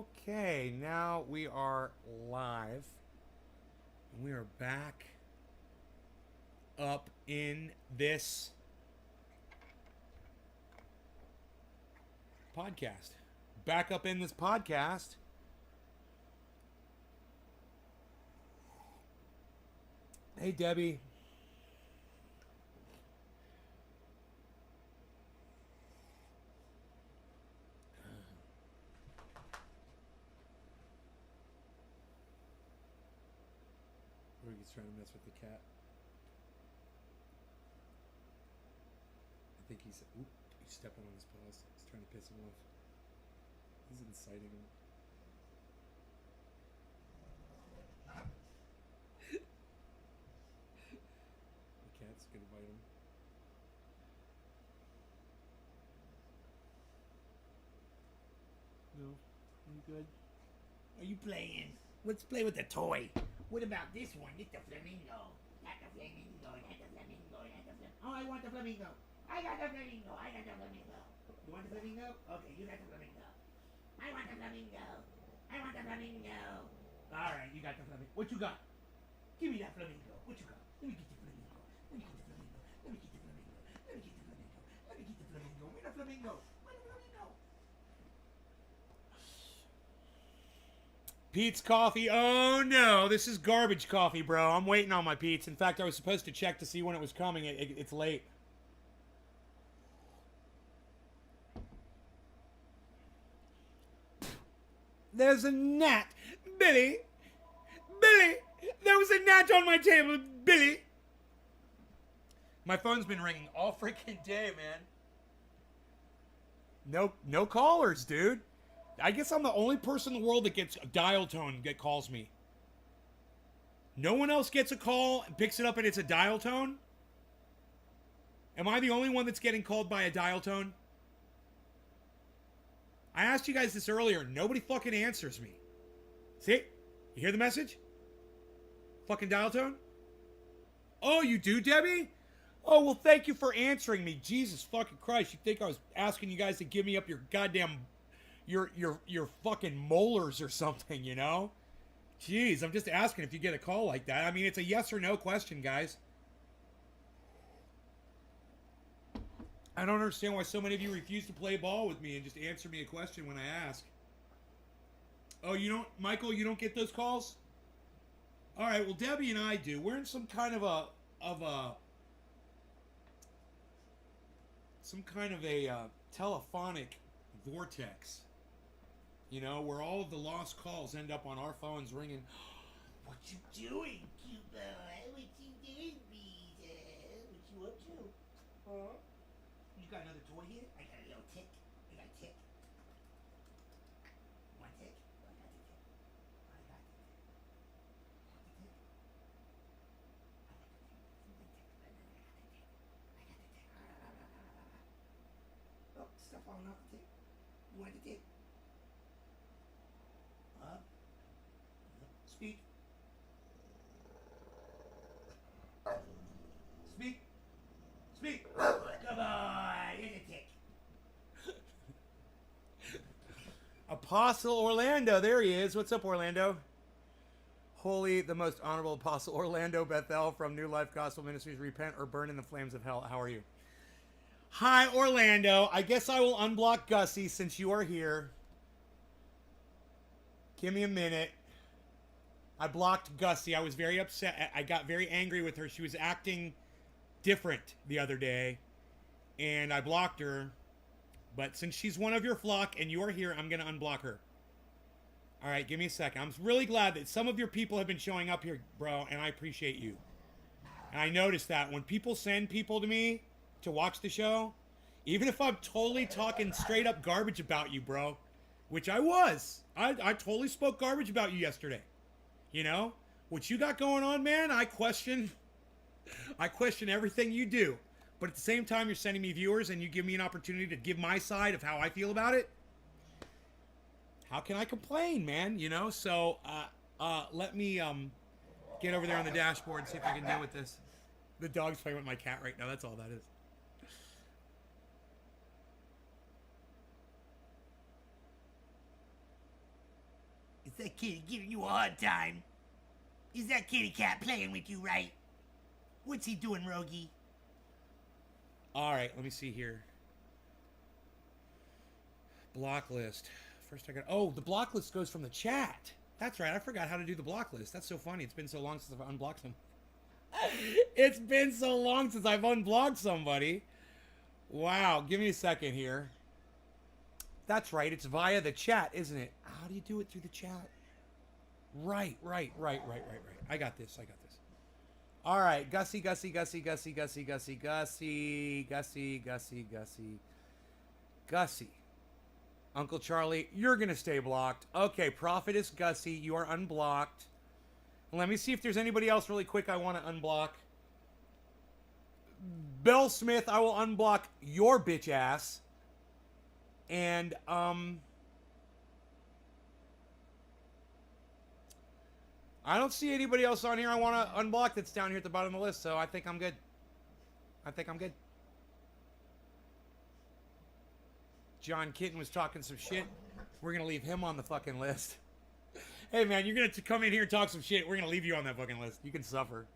Okay, now we are live. We are back up in this podcast. Back up in this podcast. Hey, Debbie. Rudy's trying to mess with the cat. I think he's stepping on his paws. He's trying to piss him off. He's inciting him. The cat's gonna bite him. No, are you good? Are you playing? Let's play with the toy. What about this one? It's the flamingo. Not the flamingo. Not the flamingo. Not the flamingo. Oh, I want the flamingo. I got the flamingo. I got the flamingo. You want the flamingo? Okay, you got the flamingo. I want the flamingo. I want the flamingo. All right, you got the flamingo. What you got? Give me that flamingo. What you got? Let me get the flamingo. Let me get the flamingo. Let me get the flamingo. Let me get the flamingo. Let me get the flamingo. Where the flamingo? Where the flamingo? Pete's coffee. Oh no, this is garbage coffee, bro. I'm waiting on my Pete's. In fact, I was supposed to check to see when it was coming. It's late. There's a gnat. Billy! Billy! There was a gnat on my table, Billy! My phone's been ringing all freaking day, man. No callers, dude. I guess I'm the only person in the world that gets a dial tone that calls me. No one else gets a call and picks it up and it's a dial tone? Am I the only one that's getting called by a dial tone? I asked you guys this earlier. Nobody fucking answers me. See? You hear the message? Fucking dial tone? Oh, you do, Debbie? Oh, well, thank you for answering me. Jesus fucking Christ. You think I was asking you guys to give me up your goddamn... Your fucking molars or something, you know? Jeez, I'm just asking if you get a call like that. I mean, it's a yes or no question, guys. I don't understand why so many of you refuse to play ball with me and just answer me a question when I ask. Oh, you don't, Michael, you don't get those calls? All right, well, Debbie and I do. We're in some kind of a telephonic vortex. You know, where all of the lost calls end up on our phones ringing. What you doing, cute boy? What you doing, Beezer? What you up to? Huh? You got another toy here? I got a little tick. I got a tick. Want tick? I got the tick. I got the tick. Want the tick? I got the tick. I got the tick. Oh, stuff falling off the tick. You want the tick? Speak. Speak. Speak. Come on. Here's a tick. Apostle Orlando. There he is. What's up, Orlando? Holy, the most honorable Apostle Orlando Bethel from New Life Gospel Ministries. Repent or burn in the flames of hell. How are you? Hi, Orlando. I guess I will unblock Gussie since you are here. Give me a minute. I blocked Gussie. I was very upset. I got very angry with her. She was acting different the other day. And I blocked her. But since she's one of your flock and you are here, I'm going to unblock her. All right, give me a second. I'm really glad that some of your people have been showing up here, bro. And I appreciate you. And I noticed that when people send people to me to watch the show, even if I'm totally talking straight up garbage about you, bro, which I was. I totally spoke garbage about you yesterday. You know, what you got going on, man, I question everything you do. But at the same time, you're sending me viewers and you give me an opportunity to give my side of how I feel about it. How can I complain, man? You know, so let me get over there on the dashboard and see if I can deal with this. The dog's playing with my cat right now. That's all that is. Is that kitty giving you a hard time? Is that kitty cat playing with you, right? What's he doing, Rogie? All right, let me see here. Block list. First I got... Oh, the block list goes from the chat. That's right. I forgot how to do the block list. That's so funny. It's been so long since I've unblocked them. It's been so long since I've unblocked somebody. Wow. Give me a second here. That's right. It's via the chat, isn't it? How do you do it through the chat? Right. I got this. All right. Gussie. Uncle Charlie, you're going to stay blocked. Okay, Prophetess Gussie, you are unblocked. Let me see if there's anybody else really quick I want to unblock. Bill Smith, I will unblock your bitch ass. And, I don't see anybody else on here I want to unblock that's down here at the bottom of the list, so I think I'm good. John Kitten was talking some shit. We're going to leave him on the fucking list. Hey, man, you're going to come in here and talk some shit. We're going to leave you on that fucking list. You can suffer.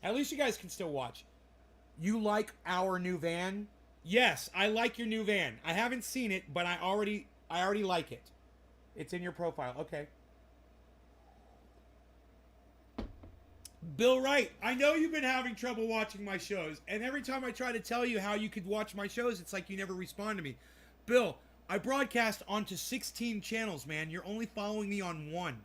At least you guys can still watch. You like our new van? Yes, I like your new van. I haven't seen it, but I already like it. It's in your profile. Okay. Bill Wright, I know you've been having trouble watching my shows, and every time I try to tell you how you could watch my shows, it's like you never respond to me. Bill, I broadcast onto 16 channels, man. You're only following me on one.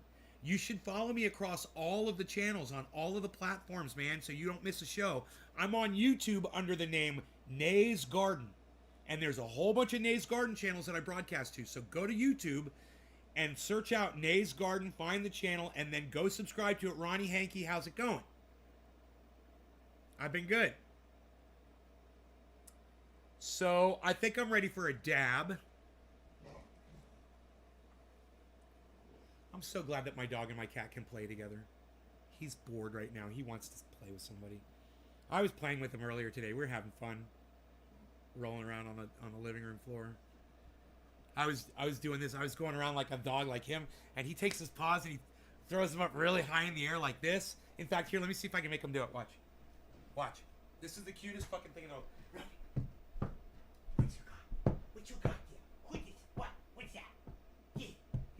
You should follow me across all of the channels on all of the platforms, man, so you don't miss a show. I'm on YouTube under the name Nay's Garden, and there's a whole bunch of Nay's Garden channels that I broadcast to. So go to YouTube and search out Nay's Garden, find the channel, and then go subscribe to it. Ronnie Hankey, how's it going? I've been good. So, I think I'm ready for a dab. I'm so glad that my dog and my cat can play together. He's bored right now. He wants to play with somebody. I was playing with him earlier today. We were having fun. Rolling around on the living room floor. I was doing this. I was going around like a dog like him, and he takes his paws and he throws them up really high in the air like this. In fact, here, let me see if I can make him do it. Watch. Watch. This is the cutest fucking thing in the world. What you got there? What is what? What's that? Yeah.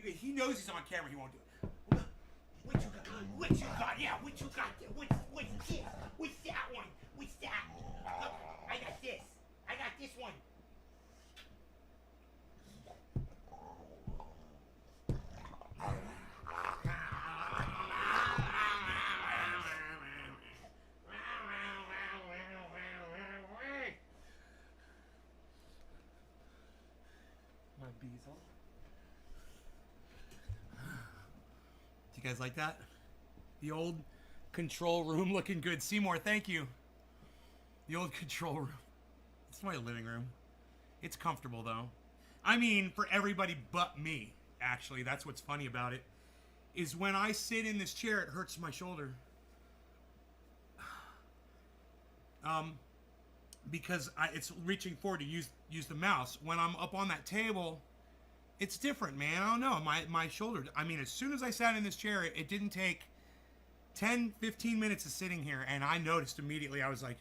He knows he's on camera. He won't do it. What you got? What you got? Yeah, what you got there? What's this? What's that one? What's that? Look, I got this. I got this one. My bezel. Do you guys like that? The old control room looking good. Seymour, thank you. The old control room. It's my living room. It's comfortable, though. I mean, for everybody but me, actually. That's what's funny about it. Is when I sit in this chair, it hurts my shoulder. Because it's reaching forward to use the mouse. When I'm up on that table, it's different, man. I don't know. My shoulder, I mean, as soon as I sat in this chair, it didn't take 10, 15 minutes of sitting here, and I noticed immediately. I was like,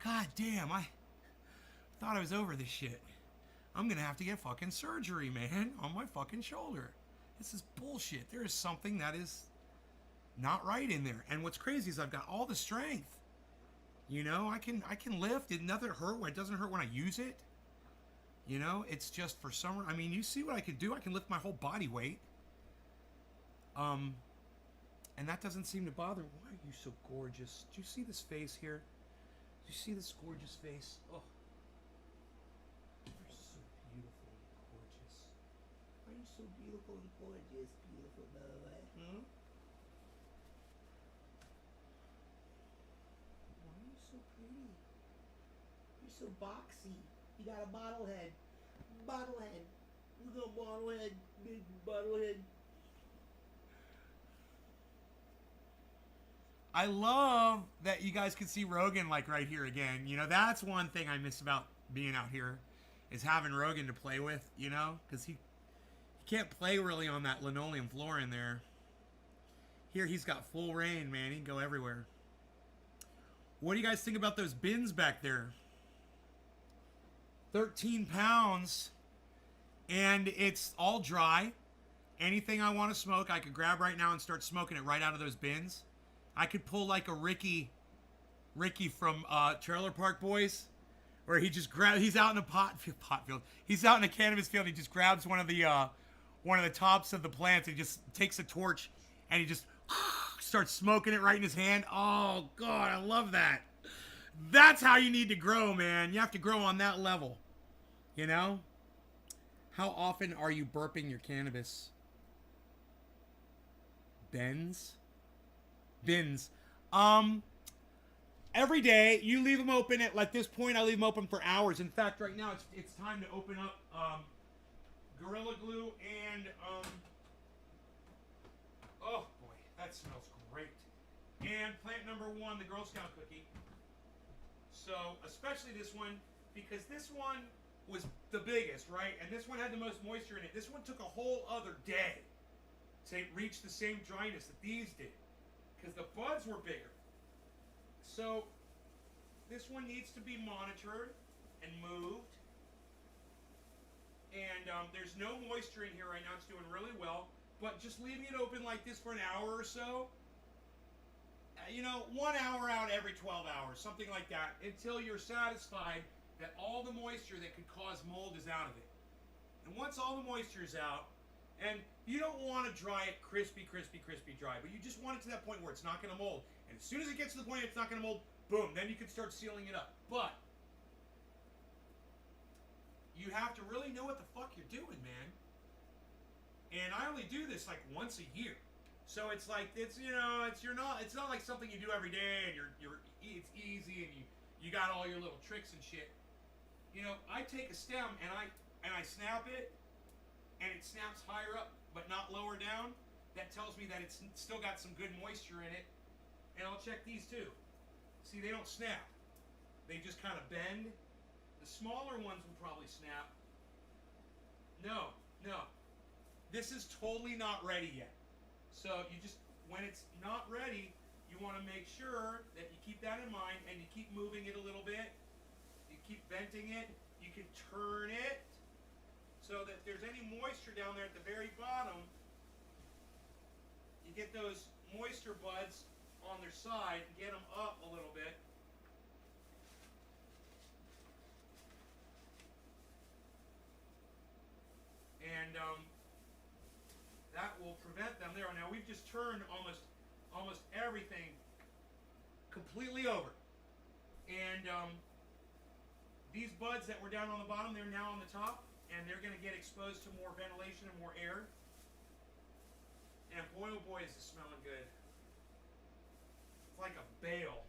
God damn, I thought I was over this shit. I'm going to have to get fucking surgery, man, on my fucking shoulder. This is bullshit. There is something that is not right in there. And what's crazy is I've got all the strength. You know, I can lift. It doesn't hurt when I use it. You know, it's just for some. I mean, you see what I can do. I can lift my whole body weight. And that doesn't seem to bother. Why are you so gorgeous? Do you see this face here? Do you see this gorgeous face? Oh, you're so beautiful and gorgeous. Why are you so beautiful and gorgeous, beautiful boy? Hmm? Why are you so pretty? You're so boxy. You got a bottle head. Bottle head. You got a bottle head. Big bottle head. I love that you guys can see Rogan like right here again. You know, that's one thing I miss about being out here is having Rogan to play with, you know, because he You can't play really on that linoleum floor in there. Here he's got full reign, man. He can go everywhere. What do you guys think about those bins back there? 13 pounds. And it's all dry. Anything I want to smoke, I could grab right now and start smoking it right out of those bins. I could pull like a Ricky from Trailer Park Boys, where he just grabs. He's out in a pot field. He's out in a cannabis field. He just grabs one of the tops of the plants. And he just takes a torch and he just starts smoking it right in his hand. Oh God, I love that. That's how you need to grow, man. You have to grow on that level. You know? How often are you burping your cannabis? Bins. Every day. You leave them open at this point. I leave them open for hours. In fact, right now it's time to open up Gorilla Glue and oh boy, that smells great. And plant number 1, the Girl Scout cookie. So especially this one, because this one was the biggest, right? And this one had the most moisture in it. This one took a whole other day to reach the same dryness that these did, because the buds were bigger. So this one needs to be monitored and moved. And there's no moisture in here right now. It's doing really well. But just leaving it open like this for an hour or so, 1 hour out every 12 hours, something like that, until you're satisfied that all the moisture that could cause mold is out of it. And once all the moisture is out, and you don't want to dry it crispy dry, but you just want it to that point where it's not going to mold. And as soon as it gets to the point it's not going to mold, boom, then you can start sealing it up. But you have to really know what the fuck you're doing, man. And I only do this like once a year. So it's like it's not like something you do every day and it's easy and you got all your little tricks and shit. I take a stem and I snap it, and it snaps higher up but not lower down. That tells me that it's still got some good moisture in it. And I'll check these too. See, they don't snap. They just kind of bend. The smaller ones will probably snap. No. This is totally not ready yet. So when it's not ready, you want to make sure that you keep that in mind and you keep moving it a little bit. You keep venting it. You can turn it so that if there's any moisture down there at the very bottom, you get those moisture buds on their side and get them up a little bit. And that will prevent them there. Now we've just turned almost everything completely over. And these buds that were down on the bottom, they're now on the top, and they're going to get exposed to more ventilation and more air. And boy, oh boy, is it smelling good. It's like a bale.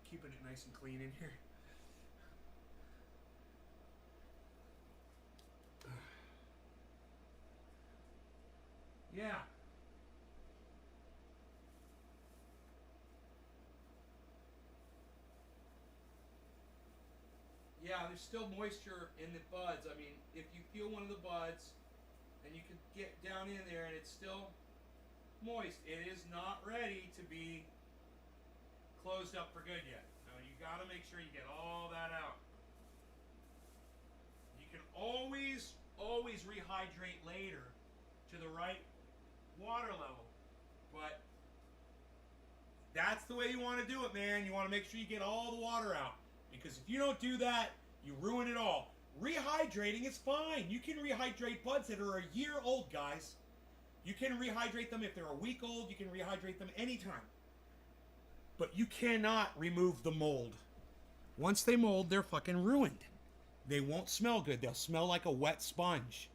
Keeping it nice and clean in here. Yeah. Yeah, there's still moisture in the buds. I mean, if you feel one of the buds and you can get down in there and it's still moist, it is not ready to be closed up for good yet. Now you got to make sure you get all that out. You can always rehydrate later to the right water level, but that's the way you want to do it, man. You want to make sure you get all the water out, because if you don't do that, you ruin it all. Rehydrating is fine. You can rehydrate buds that are a year old, guys. You can rehydrate them if they're a week old. You can rehydrate them anytime. But you cannot remove the mold. Once they mold, they're fucking ruined. They won't smell good. They'll smell like a wet sponge.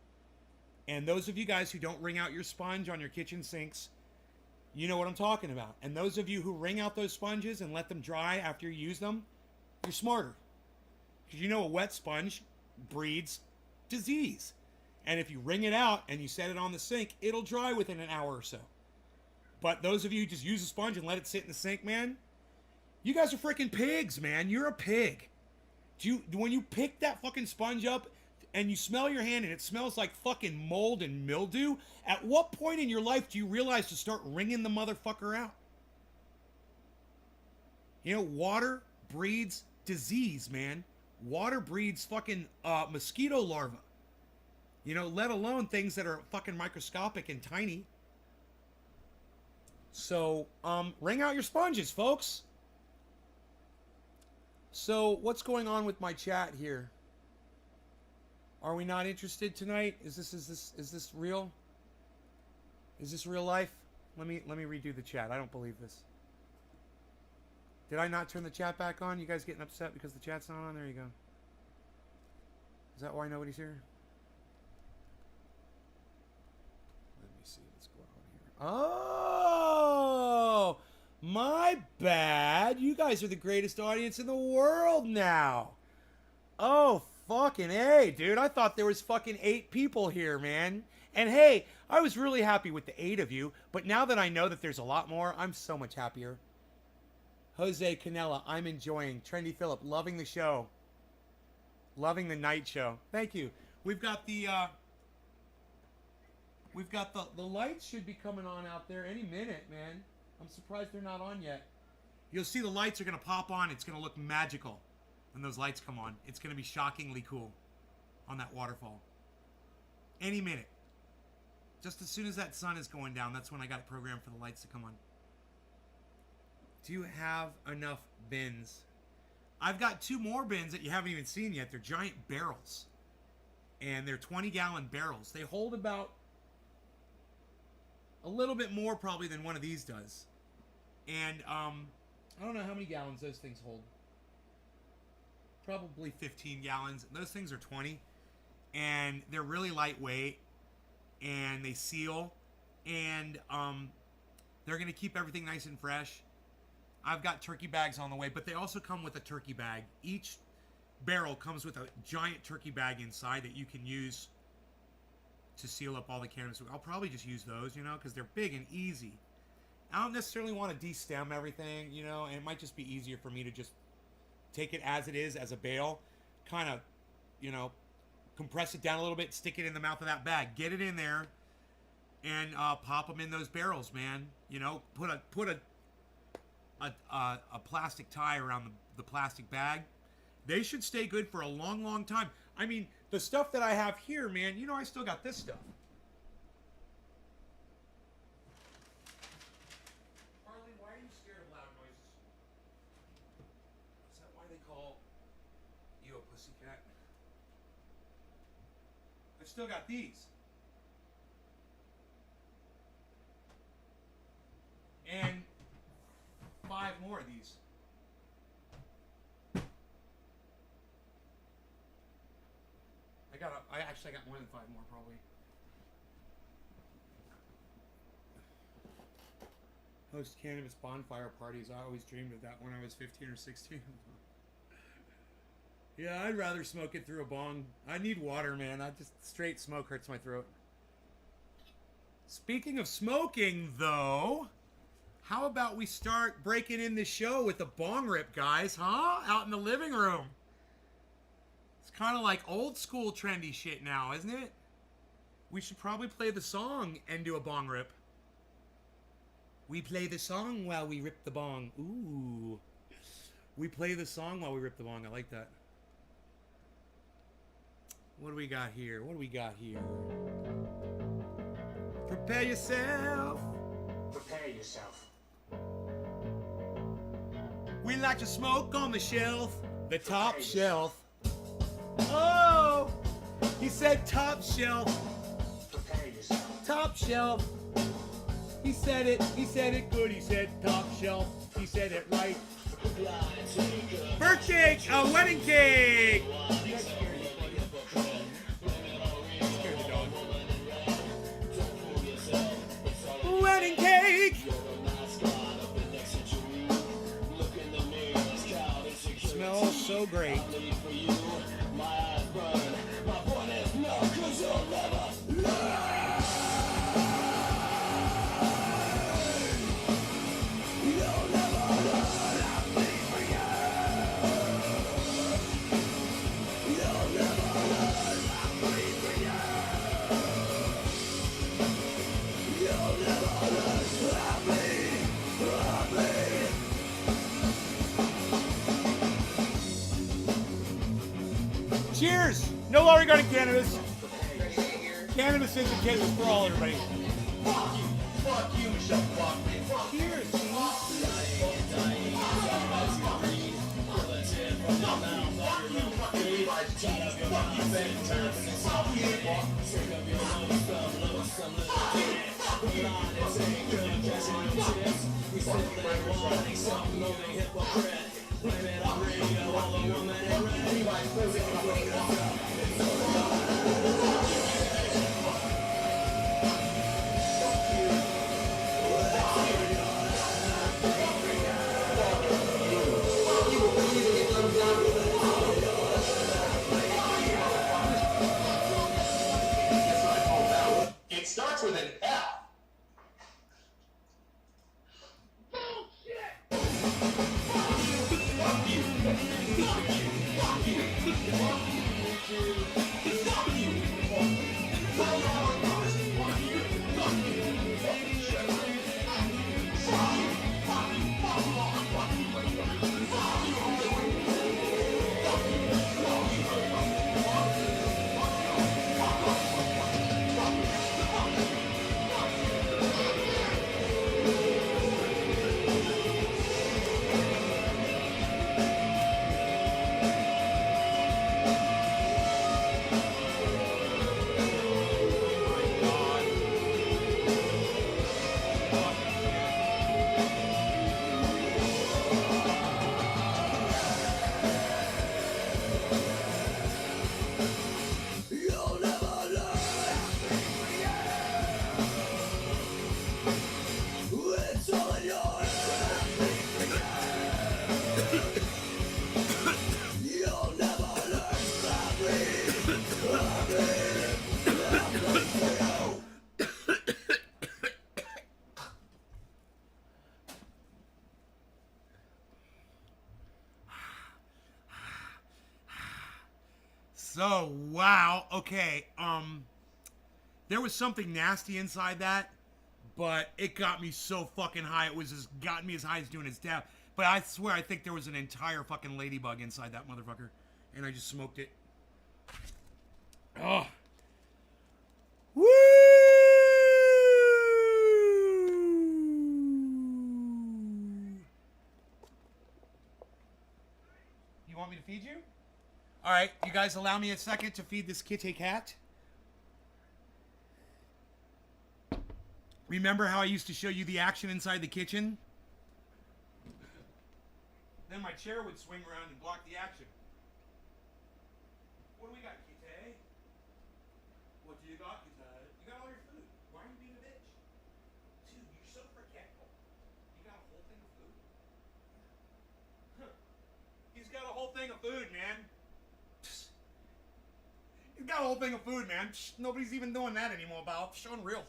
And those of you guys who don't wring out your sponge on your kitchen sinks, you know what I'm talking about. And those of you who wring out those sponges and let them dry after you use them, you're smarter. Because you know a wet sponge breeds disease. And if you wring it out and you set it on the sink, it'll dry within an hour or so. But those of you who just use a sponge and let it sit in the sink, man, you guys are freaking pigs, man. You're a pig. When you pick that fucking sponge up and you smell your hand and it smells like fucking mold and mildew, at what point in your life do you realize to start wringing the motherfucker out? You know, water breeds disease, man. Water breeds fucking mosquito larvae. You know, let alone things that are fucking microscopic and tiny. So, wring out your sponges, folks. So, what's going on with my chat here? Are we not interested tonight? Is this real? Is this real life? Let me redo the chat. I don't believe this. Did I not turn the chat back on? You guys getting upset because the chat's not on? There you go. Is that why nobody's here? Let me see what's going on here. Oh, my bad. You guys are the greatest audience in the world now. Oh, fucking A, dude. I thought there was fucking 8 people here, man. And hey, I was really happy with the 8 of you, but now that I know that there's a lot more, I'm so much happier. Jose Canella, I'm enjoying. Trendy Phillip, loving the show. Loving the night show. Thank you. We've got the lights should be coming on out there any minute, man. I'm surprised they're not on yet. You'll see the lights are going to pop on. It's going to look magical when those lights come on. It's going to be shockingly cool on that waterfall. Any minute. Just as soon as that sun is going down, that's when I got it programmed for the lights to come on. Do you have enough bins? I've got 2 more bins that you haven't even seen yet. They're giant barrels. And they're 20-gallon barrels. They hold about a little bit more probably than one of these does. And I don't know how many gallons those things hold. Probably 15 gallons. Those things are 20. And they're really lightweight. And they seal. And they're going to keep everything nice and fresh. I've got turkey bags on the way, but they also come with a turkey bag. Each barrel comes with a giant turkey bag inside that you can use to seal up all the cannabis. I'll probably just use those, you know, because they're big and easy. I don't necessarily want to de-stem everything, you know, and it might just be easier for me to just take it as it is, as a bale, kind of, you know, compress it down a little bit, stick it in the mouth of that bag, get it in there, and pop them in those barrels, man. You know, put a plastic tie around the plastic bag. They should stay good for a long, long time. I mean, the stuff that I have here, man, you know, I still got this stuff. Harley, why are you scared of loud noises? Is that why they call you a pussycat? I've still got these. And 5 more of these. I actually got more than 5 more probably. Host cannabis bonfire parties. I always dreamed of that when I was 15 or 16. Yeah, I'd rather smoke it through a bong. I need water, man. Straight smoke hurts my throat. Speaking of smoking, though, how about we start breaking in the show with a bong rip, guys, huh? Out in the living room. It's kind of like old school trendy shit now, isn't it? We should probably play the song and do a bong rip. We play the song while we rip the bong. Ooh. We play the song while we rip the bong. I like that. What do we got here? What do we got here? Prepare yourself. Prepare yourself. We like to smoke on the shelf. The top shelf. Oh! He said top shelf. Prepare yourself. Top shelf. He said it good. He said top shelf. He said it right. Birth cake! A wedding cake! Wedding cake! Smells so great. Cheers! No law regarding cannabis. Prepare yourself. Cannabis isn't cannabis for all, everybody. Fuck you, Michelle. Fuck me. Fuck Cheers, It starts with an F. So, wow. Okay. There was something nasty inside that, but it got me so fucking high. It was just got me as high as doing its dab. But I swear, I think there was an entire fucking ladybug inside that motherfucker, and I just smoked it. Oh. Woo! You want me to feed you? All right, you guys allow me a second to feed this kitty cat. Remember how I used to show you the action inside the kitchen? Then my chair would swing around and block the action. What do we got, Kitty? What do you got, Kitty? You got all your food. Why are you being a bitch? Dude, you're so forgetful. You got a whole thing of food? Huh. He's got a whole thing of food, man. He's got a whole thing of food, man. Nobody's even doing that anymore, pal. Showing real.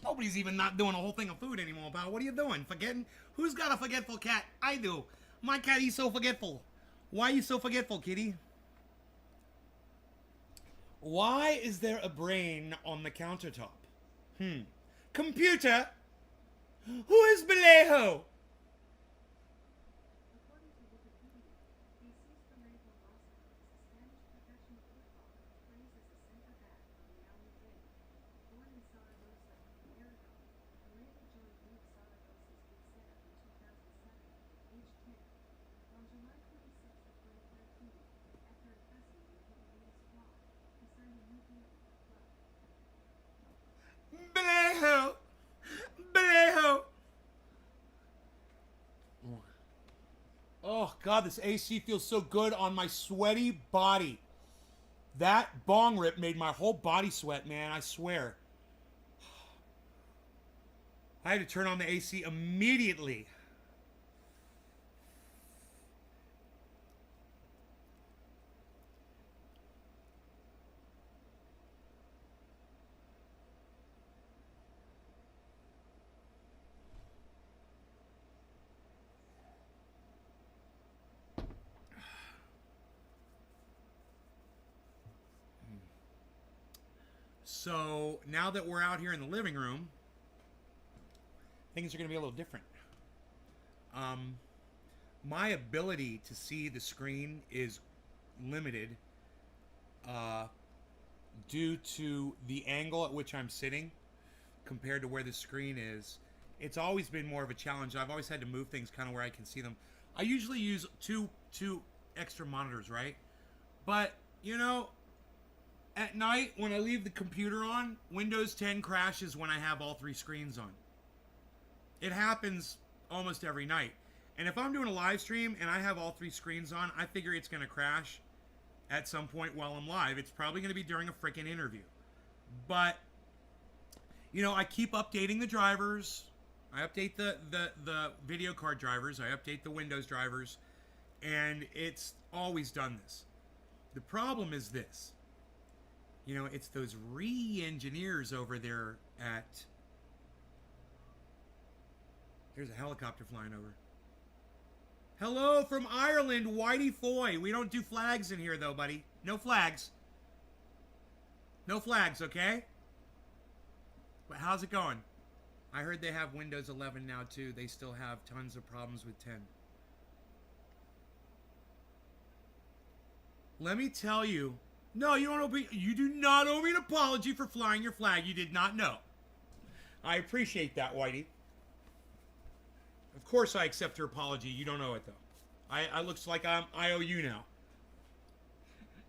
Nobody's even not doing a whole thing of food anymore, pal. What are you doing? Forgetting? Who's got a forgetful cat? I do. My cat, he's so forgetful. Why are you so forgetful, kitty? Why is there a brain on the countertop? Computer? Who is Belejo? According to Wikipedia, Jesus Fernando Vázquez is a Spanish professional footballer who plays as a center back for Real Madrid. Born in Zaragoza, Aragon, Moreno joined Youth Zaragozas youth setup in 2007, aged 10. On July 26, 2013, after impressing the Higuaín squad, he signed a new deal with the club. Belejo! Belejo! Oh, God, this AC feels so good on my sweaty body. That bong rip made my whole body sweat, man, I swear. I had to turn on the AC immediately. So now that we're out here in the living room, things are going to be a little different. My ability to see the screen is limited due to the angle at which I'm sitting compared to where the screen is. It's always been more of a challenge. I've always had to move things kind of where I can see them. I usually use two extra monitors, right? But, you know, at night when I leave the computer on, Windows 10 crashes when I have all three screens on. It happens almost every night. And if I'm doing a live stream and I have all three screens on, I figure it's going to crash at some point while I'm live. It's probably going to be during a freaking interview. But, you know, I keep updating the drivers. I update the video card drivers. I update the Windows drivers. And it's always done this. The problem is this. You know, it's those re-engineers over there at... There's a helicopter flying over. Hello from Ireland, Whitey Foy. We don't do flags in here, though, buddy. No flags. No flags, okay? But how's it going? I heard they have Windows 11 now, too. They still have tons of problems with 10. Let me tell you. No, you don't owe me. You do not owe me an apology for flying your flag. You did not know. I appreciate that, Whitey. Of course I accept your apology. You don't owe it, though. I looks like I owe you now.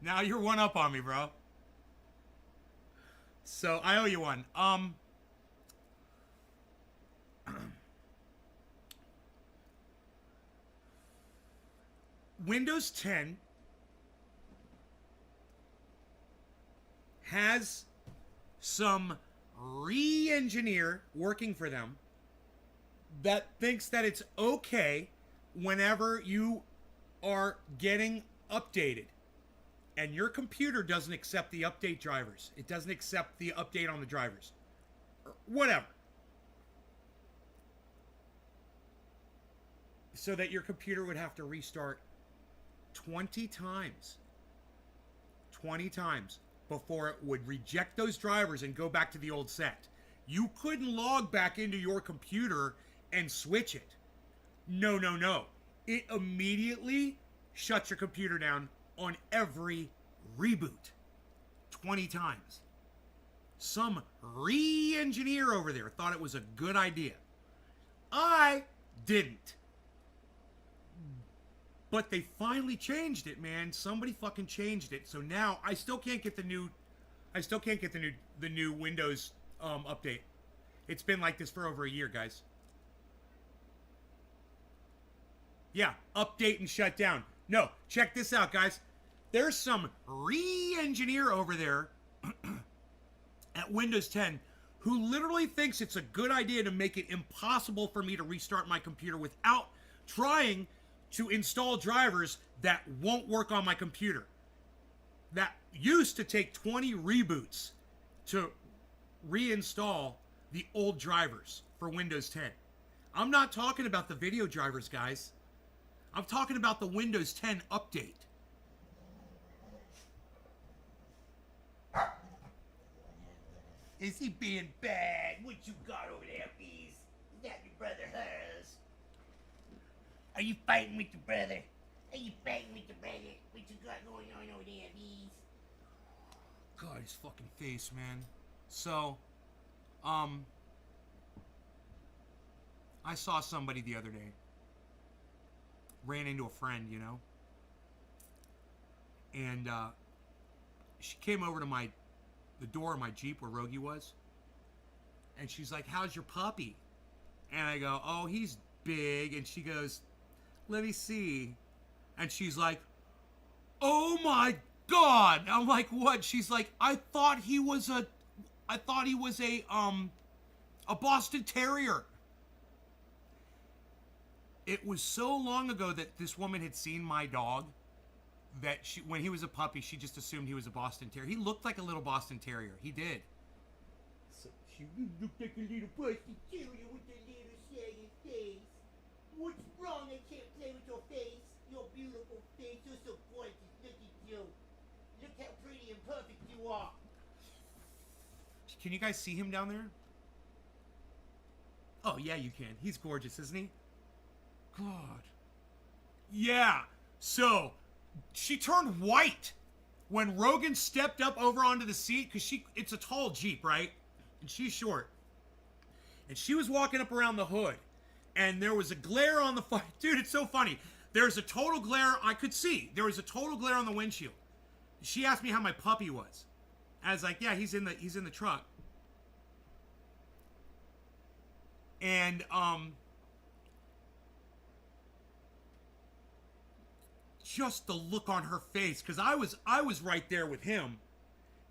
Now you're one up on me, bro. So I owe you one. Windows 10 has some re-engineer working for them that thinks that it's okay whenever you are getting updated and your computer doesn't accept the update drivers. It doesn't accept the update on the drivers. Or whatever. So that your computer would have to restart 20 times. 20 times before it would reject those drivers and go back to the old set. You couldn't log back into your computer and switch it. No, no, no. It immediately shuts your computer down on every reboot. 20 times. Some re-engineer over there thought it was a good idea. I didn't. But they finally changed it, man. Somebody fucking changed it. So now I still can't get the new Windows update. It's been like this for over a year, guys. Yeah, update and shut down. No, check this out, guys. There's some re-engineer over there at Windows 10 who literally thinks it's a good idea to make it impossible for me to restart my computer without trying to install drivers that won't work on my computer. That used to take 20 reboots to reinstall the old drivers for Windows 10. I'm not talking about the video drivers, guys. I'm talking about the Windows 10 update. Is he being bad? What you got over there, Bees? Is that your brother Hers? Are you fighting with your brother? Are you fighting with your brother? What you got going on over there, Bees? God, his fucking face, man. So, I saw somebody the other day. Ran into a friend, you know. And, she came over to the door of my Jeep where Rogie was. And she's like, how's your puppy? And I go, oh, he's big. And she goes, let me see. And she's like, oh my God. I'm like, what? She's like, I thought he was a Boston Terrier. It was so long ago that this woman had seen my dog that when he was a puppy, she just assumed he was a Boston Terrier. He looked like a little Boston Terrier. He did. So she looked like a little Boston Terrier with a little saggy face. What's wrong? I can't play with your face. Your beautiful face. You're so gorgeous. Look at you. Look how pretty and perfect you are. Can you guys see him down there? Oh, yeah, you can. He's gorgeous, isn't he? God. Yeah. So, she turned white When Rogan stepped up over onto the seat, because it's a tall Jeep, right? And she's short. And she was walking up around the hood. And there was a glare on the dude, it's so funny. There's a total glare I could see. There was a total glare on the windshield. She asked me how my puppy was. I was like, yeah, he's in the truck. And just the look on her face, because I was right there with him,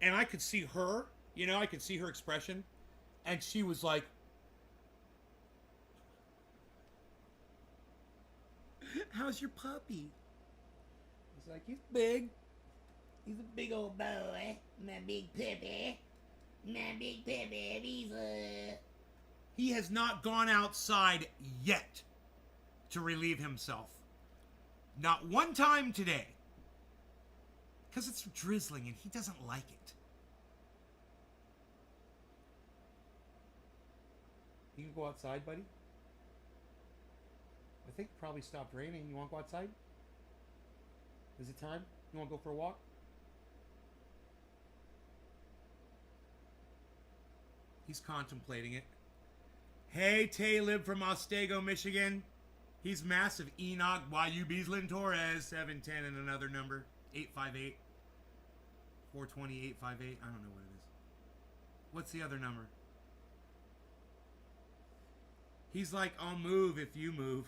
and I could see her, I could see her expression, and she was like, how's your puppy? It's like, he's big. He's a big old boy. My big puppy. My big puppy. He has not gone outside yet to relieve himself. Not one time today. Because it's drizzling and he doesn't like it. You can go outside, buddy? I think it probably stopped raining. You want to go outside? Is it time? You want to go for a walk? He's contemplating it. Hey, Talib from Otsego, Michigan. He's massive. Enoch, YU Beaslin Torres, 710 and another number. 858. 420, 858. I don't know what it is. What's the other number? He's like, I'll move if you move.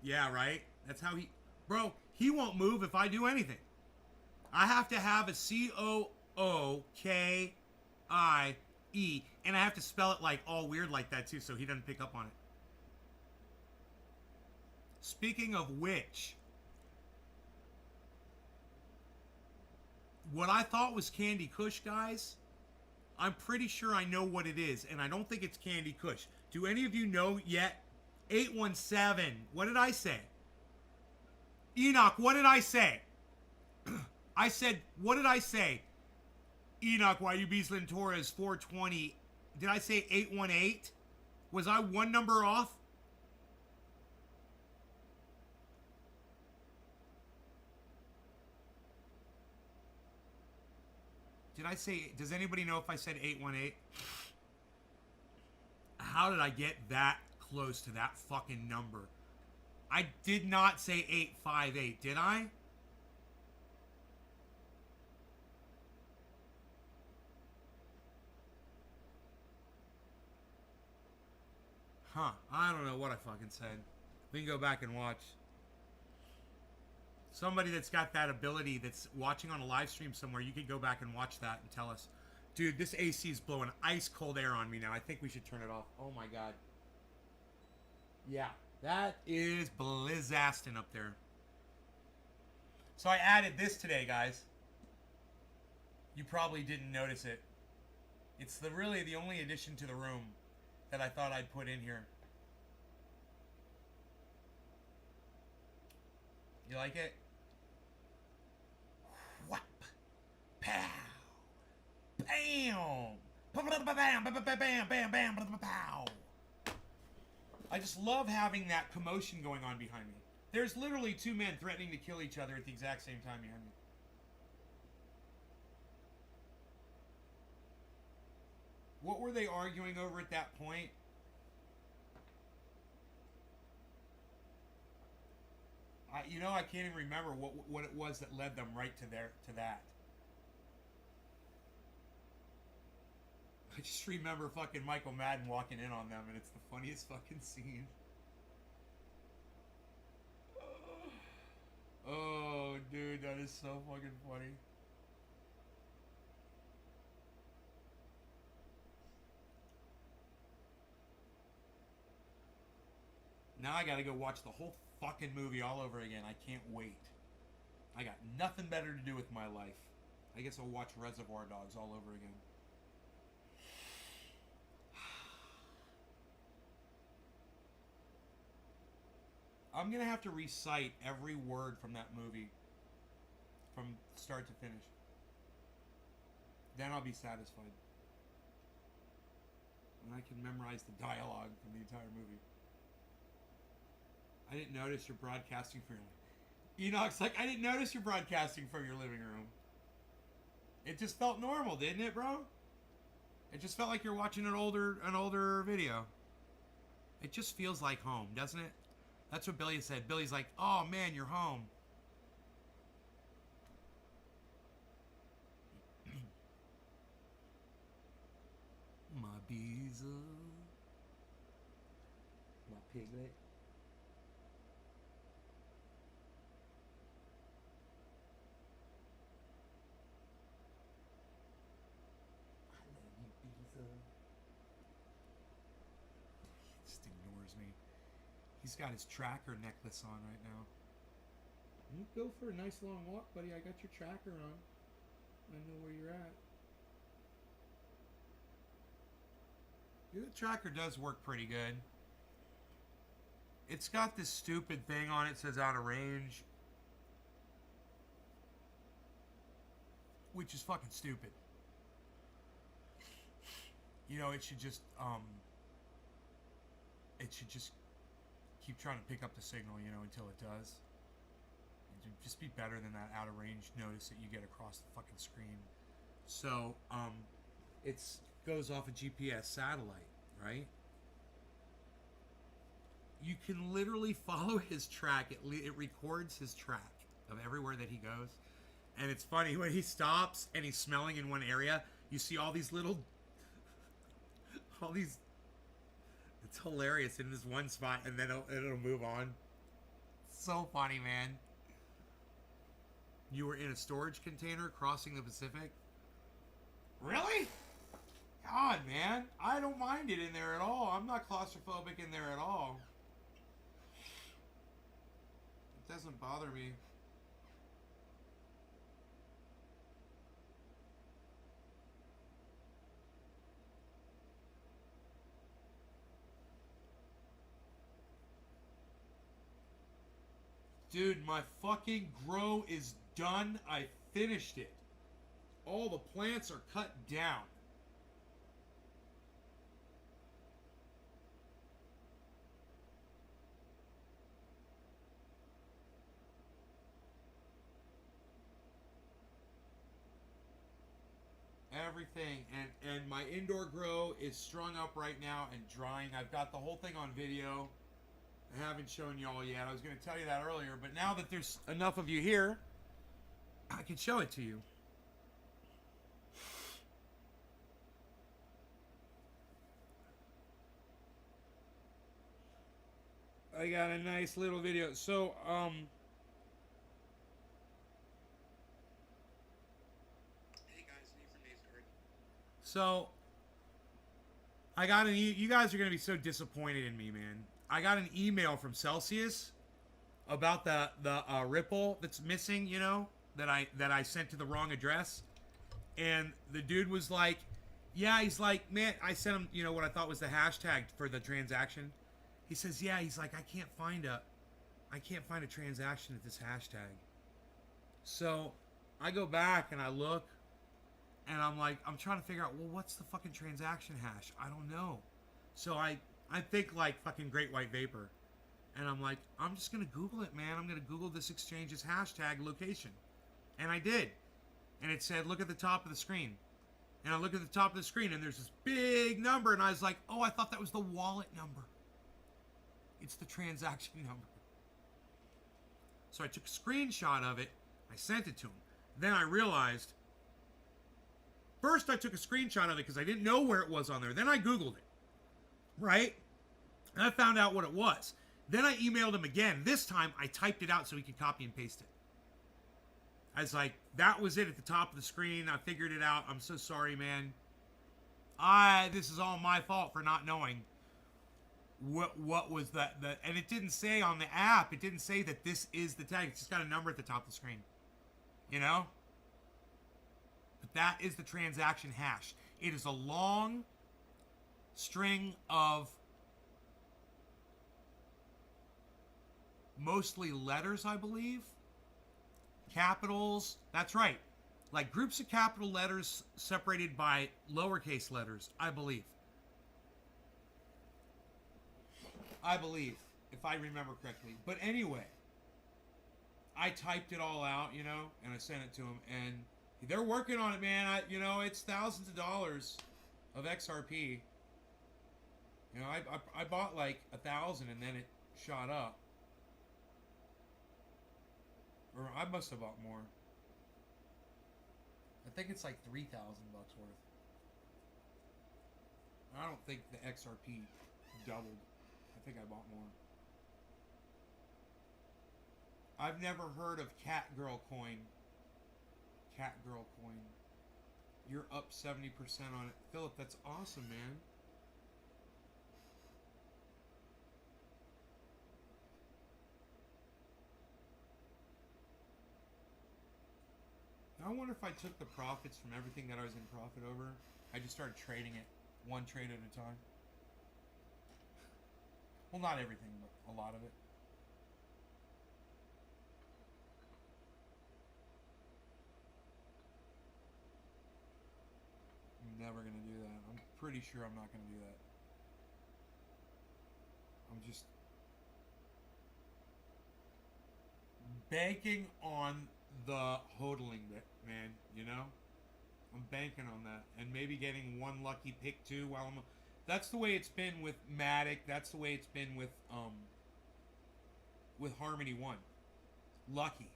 Yeah, right? That's how he... Bro, he won't move if I do anything. I have to have a C-O-O-K-I-E. And I have to spell it like all weird like that too, so he doesn't pick up on it. Speaking of which, what I thought was Candy Kush, guys, I'm pretty sure I know what it is, and I don't think it's Candy Kush. Do any of you know yet? 817. What did I say? Enoch, what did I say? I said, what did I say? Enoch, YU Beaslin Torres, 420. Did I say 818? Was I one number off? Did I say, does anybody know if I said 818? How did I get that close to that fucking number? I did not say 858, did I? Huh. I don't know what I fucking said. We can go back and watch. Somebody that's got that ability that's watching on a live stream somewhere, you could go back and watch that and tell us. Dude, this AC is blowing ice cold air on me now. I think we should turn it off. Oh my god. Yeah, that is blizzastin' up there. So I added this today, guys. You probably didn't notice it. It's really the only addition to the room that I thought I'd put in here. You like it? Whap! Pow! Bam! Bam! Bam! Bam! Bam! Bam! Pow! I just love having that commotion going on behind me. There's literally two men threatening to kill each other at the exact same time behind me. What were they arguing over at that point? I can't even remember what it was that led them right to that. I just remember fucking Michael Madden walking in on them, and it's the funniest fucking scene. Oh, dude, that is so fucking funny. Now I gotta go watch the whole fucking movie all over again. I can't wait. I got nothing better to do with my life. I guess I'll watch Reservoir Dogs all over again. I'm gonna have to recite every word from that movie from start to finish. Then I'll be satisfied. And I can memorize the dialogue from the entire movie. I didn't notice you're broadcasting from your... Enoch's like, I didn't notice you're broadcasting from your living room. It just felt normal, didn't it, bro? It just felt like you're watching an older video. It just feels like home, doesn't it? That's what Billy said. Billy's like, "Oh man, you're home." My bees, my piglet. I love you, Beezer. He just ignores me. He's got his tracker necklace on right now. You go for a nice long walk, buddy. I got your tracker on. I know where you're at. Yeah, the tracker does work pretty good. It's got this stupid thing on it, says out of range. Which is fucking stupid. You know, it should just keep trying to pick up the signal, you know, until it does. It'd just be better than that out of range notice that you get across the fucking screen. So, it's goes off a GPS satellite, right? You can literally follow his track. It records his track of everywhere that he goes. And it's funny, when he stops and he's smelling in one area, you see all these little... It's hilarious in this one spot, and then it'll move on. So funny, man. You were in a storage container crossing the Pacific? Really? God, man. I don't mind it in there at all. I'm not claustrophobic in there at all. It doesn't bother me. Dude, my fucking grow is done. I finished it. All the plants are cut down. Everything. And my indoor grow is strung up right now and drying. I've got the whole thing on video. I haven't shown y'all yet. I was going to tell you that earlier, but now that there's enough of you here, I can show it to you. I got a nice little video. So, hey guys, Nate from Dave's Garden. So, I got you guys are going to be so disappointed in me, man. I got an email from Celsius about the Ripple that's missing, you know, that I sent to the wrong address. And the dude was like, yeah, he's like, man, I sent him, you know, what I thought was the hashtag for the transaction. He says, yeah, he's like, I can't find a transaction at this hashtag. So I go back and I look and I'm like, I'm trying to figure out, well, what's the fucking transaction hash? I don't know. So I think like fucking Great White Vapor. And I'm like, I'm just going to Google it, man. I'm going to Google this exchange's hashtag location. And I did. And it said, look at the top of the screen. And I look at the top of the screen and there's this big number. And I was like, oh, I thought that was the wallet number. It's the transaction number. So I took a screenshot of it. I sent it to him. Then I realized, first I took a screenshot of it because I didn't know where it was on there. Then I Googled it. Right? And I found out what it was. Then I emailed him again. This time I typed it out so he could copy and paste it. I was like, that was it at the top of the screen. I figured it out. I'm so sorry, man. This is all my fault for not knowing what was that. And it didn't say on the app, it didn't say that this is the tag. It's just got a number at the top of the screen. You know? But that is the transaction hash. It is a long string of mostly letters, I believe. Capitals. That's right. Like groups of capital letters separated by lowercase letters, I believe. If I remember correctly. But anyway, I typed it all out, you know, and I sent it to him, and They're working on it, man. It's thousands of dollars of XRP. I bought like 1,000 and then it shot up. Or I must have bought more. I think it's like $3,000 worth. I don't think the XRP doubled. I think I bought more. I've never heard of Catgirl coin. Catgirl coin. You're up 70% on it. Philip, that's awesome, man. I wonder if I took the profits from everything that I was in profit over. I just started trading it one trade at a time. Well, not everything, but a lot of it. I'm never going to do that. I'm pretty sure I'm not going to do that. I'm just banking on the hodling bit, man, I'm banking on that, and maybe getting one lucky pick too while I'm. That's the way it's been with Matic. That's the way it's been with Harmony One. Lucky,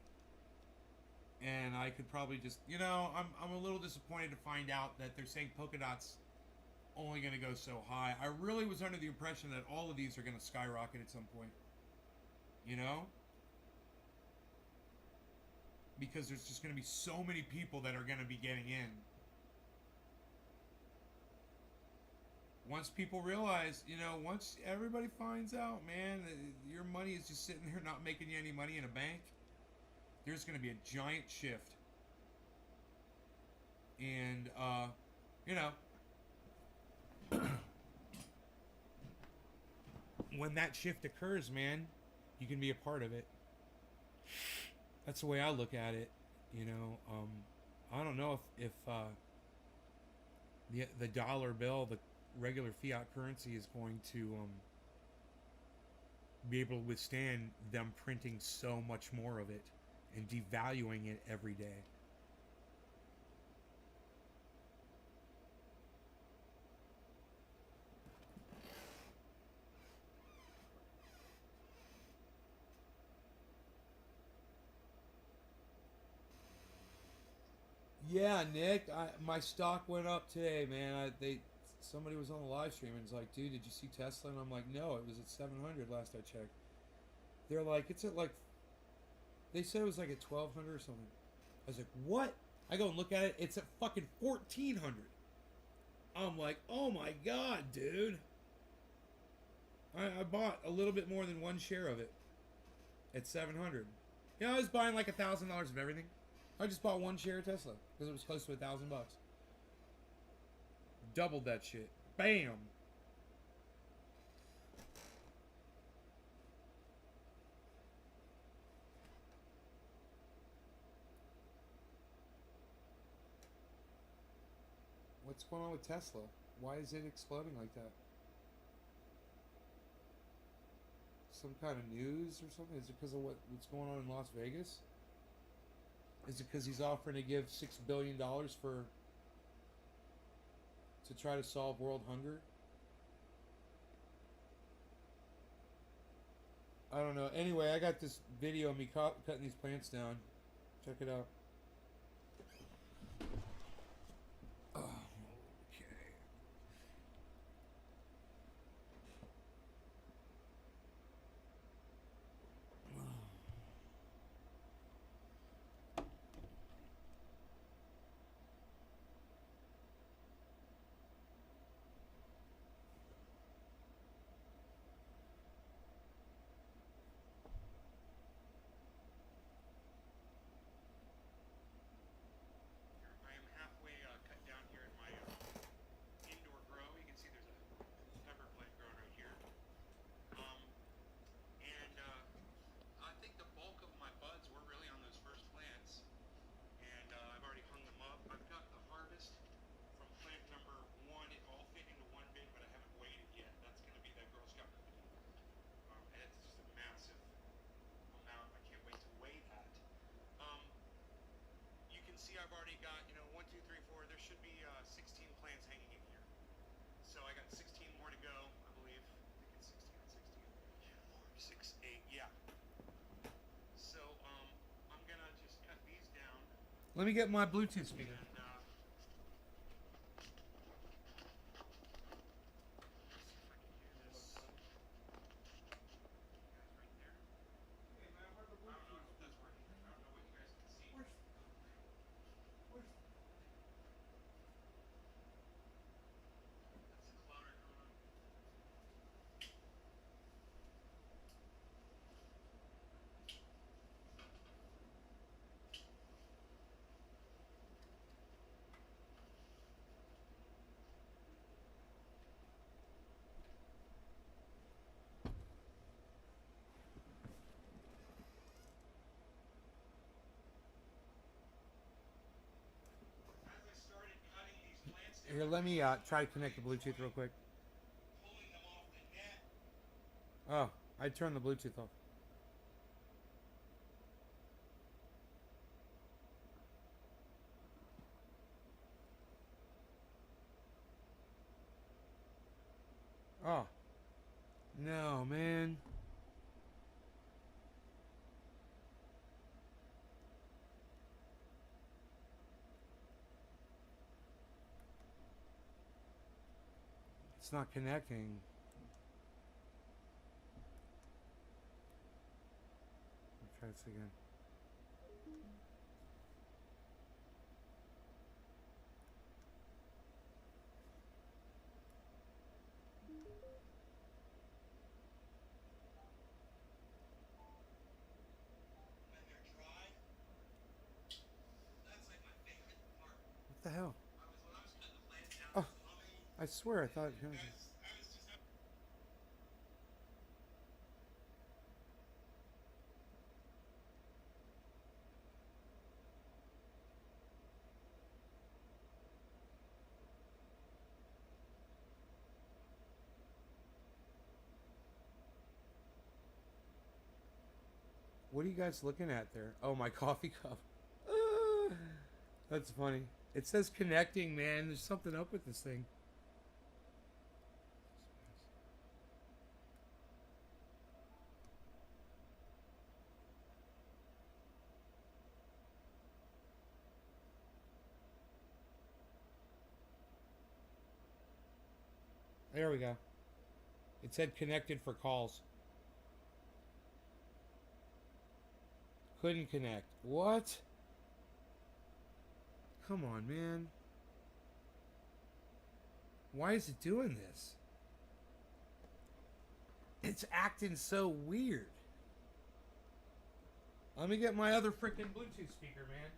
and I could probably just, I'm a little disappointed to find out that they're saying Polkadot's only going to go so high. I really was under the impression that all of these are going to skyrocket at some point. Because there's just going to be so many people that are going to be getting in. Once people realize, once everybody finds out, man, your money is just sitting there not making you any money in a bank, there's going to be a giant shift. And, when that shift occurs, man, you can be a part of it. That's the way I look at it, I don't know if the dollar bill, the regular fiat currency, is going to be able to withstand them printing so much more of it and devaluing it every day. Yeah, Nick, my stock went up today, man. Somebody was on the live stream and was like, dude, did you see Tesla? And I'm like, no, it was at 700 last I checked. They're like, it's at like, they said it was like at 1,200 or something. I was like, what? I go and look at it, it's at fucking 1,400. I'm like, oh my god, dude. I bought a little bit more than one share of it at 700. I was buying like $1,000 of everything. I just bought one share of Tesla because it was close to $1,000. Doubled that shit. Bam. What's going on with Tesla? Why is it exploding like that? Some kind of news or something? Is it because of what's going on in Las Vegas? Is it because he's offering to give $6 billion to try to solve world hunger? I don't know. Anyway, I got this video of me cutting these plants down. Check it out. see I've already got, 1, 2, 3, 4. There should be 16 plants hanging in here. So I got 16 more to go, I believe. I think it's 16, 6, 8, yeah. So I'm gonna just cut these down. Let me get my Bluetooth speaker. And, Here, let me try to connect the Bluetooth real quick. Oh, I turned the Bluetooth off. Oh. No, man. It's not connecting. Let's try this again. What the hell? Oh, I swear I thought it was. What are you guys looking at there? Oh, my coffee cup. That's funny. It says connecting, man. There's something up with this thing. There we go. It said connected for calls. Couldn't connect. What? Come on, man. Why is it doing this? It's acting so weird. Let me get my other freaking Bluetooth speaker, man.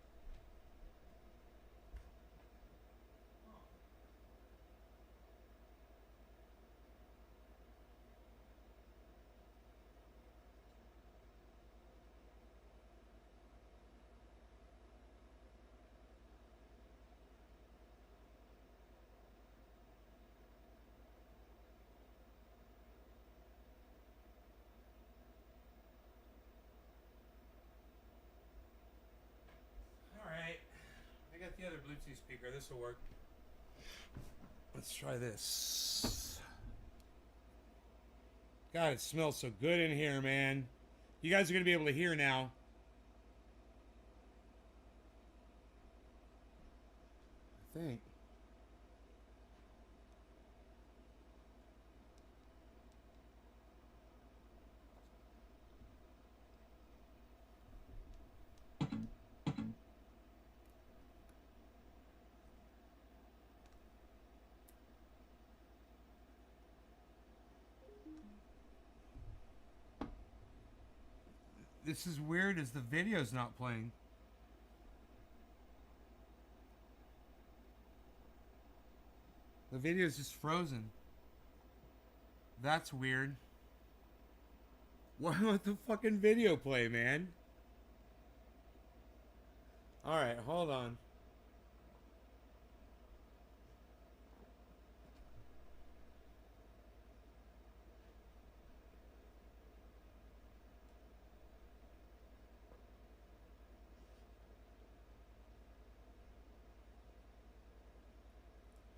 Alright. I got the other Bluetooth speaker. This will work. Let's try this. God, it smells so good in here, man. You guys are going to be able to hear now. I think. This is weird as the video's not playing. The video's just frozen. That's weird. Why won't the fucking video play, man? Alright, hold on.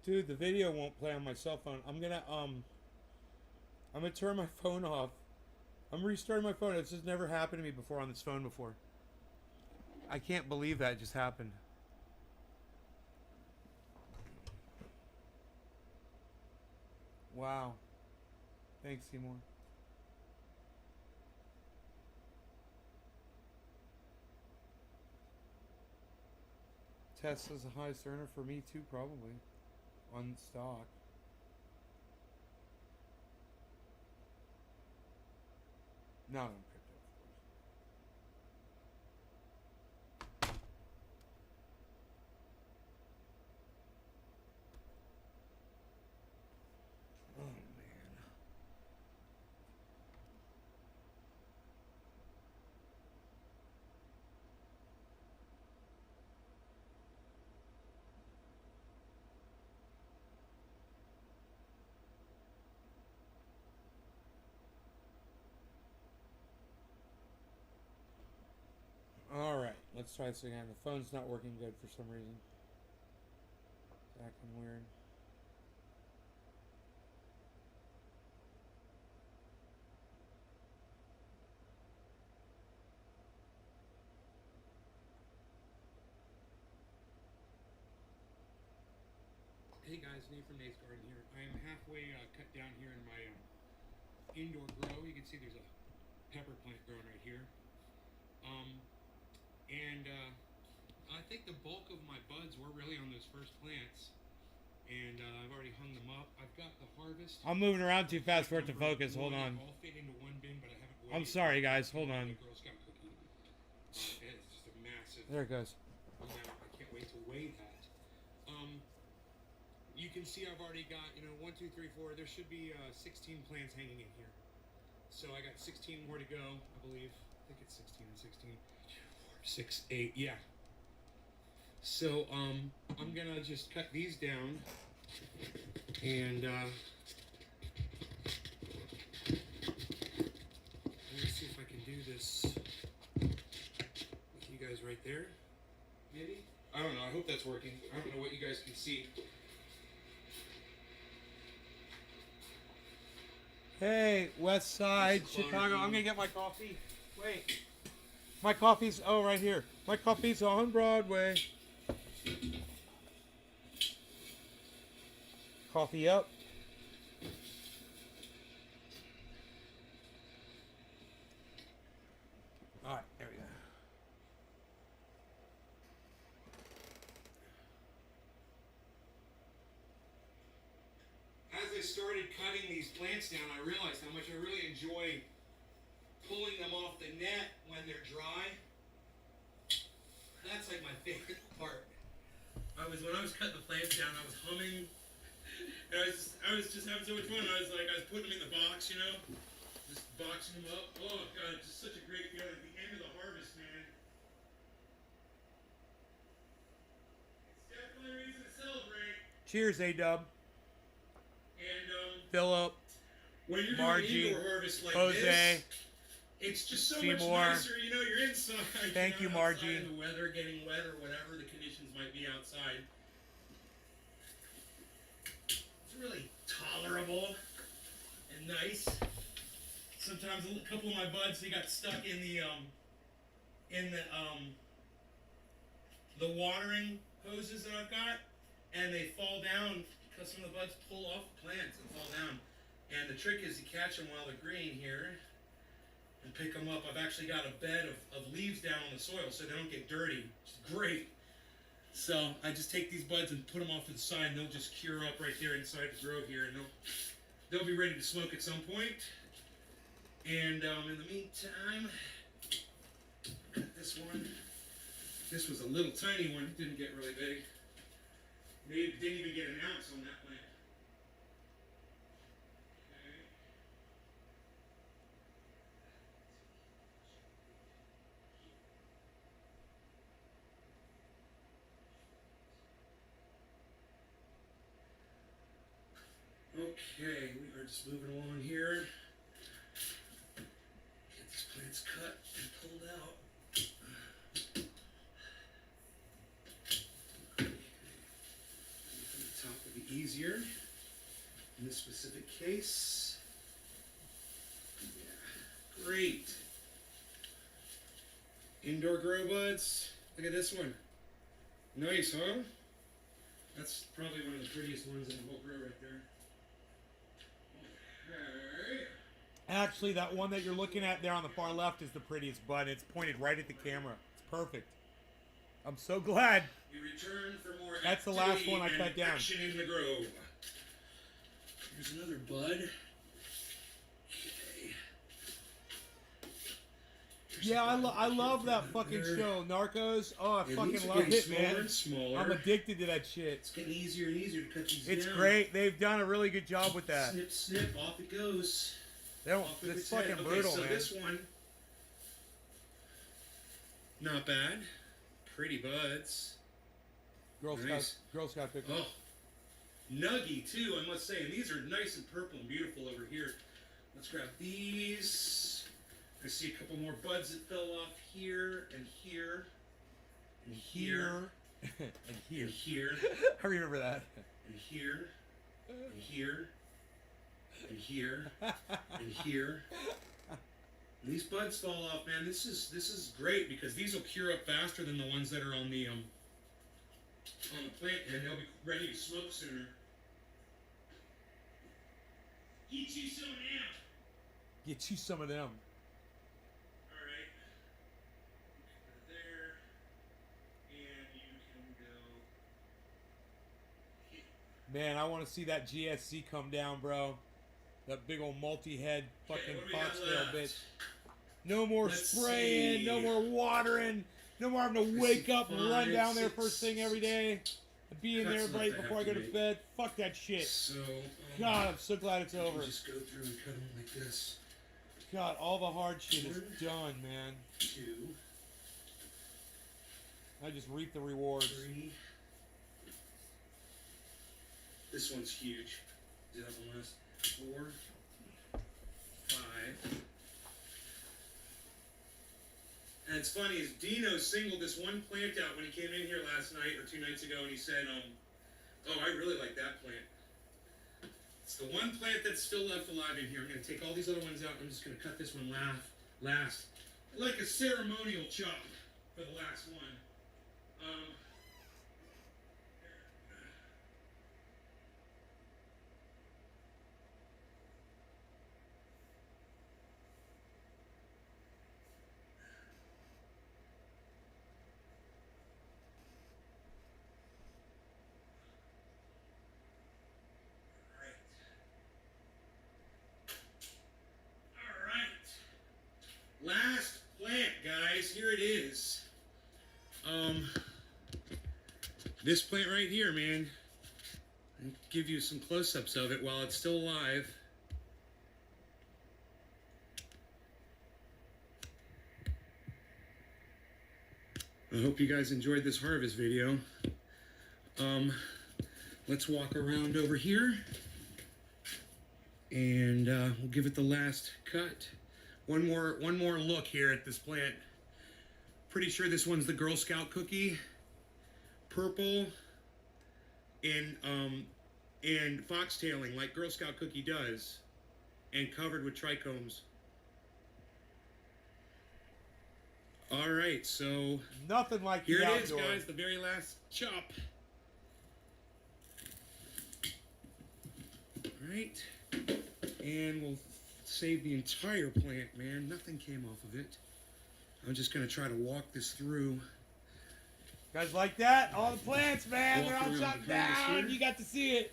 Dude, the video won't play on my cell phone. I'm gonna turn my phone off. I'm restarting my phone. It's just never happened to me before on this phone before. I can't believe that just happened. Wow. Thanks, Seymour. Tesla's the highest earner for me too, probably. On stock. Not on crypto, of course. Oh man. Alright, let's try this again. The phone's not working good for some reason. It's acting weird. Hey guys, Nate from Nate's Garden here. I am halfway cut down here in my indoor grow. You can see there's a pepper plant growing right here. I think the bulk of my buds were really on those first plants. And I've already hung them up. I've got the harvest. I'm moving around too fast for it to focus. Hold on. All fit into one bin, but I haven't weighed. I'm sorry, guys. Hold on. Girl Scout cookie. It's just a massive There it goes. amount. I can't wait to weigh that. You can see I've already got, 1, 2, 3, 4. There should be 16 plants hanging in here. So I got 16 more to go, I believe. I think it's 16 and 16. 6, 8, yeah. So I'm gonna just cut these down and let me see if I can do this with you guys right there. Maybe? I don't know, I hope that's working. I don't know what you guys can see. Hey, West Side, Chicago. I'm gonna get my coffee. Wait. My coffee's right here. My coffee's on Broadway. Coffee up. Alright, there we go. As I started cutting these plants down, I realized how much I really enjoy pulling them off the net when they're dry. That's like my favorite part. When I was cutting the plants down, I was humming. And I was just having so much fun. I was putting them in the box, just boxing them up. Oh God, it's just such a great feeling at the end of the harvest, man. It's definitely a reason to celebrate. Cheers, A-Dub. And Philip. when you're Margie, doing indoor harvest like Jose. this, it's just so much Seymour. nicer. You're inside. Thank you, outside Margie. in the weather, getting wet or whatever the conditions might be outside. It's really tolerable and nice. Sometimes a couple of my buds, they got stuck in the watering hoses that I've got, and they fall down because some of the buds pull off the plants and fall down. And the trick is to catch them while they're green here and pick them up. I've actually got a bed of leaves down on the soil so they don't get dirty, which is great. So I just take these buds and put them off to the side, and they'll just cure up right there inside the grow here, and they'll be ready to smoke at some point. And in the meantime, this one, this was a little tiny one, it didn't get really big. They didn't even get an ounce on that plant. Okay, we are just moving along here. Get these plants cut and pulled out. From the top of the specific case. Yeah, great. Indoor grow buds. Look at this one. Nice, huh? That's probably one of the prettiest ones in the whole grow right there. Okay. Actually, that one that you're looking at there on the far left is the prettiest bud. It's pointed right at the camera. It's perfect. I'm so glad. We return for more. That's the last activity one I and cut down. Action in the grove. Here's another bud. Okay. Here's Yeah, a bud I love from that fucking another- show, Narcos. Oh, I Yeah, fucking these are love getting it, smaller man. and smaller. I'm addicted to that shit. It's getting easier and easier to cut these It's down. great. They've done a really good job with that. Snip, snip, off it goes. They don't. Off with It's its head. fucking Okay, brutal, so man. this one, not bad. Pretty buds. Nice. Girl Scout pickle. Oh, nuggy too, I must say. And these are nice and purple and beautiful over here. Let's grab these. I see a couple more buds that fell off here and here and here Here and here. and here I remember that. and here and here and here and here. And these buds fall off, man. This is great because these will cure up faster than the ones that are on the plant, and they'll be ready to smoke sooner. Get you some now. Get you some of them. All right. There, and you can go. Man, I want to see that GSC come down, bro. That big old multi-head fucking Okay, what do we got foxtail left? bitch. No more Let's spraying, see. no more watering, no more having to Let's wake see, up and run 5, down there 6, first thing every day. And be in there Cuts right left I before I have go to to make. bed. Fuck that shit. So, God, I'm so glad it's you over. just go through and cut them like this. God, all the hard shit is 1, done, man. 2, I just reap the rewards. 3. This one's huge. Did that one last? 4, 5. And it's funny, is Dino singled this one plant out when he came in here last night or 2 nights ago, and he said, "Oh, I really like that plant." It's the one plant that's still left alive in here. I'm going to take all these other ones out. I'm just going to cut this one last, like a ceremonial chop for the last one. Last plant, guys. Here it is. This plant right here, man. I'll give you some close-ups of it while it's still alive. I hope you guys enjoyed this harvest video. Let's walk around over here, and we'll give it the last cut. One more look here at this plant. Pretty sure this one's the Girl Scout cookie, purple, and foxtailing like Girl Scout cookie does, and covered with trichomes. All right, so Nothing like here the it is, outdoor. guys. The very last chop. All right, and we'll save the entire plant, man. Nothing came off of it. I'm just gonna try to walk this through. Guys like that? All the plants, man. Walk They're all around chopped behind us down. here. You got to see it.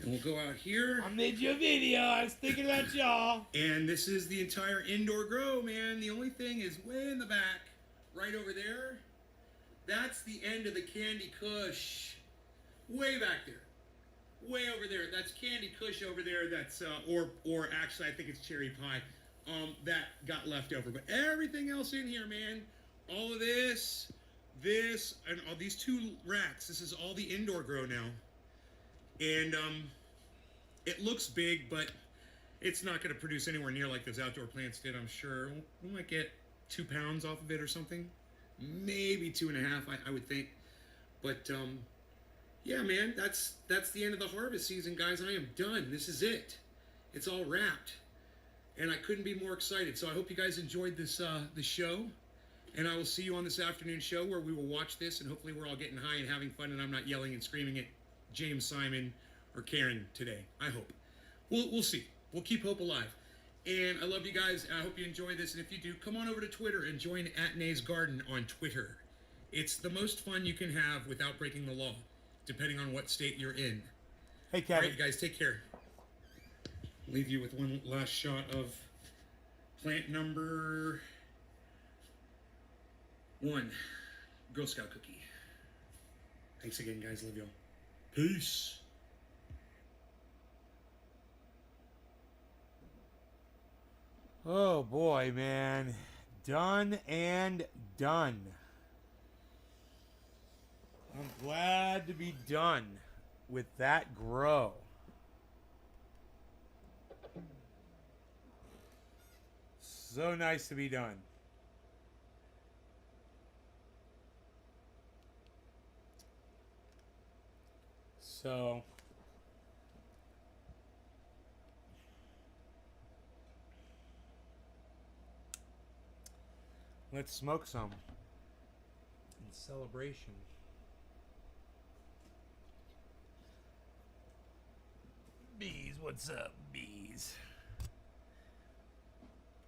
And we'll go out here. I made you a video. I was thinking about y'all. And this is the entire indoor grow, man. The only thing is way in the back, right over there. That's the end of the Candy Kush. Way back there. Way over there. That's Candy Kush over there. That's or actually I think it's cherry pie. That got left over. But everything else in here, man. All of this, and all these 2 racks. This is all the indoor grow now. And it looks big, but it's not going to produce anywhere near like those outdoor plants did, I'm sure. We might get 2 pounds off of it or something. Maybe 2.5, I would think. But yeah, man, that's the end of the harvest season, guys. I am done. This is it. It's all wrapped, and I couldn't be more excited. So I hope you guys enjoyed this the show, and I will see you on this afternoon show where we will watch this, and hopefully we're all getting high and having fun, and I'm not yelling and screaming at James Simon or Karen today. I hope. We'll see. We'll keep hope alive. And I love you guys. I hope you enjoy this. And if you do, come on over to Twitter and join @Nay's Garden on Twitter. It's the most fun you can have without breaking the law, depending on what state you're in. Hey, All Kevin. right, you guys, take care. Leave you with one last shot of plant number 1, Girl Scout cookie. Thanks again, guys. Love y'all. Peace. Oh boy, man. Done and done. I'm glad to be done with that grow. So nice to be done. So let's smoke some in celebration. Bees, what's up, bees?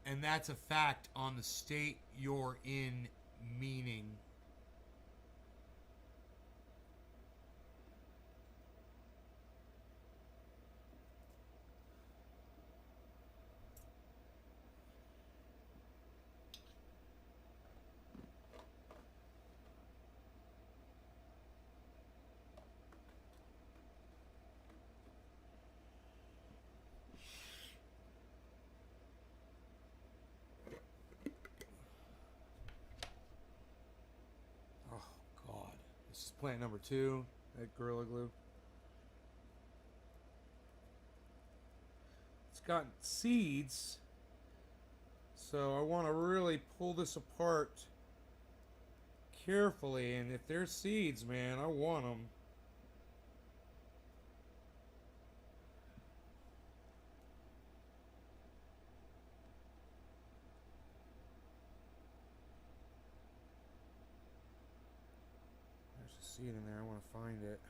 And that's a fact on the state you're in, meaning plant number 2 at Gorilla Glue. It's got seeds, so I want to really pull this apart carefully, and if there's seeds, man, I want them. See it in there. I want to find it.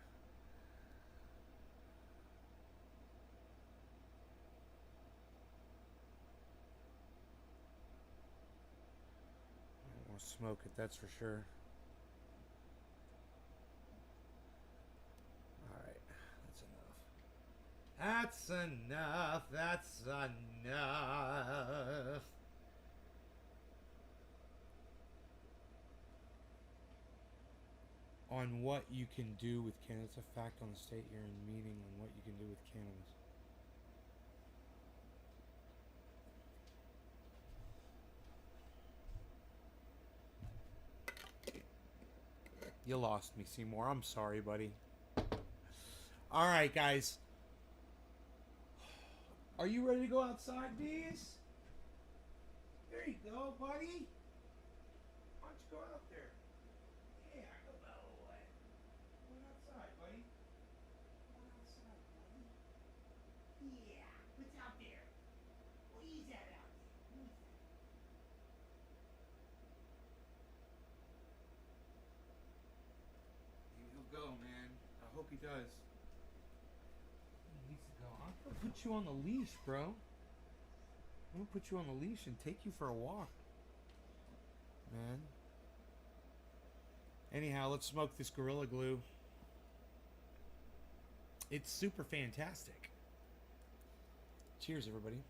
I don't want to smoke it, that's for sure. Alright, that's enough. That's enough. That's enough. On what you can do with cannabis. It's a fact on the state you're in, meeting on what you can do with cannabis. You lost me, Seymour. I'm sorry, buddy. Alright, guys. Are you ready to go outside, bees? There you go, buddy. Why don't you go out there? Yeah, go away. Go outside, buddy. Go outside, buddy. Yeah, what's out there? What is that out there? What is that? Maybe he'll go, man. I hope he does. He needs to go. I'm gonna put you on the leash, bro. I'm gonna put you on the leash and take you for a walk, man. Anyhow, let's smoke this Gorilla Glue. It's super fantastic. Cheers, everybody.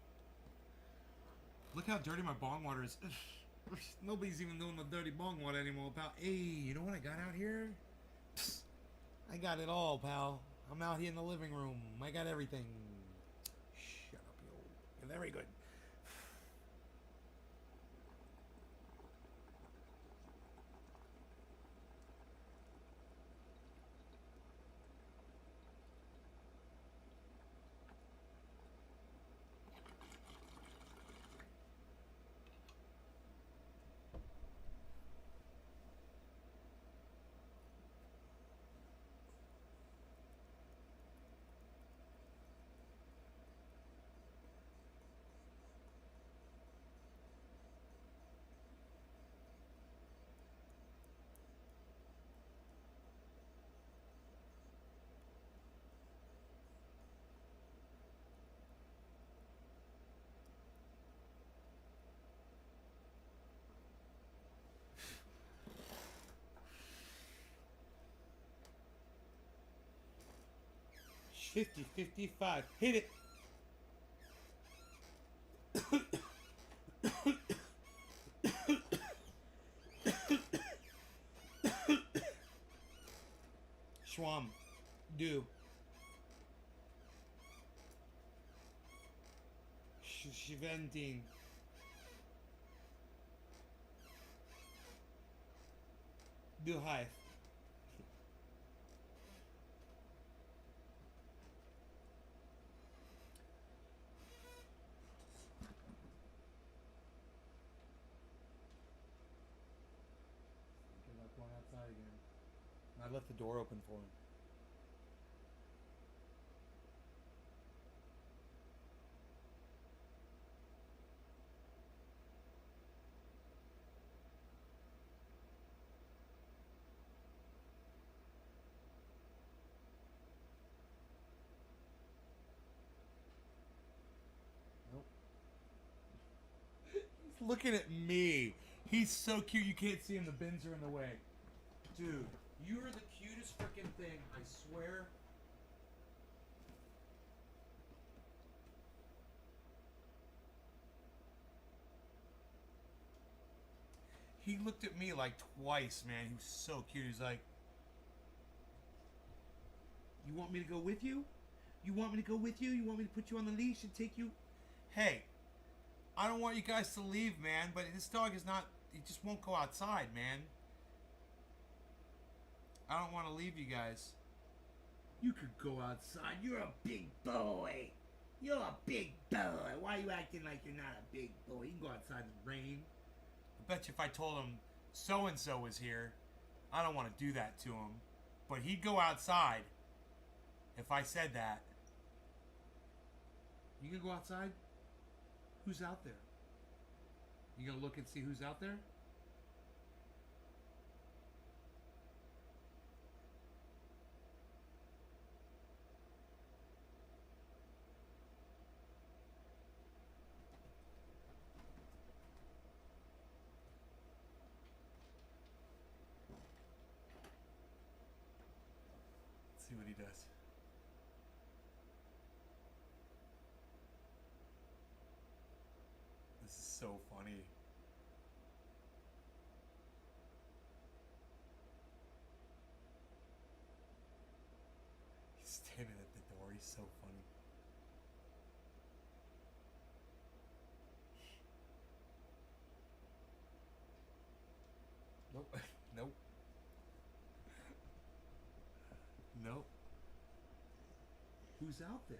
Look how dirty my bong water is. Nobody's even doing the dirty bong water anymore, pal. Hey, you know what I got out here? I got it all, pal. I'm out here in the living room. I got everything. Shut up, you old. You're very good. 50, 55. Hit it. Schwam. Do. 17. Do high. Going outside again. I left the door open for him. Nope. He's looking at me. He's so cute. You can't see him. The bins are in the way. Dude, you are the cutest freaking thing. I swear. He looked at me like twice, man. He was so cute. He's like, "You want me to go with you? You want me to go with you? You want me to put you on the leash and take you?" Hey, I don't want you guys to leave, man, but this dog is not, he just won't go outside, man. I don't want to leave you guys. You could go outside. You're a big boy. You're a big boy. Why are you acting like you're not a big boy? You can go outside in the rain. I bet you if I told him so-and-so was here, I don't want to do that to him. But he'd go outside if I said that. You gonna go outside? Who's out there? You gonna look and see who's out there? Let's see what he does. This is so funny. He's standing at the door. He's so funny. Nope. Nope. Nope. Who's out there?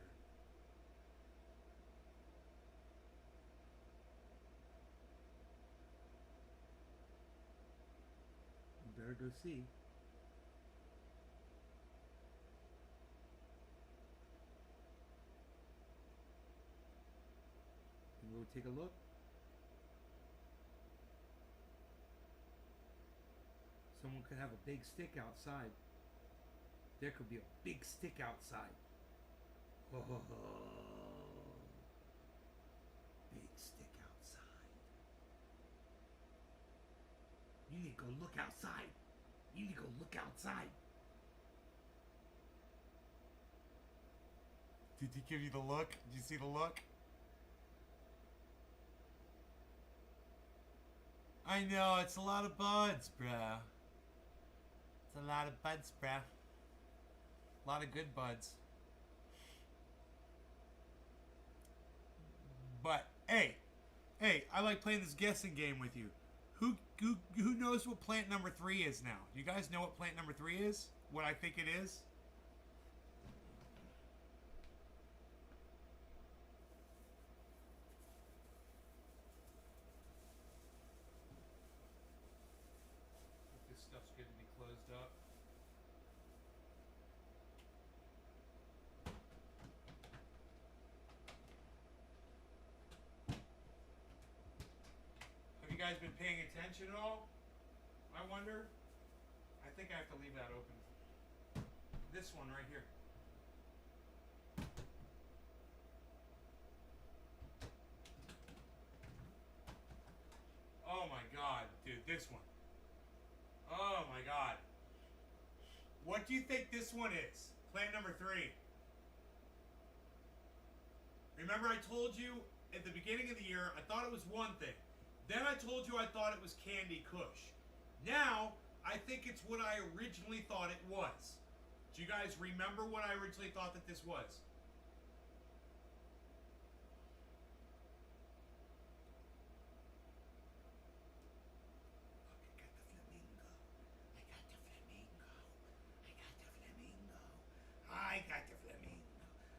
You better go see. And we'll take a look. Someone could have a big stick outside. There could be a big stick outside. Oh, big stick outside. You need to go look outside. You need to go look outside. Did he give you the look? Did you see the look? I know, it's a lot of buds, bruh. It's a lot of buds, bruh. A lot of good buds. But hey, I like playing this guessing game with you. Who knows what plant number 3 is now? You guys know what plant number 3 is? What I think it is? This stuff's good to be closed up. Have you guys been paying attention at all? I wonder. I think I have to leave that open. This one right here. Oh my god, dude, this one. Oh my god. What do you think this one is? Plant number 3. Remember I told you at the beginning of the year I thought it was one thing. Then I told you I thought it was Candy Kush. Now I think it's what I originally thought it was. Do you guys remember what I originally thought that this was? I got the flamingo.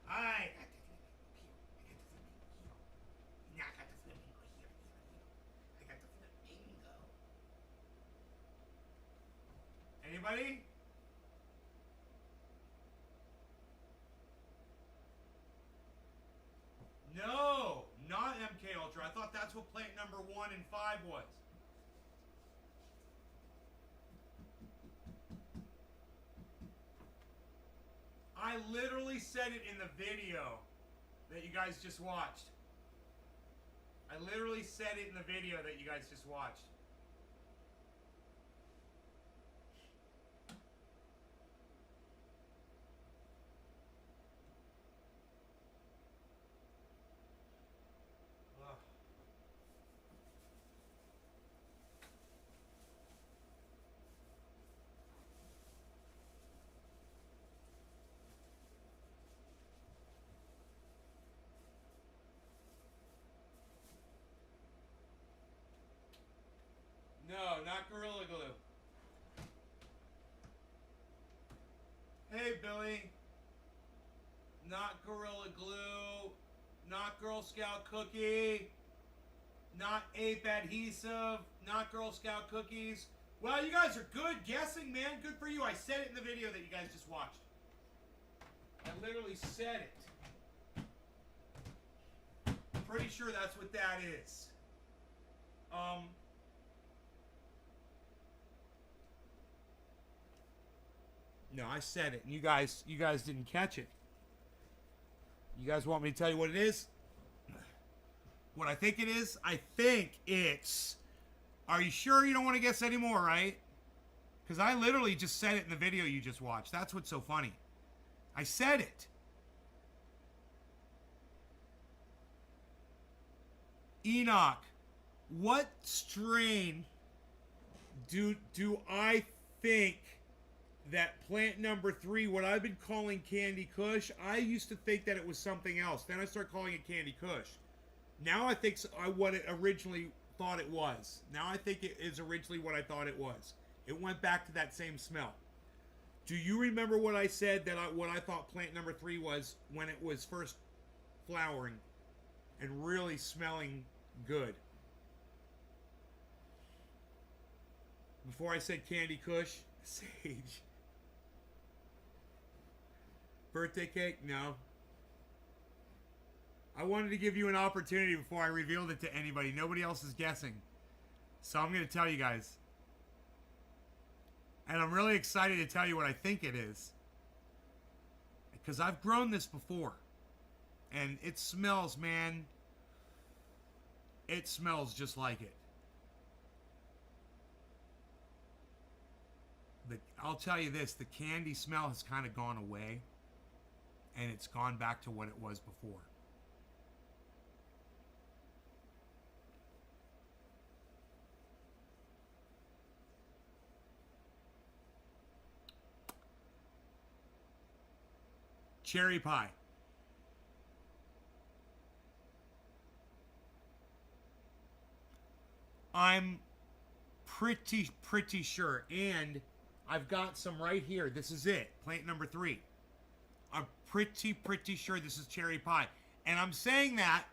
I got the flamingo. I got the flamingo here. I got the flamingo. Anybody? No, not MK Ultra. I thought that's what plant number 1 and 5 was. I literally said it in the video that you guys just watched. I literally said it in the video that you guys just watched. Ugh. No, not Gorilla Glue. Hey, Billy. Not Gorilla Glue. Not Girl Scout Cookie. Not Ape Adhesive. Not Girl Scout Cookies. Well, you guys are good guessing, man. Good for you. I said it in the video that you guys just watched. I literally said it. Pretty sure that's what that is. No, I said it, and you guys didn't catch it. You guys want me to tell you what it is? What I think it is? I think it's... Are you sure you don't want to guess anymore, right? Because I literally just said it in the video you just watched. That's what's so funny. I said it. Enoch, what strain do I think that plant number 3, what I've been calling Candy Kush, I used to think that it was something else. Then I started calling it Candy Kush. Now I think what it originally thought it was. Now I think it is originally what I thought it was. It went back to that same smell. Do you remember what I said that what I thought plant number 3 was when it was first flowering and really smelling good? Before I said Candy Kush, sage. Birthday cake? No. I wanted to give you an opportunity before I revealed it to anybody. Nobody else is guessing. So I'm going to tell you guys. And I'm really excited to tell you what I think it is. Because I've grown this before. And it smells, man. It smells just like it. I'll tell you this. The candy smell has kind of gone away. And it's gone back to what it was before. Cherry pie. I'm pretty sure, and I've got some right here. This is it, plant number 3. I'm pretty sure this is cherry pie. And I'm saying that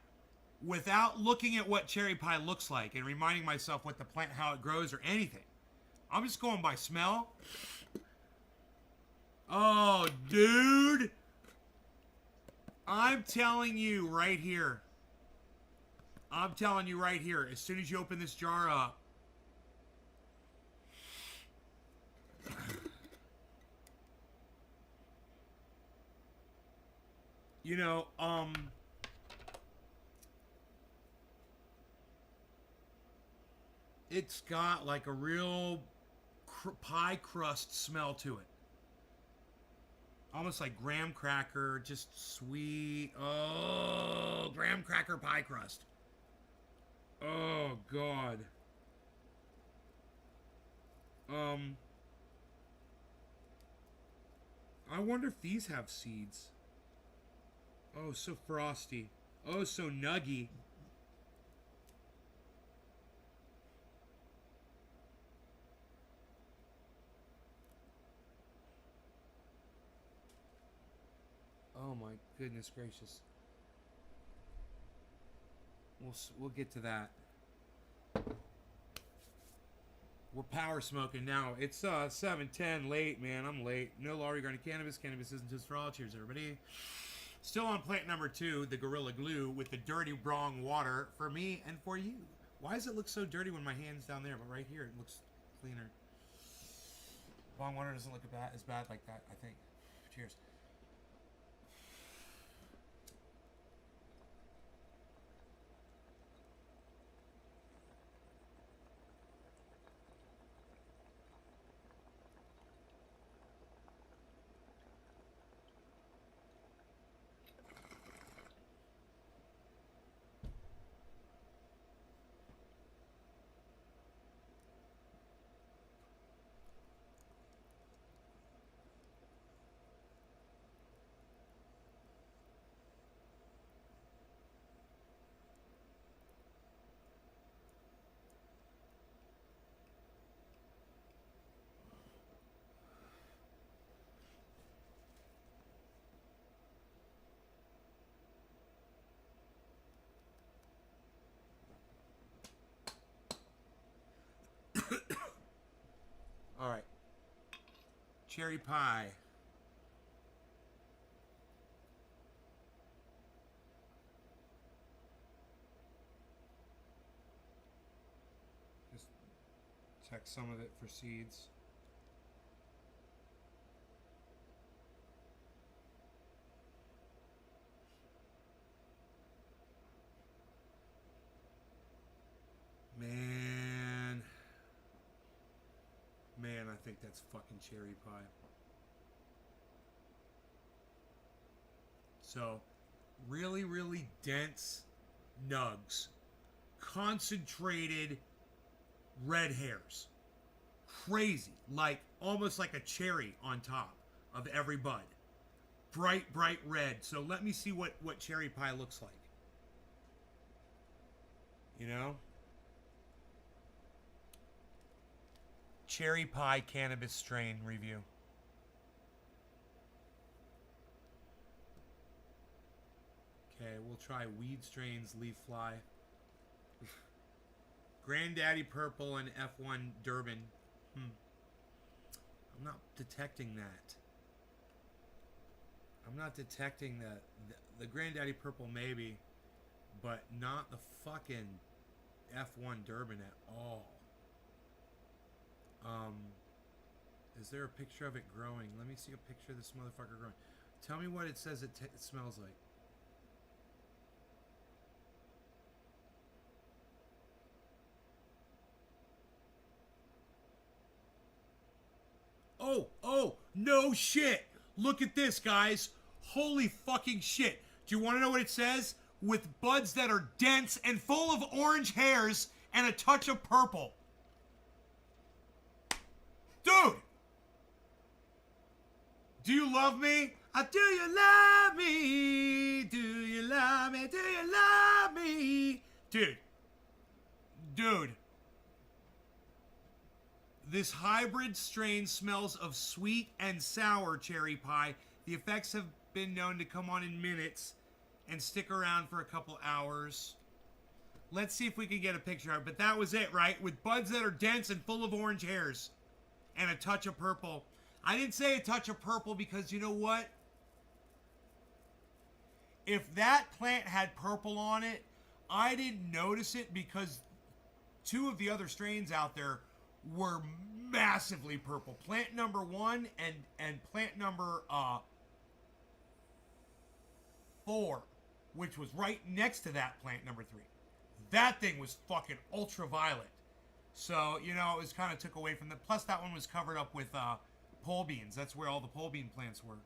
without looking at what cherry pie looks like and reminding myself what the plant, how it grows or anything. I'm just going by smell. Oh, dude. I'm telling you right here. I'm telling you right here. As soon as you open this jar up. You know, it's got like a real pie crust smell to it. Almost like graham cracker, just sweet. Oh, graham cracker pie crust. Oh God. I wonder if these have seeds. Oh, so frosty. Oh, so nuggy. Oh my goodness gracious. We'll get to that. We're power smoking now. It's 7:10 late, man. I'm late. No law regarding cannabis. Cannabis isn't just for all. Cheers, everybody. Still on plant number 2, the Gorilla Glue with the dirty brong water for me and for you. Why does it look so dirty when my hand's down there, but right here it looks cleaner? Brong water doesn't look as bad like that, I think. Cheers. All right. Cherry pie. Just check some of it for seeds. Man, I think that's fucking cherry pie. So, really, really dense nugs. Concentrated red hairs. Crazy. Like, almost like a cherry on top of every bud. Bright, bright red. So let me see what cherry pie looks like. You know? Cherry pie cannabis strain review. Okay, we'll try weed strains, leaf fly. Granddaddy purple and F1 Durban. I'm not detecting that. I'm not detecting the Granddaddy purple maybe, but not the fucking F1 Durban at all. Is there a picture of it growing? Let me see a picture of this motherfucker growing. Tell me what it says it smells like. Oh, no shit. Look at this, guys. Holy fucking shit. Do you want to know what it says? With buds that are dense and full of orange hairs and a touch of purple. Dude! Do you love me? Do you love me? Do you love me? Do you love me? Dude. This hybrid strain smells of sweet and sour cherry pie. The effects have been known to come on in minutes and stick around for a couple hours. Let's see if we can get a picture of it. But that was it, right? With buds that are dense and full of orange hairs. And a touch of purple. I didn't say a touch of purple because you know what? If that plant had purple on it, I didn't notice it because 2 of the other strains out there were massively purple. Plant number 1 and plant number 4, which was right next to that plant number 3. That thing was fucking ultraviolet. So, you know, it was kind of took away from the... Plus, that one was covered up with pole beans. That's where all the pole bean plants were.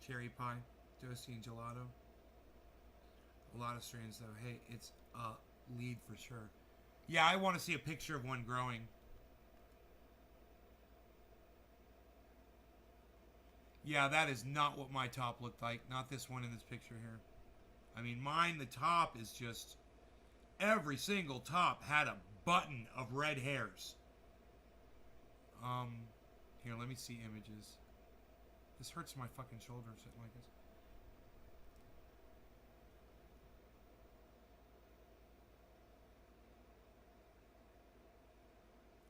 cherry pie, toasty and gelato. A lot of strains though. Hey, it's a lead for sure. Yeah, I want to see a picture of one growing. Yeah, that is not what my top looked like. Not this one in this picture here. I mean, mine, the top is just... Every single top had a button of red hairs. Here, let me see images. This hurts my fucking shoulder sitting like this.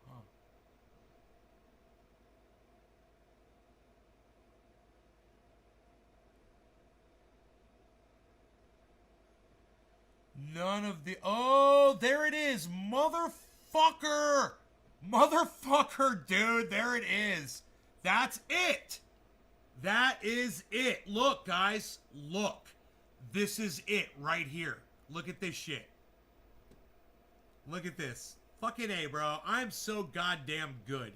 Huh. None of the... Oh, there it is. Motherfucker. Motherfucker, dude. There it is. That's it. That is it. Look, guys. Look. This is it right here. Look at this shit. Look at this. Fucking A, bro. I'm so goddamn good.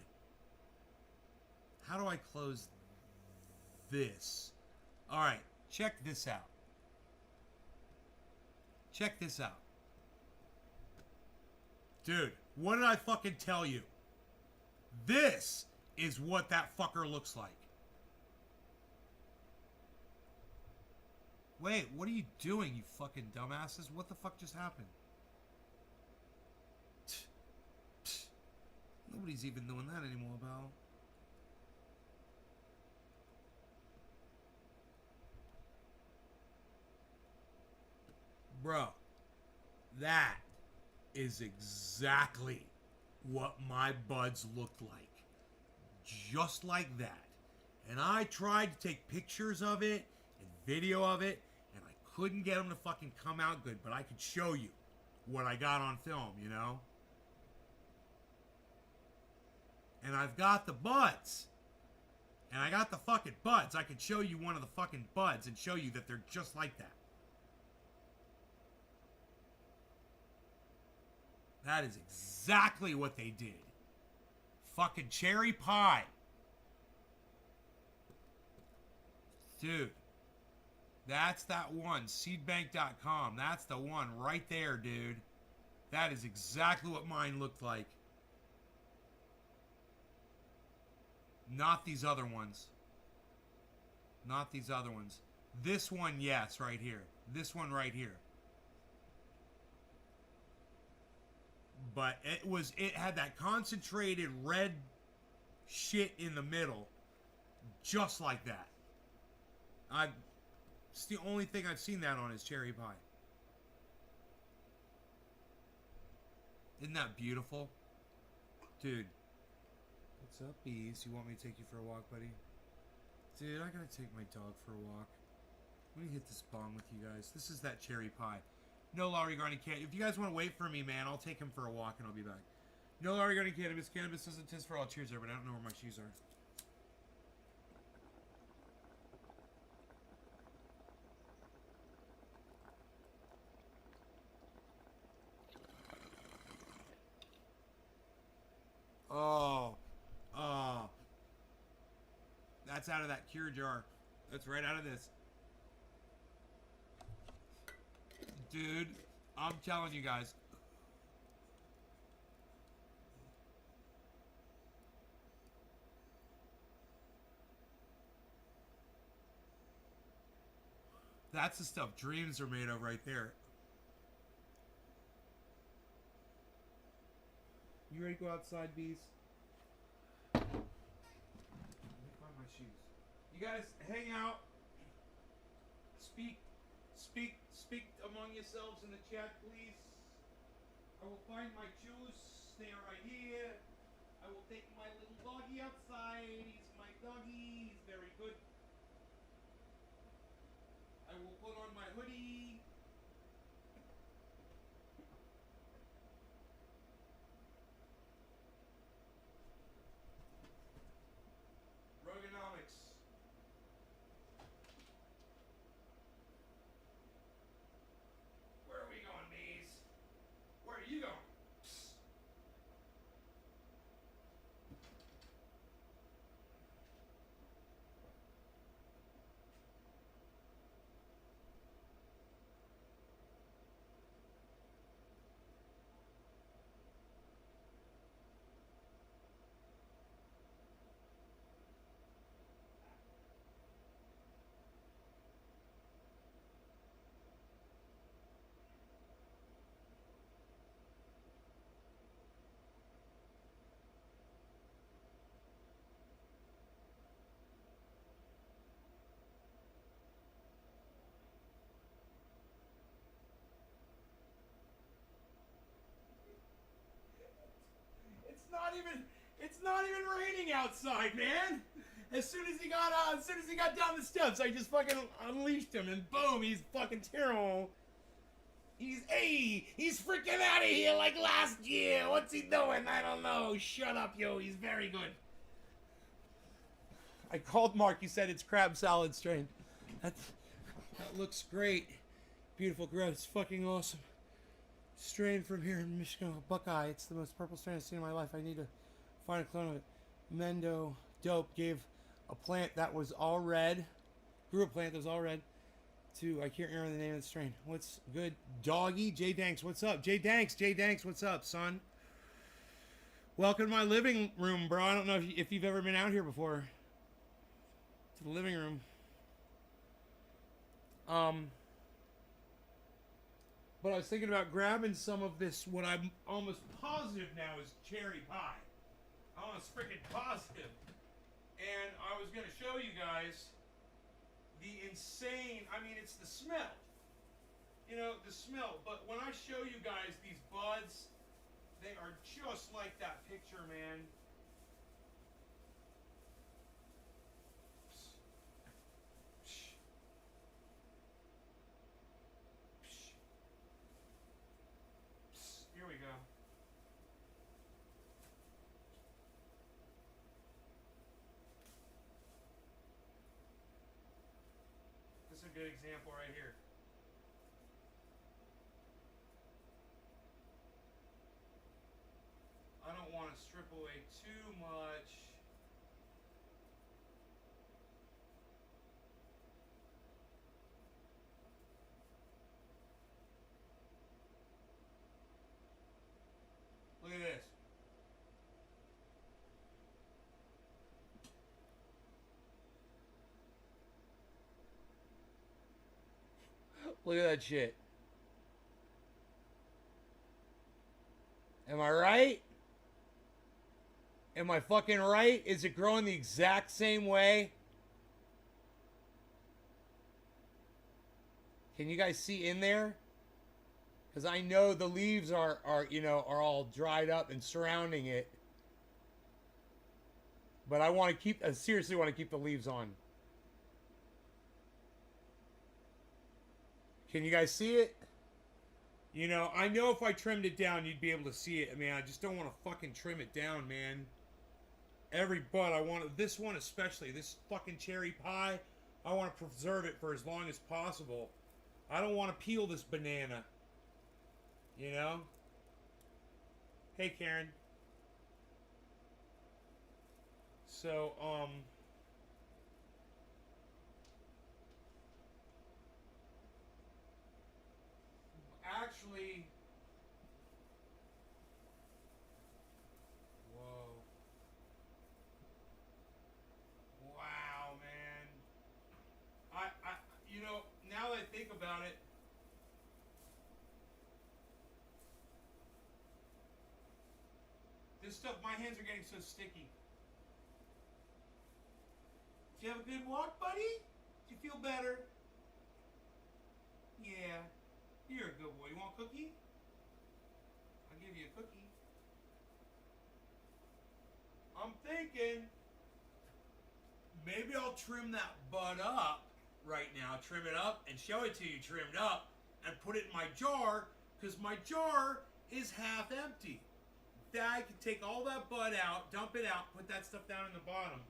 How do I close this? Alright. Check this out. Check this out. Dude, what did I fucking tell you? This is what that fucker looks like. Wait, what are you doing, you fucking dumbasses? What the fuck just happened? Nobody's even doing that anymore, pal. Bro, that is exactly what my buds looked like. Just like that. And I tried to take pictures of it and video of it, and I couldn't get them to fucking come out good, but I could show you what I got on film, you know? And I've got the buds. And I got the fucking buds. I could show you one of the fucking buds and show you that they're just like that. That is exactly what they did. Fucking cherry pie. Dude. That's that one. Seedbank.com. That's the one right there, dude. That is exactly what mine looked like. Not these other ones. Not these other ones. This one, yes, right here. This one right here. But it had that concentrated red shit in the middle. Just like that. It's the only thing I've seen that on is cherry pie. Isn't that beautiful? Dude. What's up, bees? You want me to take you for a walk, buddy? Dude, I gotta take my dog for a walk. Let me hit this bong with you guys. This is that cherry pie. No Laurie Garney can't. If you guys want to wait for me, man, I'll take him for a walk and I'll be back. No Laurie Garney cannabis. Cannabis doesn't test for all. Cheers, everybody. I don't know where my shoes are. Oh. That's out of that cure jar. That's right out of this. Dude, I'm telling you guys. That's the stuff dreams are made of right there. You ready to go outside, bees? Let me find my shoes. You guys hang out. Speak among yourselves in the chat, please. I will find my shoes. They are right here. I will take my little doggy outside. He's my doggy. He's very good. I will put on my hoodie. Rogonomics. Where are we going, bees? Where are you going? Psst. It's not even raining outside, man. As soon as he got down the steps, I just fucking unleashed him, and boom, he's fucking terrible. He's freaking out of here like last year. What's he doing? I don't know. Shut up, yo. He's very good. I called Mark. He said it's crab salad strain. That looks great. Beautiful growth. It's fucking awesome. Strain from here in Michigan, Buckeye. It's the most purple strain I've seen in my life. I need to find a clone of it. Mendo Dope gave a plant that was all red. Grew a plant that was all red. To, I can't remember the name of the strain. What's good? Doggy? Jay Danks, what's up? Jay Danks, what's up, son? Welcome to my living room, bro. I don't know if you've ever been out here before. To the living room. But I was thinking about grabbing some of this, what I'm almost positive now is cherry pie. Almost freaking positive. And I was going to show you guys the insane, I mean, it's the smell. You know, the smell. But when I show you guys these buds, they are just like that picture, man. Here we go. This is a good example right here. I don't want to strip away too much. Look at this. Look at that shit. Am I right? Am I fucking right? Is it growing the exact same way? Can you guys see in there? Because I know the leaves are all dried up and surrounding it. But I seriously want to keep the leaves on. Can you guys see it? You know, I know if I trimmed it down, you'd be able to see it. I mean, I just don't want to fucking trim it down, man. Every bud, this one especially, this fucking cherry pie, I want to preserve it for as long as possible. I don't want to peel this banana. You know? Hey, Karen. So, actually, whoa. Wow, man. You know, now that I think about it, this stuff, my hands are getting so sticky. Did you have a good walk, buddy? Did you feel better? Yeah. You're a good boy. You want a cookie? I'll give you a cookie. I'm thinking maybe I'll trim that bud up right now. Trim it up and show it to you trimmed up and put it in my jar because my jar is half empty. Dad can take all that bud out, dump it out, put that stuff down in the bottom.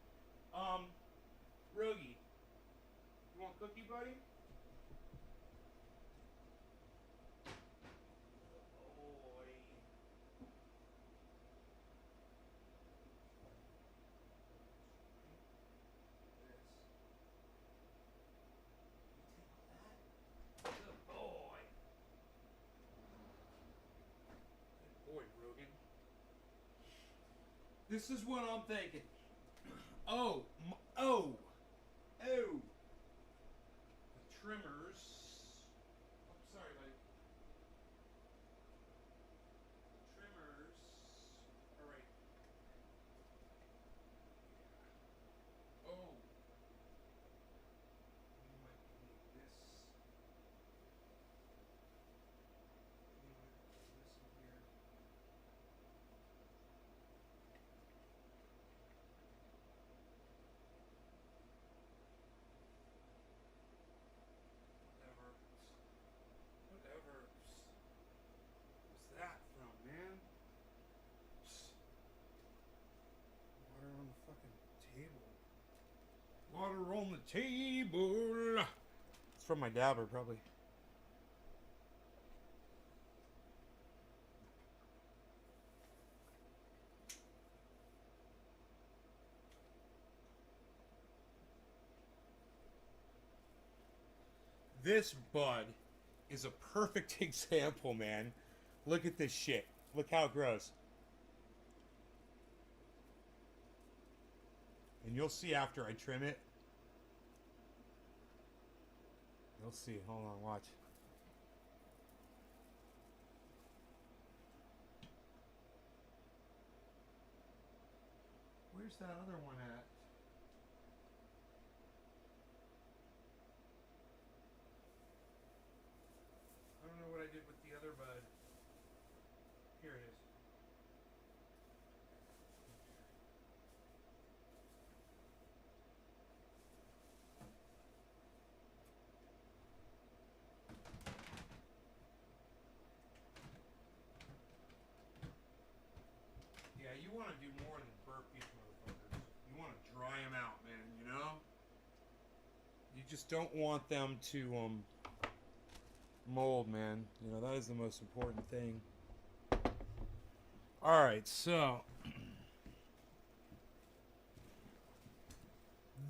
Rogie, you want a cookie, buddy? This is what I'm thinking. Oh. The trimmers. I'm sorry, buddy. The trimmers. All right. Oh. We might need this. We might put this in here. the table. It's from my dabber, probably. This bud is a perfect example, man. Look at this shit. Look how it grows. And you'll see after I trim it. You'll see. Hold on, watch. Where's that other one at? I don't know what I did with the other bud. Here it is. Yeah, you want to do more than burp these motherfuckers. You want to dry them out, man, you know? You just don't want them to, mold, man. You know, that is the most important thing. Alright, so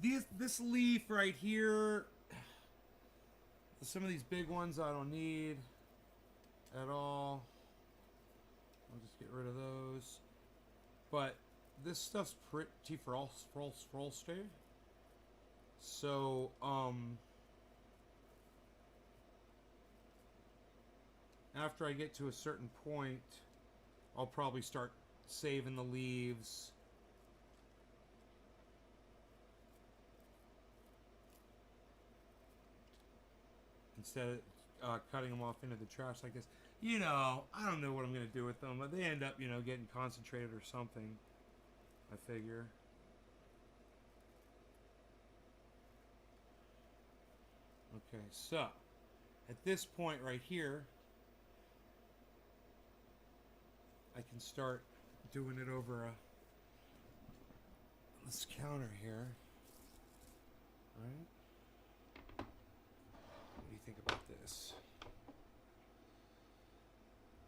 this leaf right here, some of these big ones I don't need at all. I'll just get rid of those. But this stuff's pretty frosty. So, after I get to a certain point, I'll probably start saving the leaves. Instead of cutting them off into the trash like this. You know, I don't know what I'm going to do with them, but they end up, you know, getting concentrated or something, I figure. Okay, so, at this point right here, I can start doing it over this counter here. Right? What do you think about this?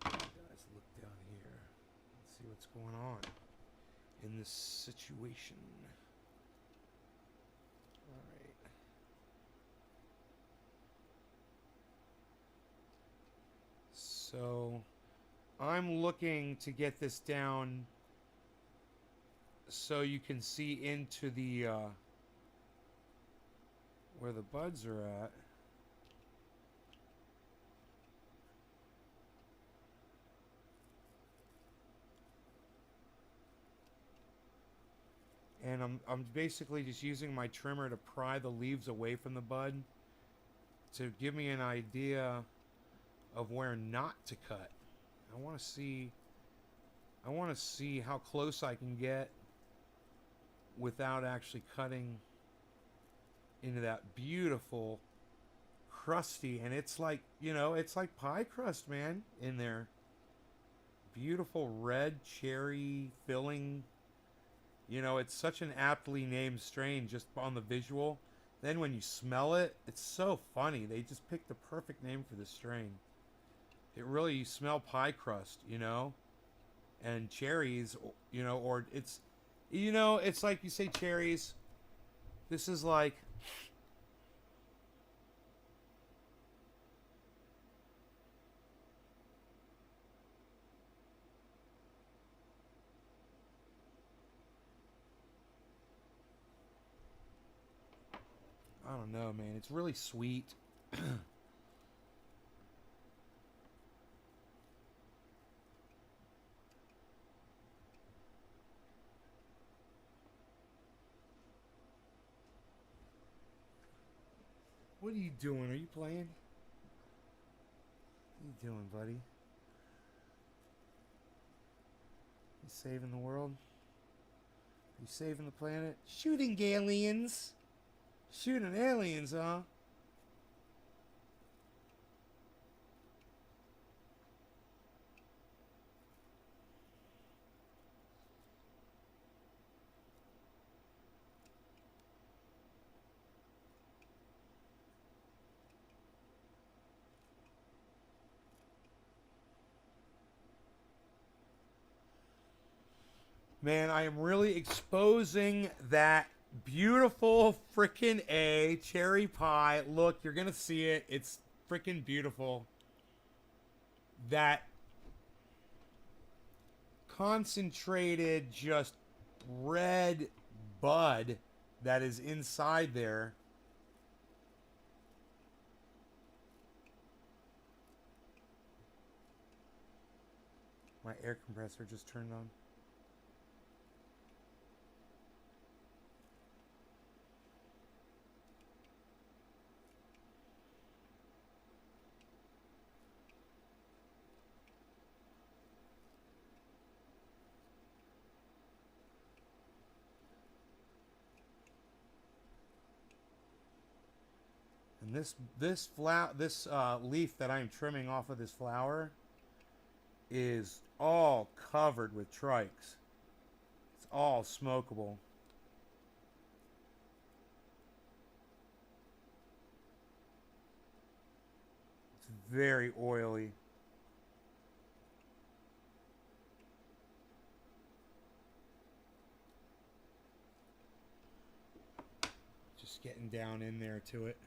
Guys, look down here. Let's see what's going on in this situation. Alright. So I'm looking to get this down so you can see into the where the buds are at. And I'm basically just using my trimmer to pry the leaves away from the bud to give me an idea of where not to cut. I want to see how close I can get without actually cutting into that beautiful crusty, and it's like, you know, it's like pie crust, man, in there. Beautiful red cherry filling. You know, it's such an aptly named strain just on the visual. Then when you smell it, it's so funny. They just picked the perfect name for this strain. It really, you smell pie crust, you know, and cherries, you know, or it's, you know, it's like you say cherries. This is like, I don't know, man. It's really sweet. What are you doing? Are you playing? What are you doing, buddy? You saving the world? You saving the planet? Shooting aliens? Shooting aliens, huh? Man, I am really exposing that beautiful frickin' A cherry pie. Look, you're gonna see it. It's frickin' beautiful. That concentrated, just red bud that is inside there. My air compressor just turned on. And this leaf that I'm trimming off of this flower is all covered with trikes. It's all smokable. It's very oily. Just getting down in there to it.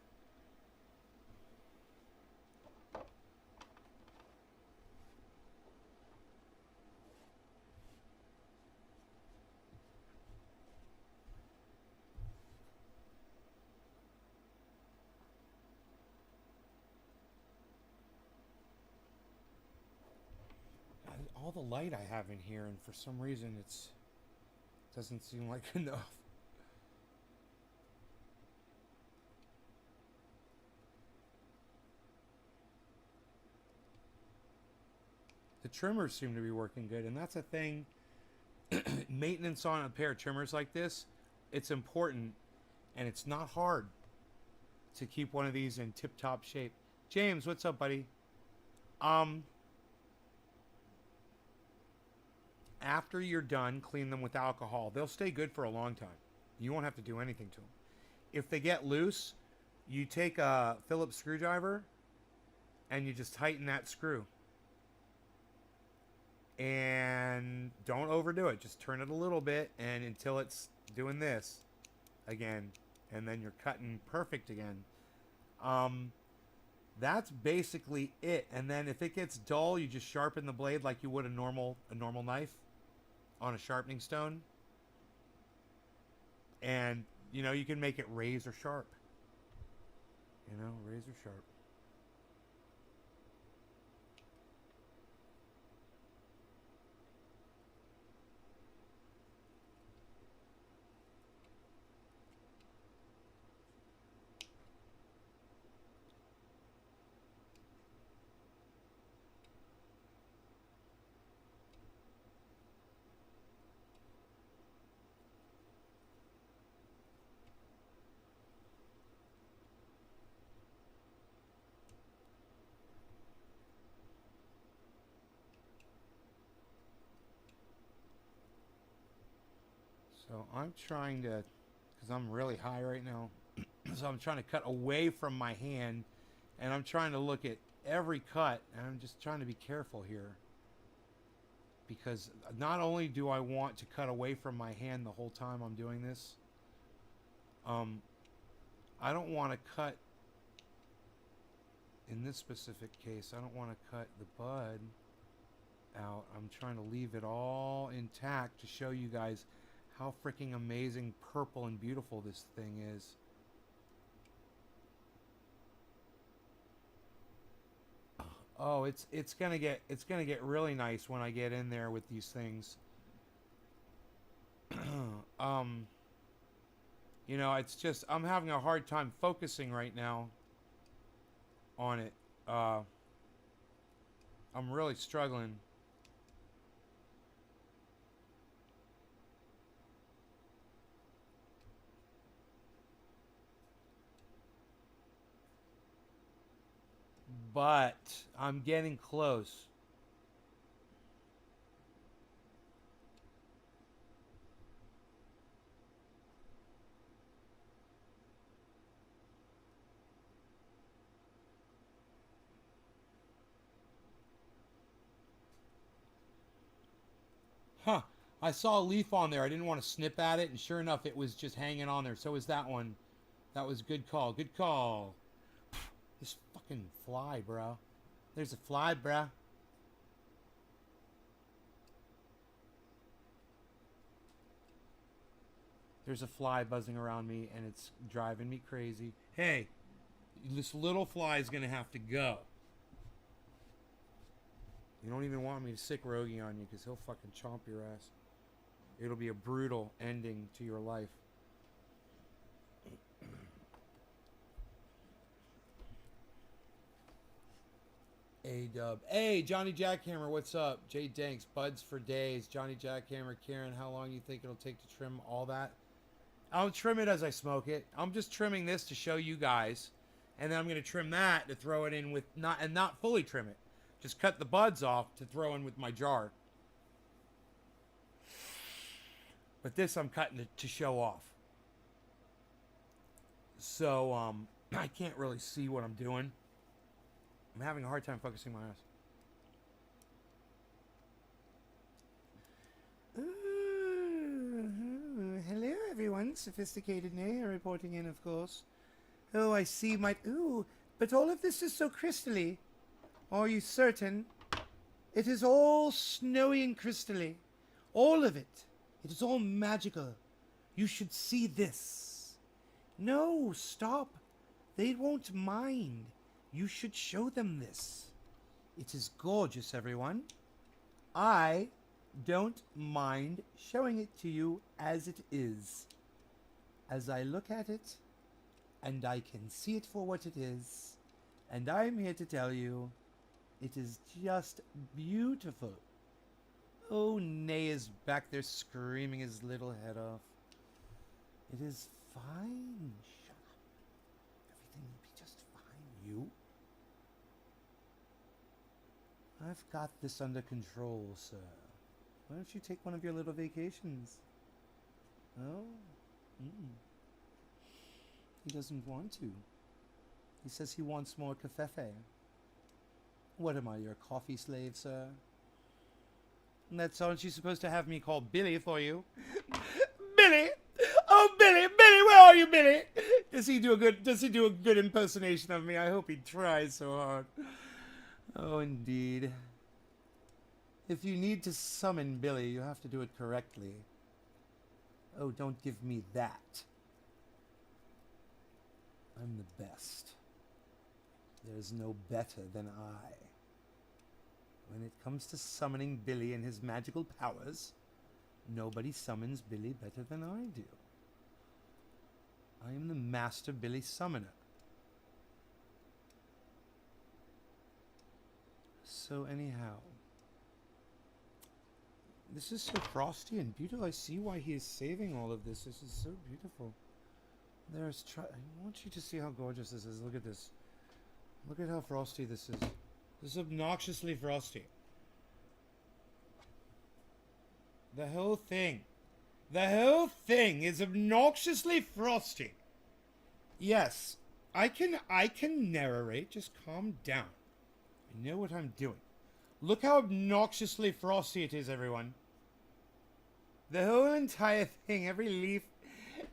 All the light I have in here, and for some reason it doesn't seem like enough. The trimmers seem to be working good, and that's a thing. Maintenance on a pair of trimmers like this, it's important, and it's not hard to keep one of these in tip-top shape. James, what's up, buddy? After you're done, clean them with alcohol. They'll stay good for a long time. You won't have to do anything to them. If they get loose, you take a Phillips screwdriver and you just tighten that screw. And don't overdo it. Just turn it a little bit and until it's doing this again. And then you're cutting perfect again. That's basically it. And then if it gets dull, you just sharpen the blade like you would a normal knife on a sharpening stone. And, you know, you can make it razor sharp. You know, razor sharp. So I'm trying to, because I'm really high right now, so I'm trying to cut away from my hand, and I'm trying to look at every cut, and I'm just trying to be careful here. Because not only do I want to cut away from my hand the whole time I'm doing this, I don't want to cut, in this specific case, I don't want to cut the bud out. I'm trying to leave it all intact to show you guys how freaking amazing, purple, and beautiful this thing is. Oh, it's gonna get really nice when I get in there with these things. You know, it's just I'm having a hard time focusing right now on it. I'm really struggling. But I'm getting close. Huh. I saw a leaf on there. I didn't want to snip at it, and sure enough, it was just hanging on there. So was that one. That was good call. Good call. This fucking fly, bro. There's a fly, bro. There's a fly buzzing around me, and it's driving me crazy. Hey, this little fly is going to have to go. You don't even want me to sick Rogie on you, because he'll fucking chomp your ass. It'll be a brutal ending to your life. A-dub. Hey, Johnny Jackhammer, what's up? Jay Danks, buds for days. Johnny Jackhammer, Karen, how long you think it'll take to trim all that? I'll trim it as I smoke it. I'm just trimming this to show you guys. And then I'm going to trim that to throw it in with, not fully trim it. Just cut the buds off to throw in with my jar. But this I'm cutting to show off. So, I can't really see what I'm doing. I'm having a hard time focusing my eyes. Hello, everyone. Sophisticated Naya reporting in, of course. Oh, I see my... Ooh, but all of this is so crystally. Are you certain? It is all snowy and crystally. All of it. It is all magical. You should see this. No, stop. They won't mind. You should show them this. It is gorgeous, everyone. I don't mind showing it to you as it is. As I look at it, and I can see it for what it is, and I'm here to tell you, it is just beautiful. Oh, Nay is back there screaming his little head off. It is fine. Shut up. Everything will be just fine. You? I've got this under control, sir. Why don't you take one of your little vacations? Oh? He doesn't want to. He says he wants more cafefe. What am I, your coffee slave, sir? That's aren't you supposed to have me call Billy for you? Billy! Oh, Billy! Billy, where are you, Billy? Does he do a good impersonation of me? I hope he tries so hard. Oh, indeed. If you need to summon Billy, you have to do it correctly. Oh, don't give me that. I'm the best. There's no better than I. When it comes to summoning Billy and his magical powers, nobody summons Billy better than I do. I am the Master Billy Summoner. So anyhow, this is so frosty and beautiful. I see why he is saving all of this. This is so beautiful. I want you to see how gorgeous this is. Look at this. Look at how frosty this is. This is obnoxiously frosty. The whole thing is obnoxiously frosty. Yes, I can narrate. Just calm down. I know what I'm doing. Look how obnoxiously frosty it is, everyone. The whole entire thing, every leaf,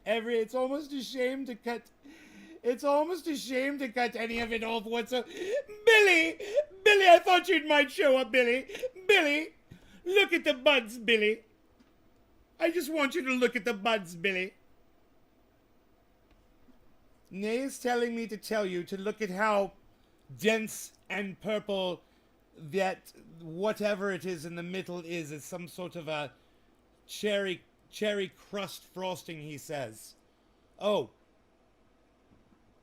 it's almost a shame to cut. It's almost a shame to cut any of it off whatsoever. Billy! Billy, I thought you might show up, Billy. Billy! Look at the buds, Billy. I just want you to look at the buds, Billy. Nay is telling me to tell you to look at how dense and purple that whatever it is in the middle is. It's some sort of a cherry crust frosting, he says. Oh.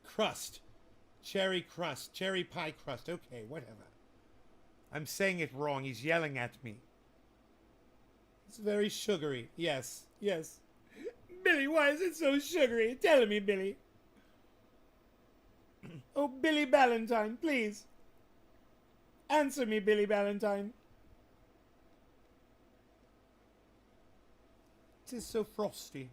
Crust. Cherry pie crust. Okay, whatever. I'm saying it wrong. He's yelling at me. It's very sugary. Yes. Billy, why is it so sugary? Tell me, Billy. Oh, Billy Ballantyne, please. Answer me, Billy Ballantyne. It is so frosty.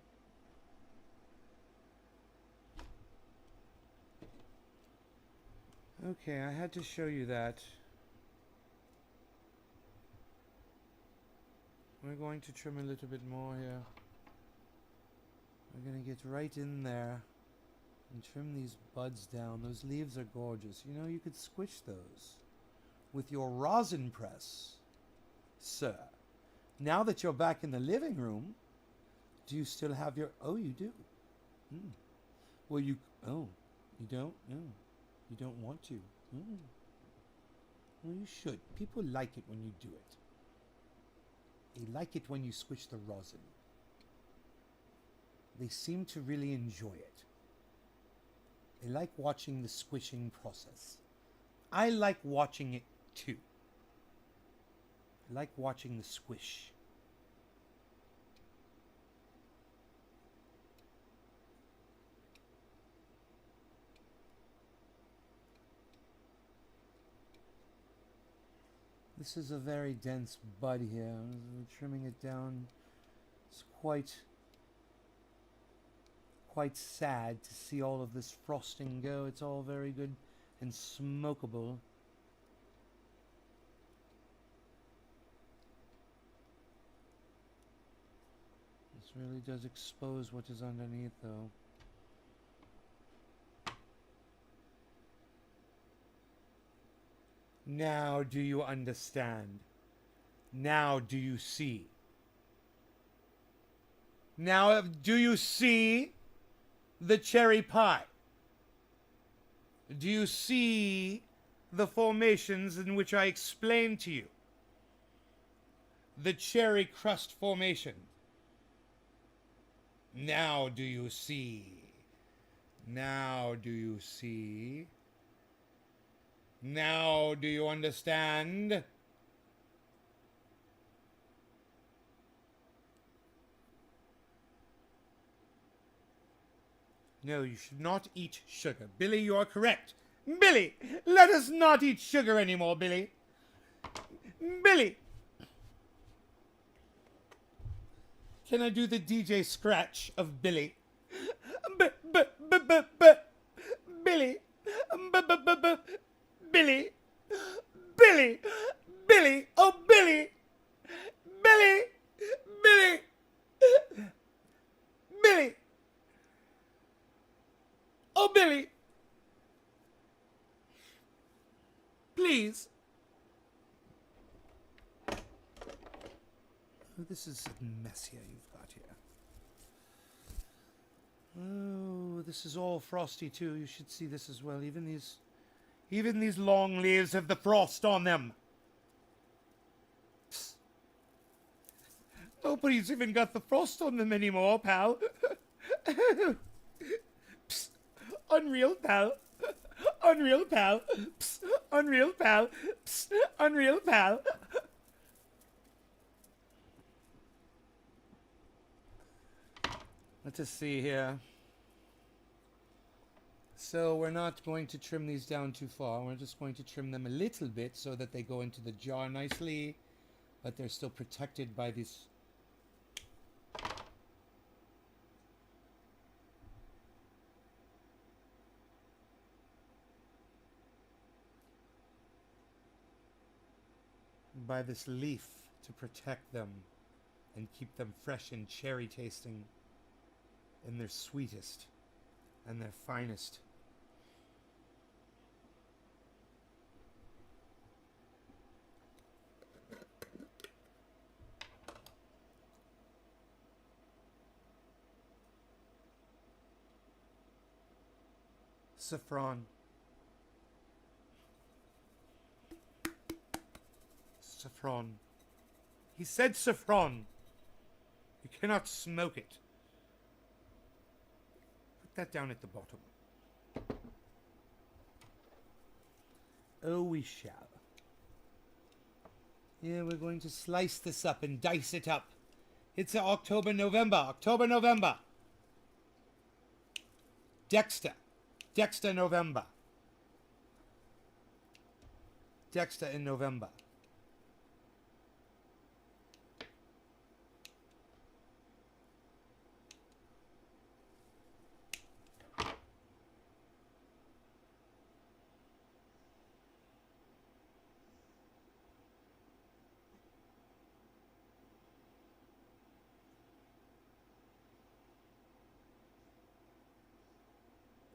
Okay, I had to show you that. We're going to trim a little bit more here. We're going to get right in there and trim these buds down. Those leaves are gorgeous. You know, you could squish those with your rosin press, sir. Now that you're back in the living room, do you still have your... Oh, you do. Well, you... Oh, you don't? No. You don't want to. Well, you should. People like it when you do it. They like it when you squish the rosin. They seem to really enjoy it. They like watching the squishing process. I like watching it too. I like watching the squish. This is a very dense bud here. We're trimming it down. It's quite sad to see all of this frosting go. It's all very good and smokable. This really does expose what is underneath, though. Now do you understand? Now do you see? Now do you see the cherry pie? Do you see the formations in which I explained to you? The cherry crust formation. Now do you see? Now do you see? Now do you understand? No, you should not eat sugar. Billy, you are correct. Billy, let us not eat sugar anymore, Billy. Billy. Can I do the DJ scratch of Billy? Billy. Billy. Billy. Billy. Oh, Billy. Billy. Billy. Billy. Oh, Billy. Please. Oh, this is a mess here you've got here. Oh, this is all frosty too. You should see this as well. Even these long leaves have the frost on them. Psst. Nobody's even got the frost on them anymore, pal. Psst. Unreal, pal. Unreal, pal. Psst. Unreal, pal. Psst. Unreal, pal. Let us see here. So we're not going to trim these down too far. We're just going to trim them a little bit so that they go into the jar nicely, but they're still protected by these. By this leaf to protect them and keep them fresh and cherry tasting in their sweetest and their finest. Saffron. Saffron. He said saffron. You cannot smoke it. Put that down at the bottom. Oh, we shall. Yeah, we're going to slice this up and dice it up. It's October, November. Dexter, November. Dexter in November.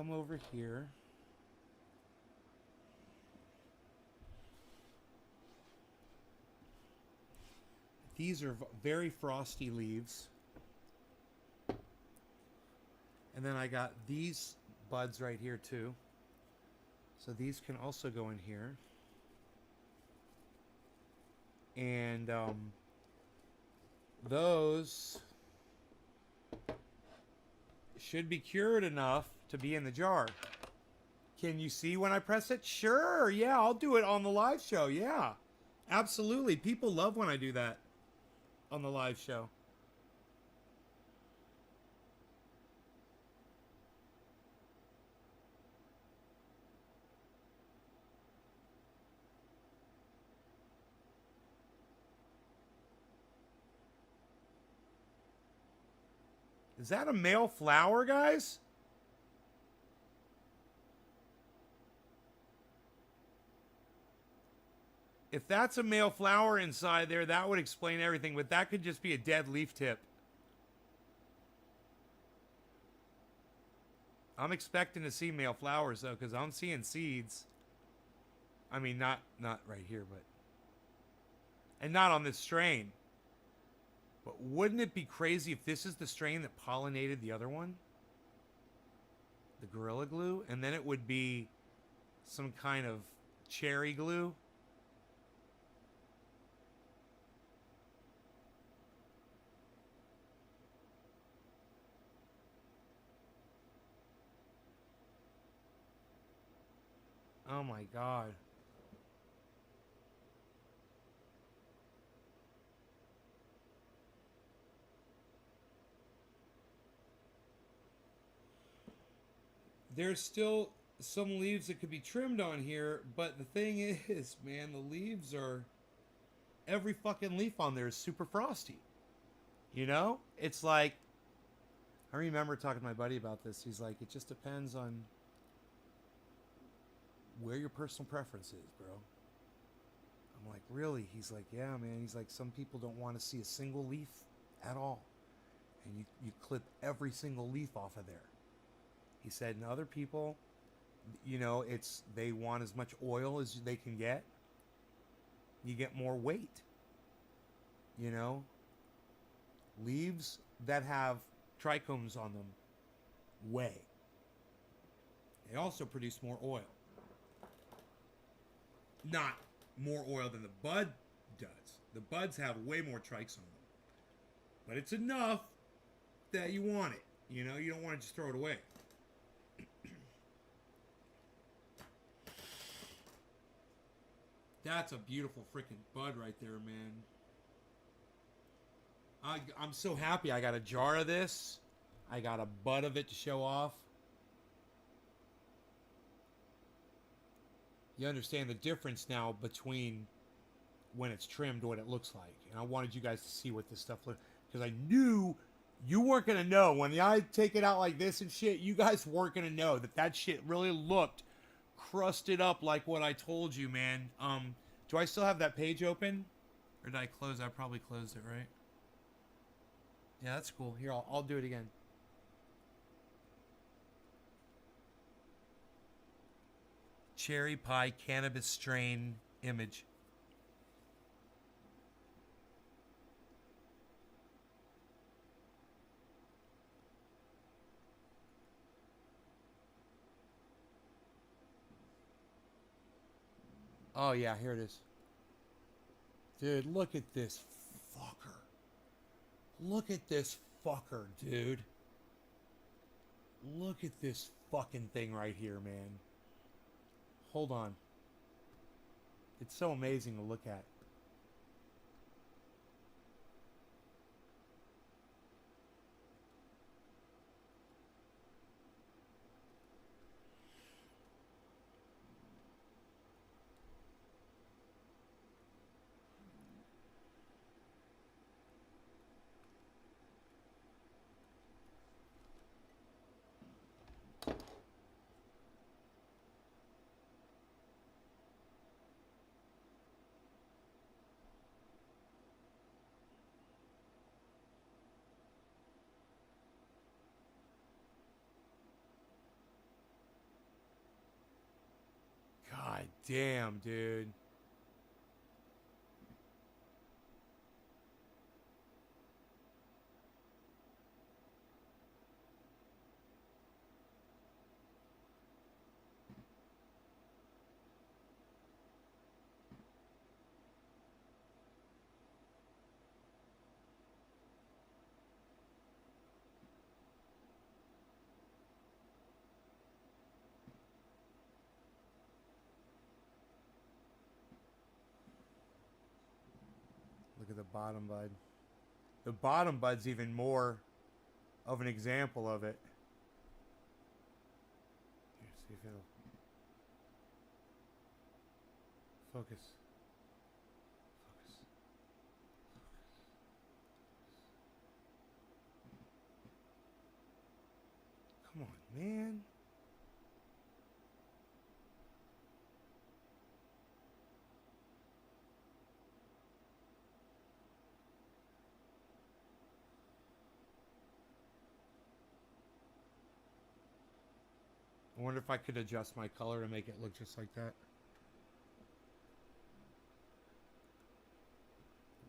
come over here. These are very frosty leaves. And then I got these buds right here too. So these can also go in here. And those should be cured enough to be in the jar. Can you see when I press it? Sure, yeah, I'll do it on the live show, yeah. Absolutely, people love when I do that on the live show. Is that a male flower, guys? If that's a male flower inside there, that would explain everything, but that could just be a dead leaf tip. I'm expecting to see male flowers, though, because I'm seeing seeds. I mean, not right here, but... And not on this strain. But wouldn't it be crazy if this is the strain that pollinated the other one? The Gorilla Glue? And then it would be some kind of cherry glue? Oh my God. There's still some leaves that could be trimmed on here, but the thing is, man, the leaves are... Every fucking leaf on there is super frosty. You know? It's like... I remember talking to my buddy about this. He's like, it just depends on where your personal preference is, bro. I'm like, really? He's like, yeah, man. He's like, some people don't want to see a single leaf at all. And you clip every single leaf off of there. He said, and other people, you know, they want as much oil as they can get. You get more weight. You know? Leaves that have trichomes on them weigh. They also produce more oil. Not more oil than the bud does. The buds have way more trichs on them. But it's enough that you want it. You know, you don't want to just throw it away. That's a beautiful freaking bud right there, man. I'm so happy I got a jar of this. I got a bud of it to show off. You understand the difference now between when it's trimmed, what it looks like. And I wanted you guys to see what this stuff looks, because I knew you weren't going to know. When I take it out like this and shit, you guys weren't going to know that shit really looked crusted up like what I told you, man. Do I still have that page open? Or did I close? I probably closed it, right? Yeah, that's cool. Here, I'll do it again. Cherry pie cannabis strain image. Oh yeah, here it is. Dude, look at this fucker. Look at this fucker, dude. Look at this fucking thing right here, man. Hold on. It's so amazing to look at. damn, dude. Look at the bottom bud. The bottom bud's even more of an example of it. Here, see if it'll focus. Focus. Come on, man. I wonder if I could adjust my color to make it look just like that.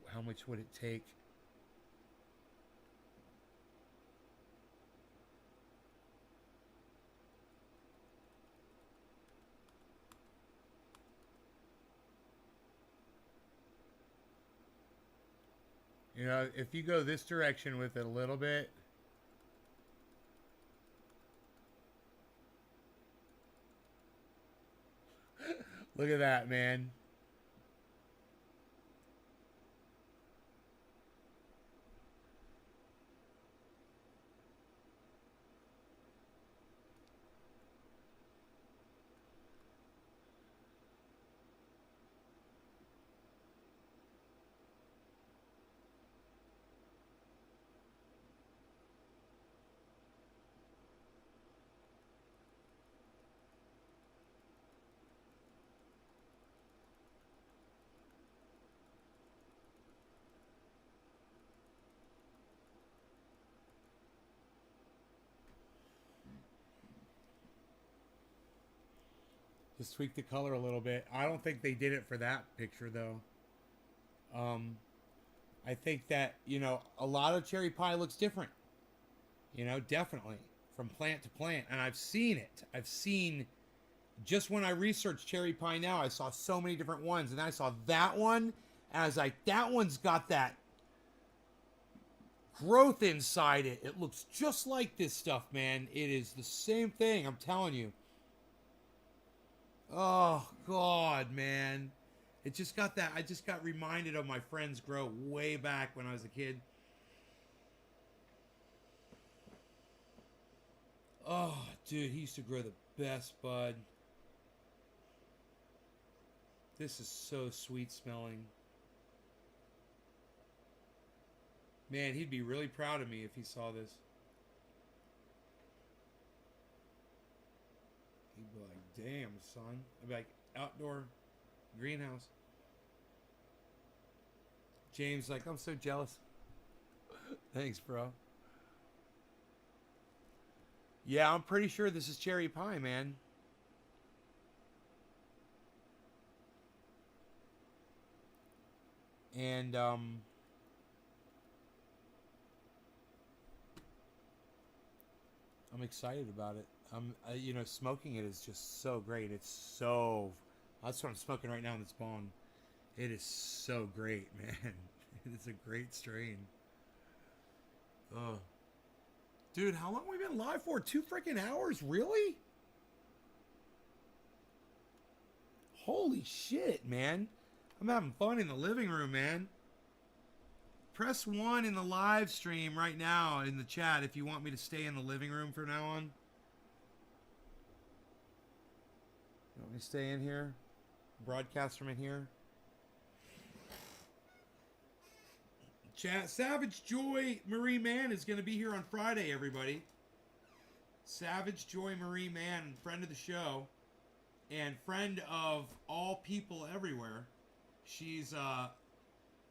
How much would it take? You know, if you go this direction with it a little bit, look at that, man. Just tweak the color a little bit. I don't think they did it for that picture though. I think that, you know, a lot of cherry pie looks different. You know, definitely from plant to plant. And I've seen it. I've seen, just when I researched cherry pie now, I saw so many different ones. And I saw that one, and I was like, that one's got that growth inside it. It looks just like this stuff, man. It is the same thing, I'm telling you. Oh, God, man. It just got that. I just got reminded of my friend's grow way back when I was a kid. Oh, dude, he used to grow the best bud. This is so sweet smelling. Man, he'd be really proud of me if he saw this. He'd be like, damn, son. I'd be like, outdoor greenhouse. James like, I'm so jealous. Thanks, bro. Yeah, I'm pretty sure this is cherry pie, man. And I'm excited about it. You know, smoking it is just so great. It's so, that's what I'm smoking right now in this bong. It is so great, man. It's a great strain. Oh, dude, how long have we been live for? 2 freaking hours? Really? Holy shit, man. I'm having fun in the living room, man. Press 1 in the live stream right now in the chat if you want me to stay in the living room from now on. You want me to stay in here? Broadcast from in here? Chat. Savage Joy Marie Mann is going to be here on Friday, everybody. Savage Joy Marie Mann, friend of the show and friend of all people everywhere. She's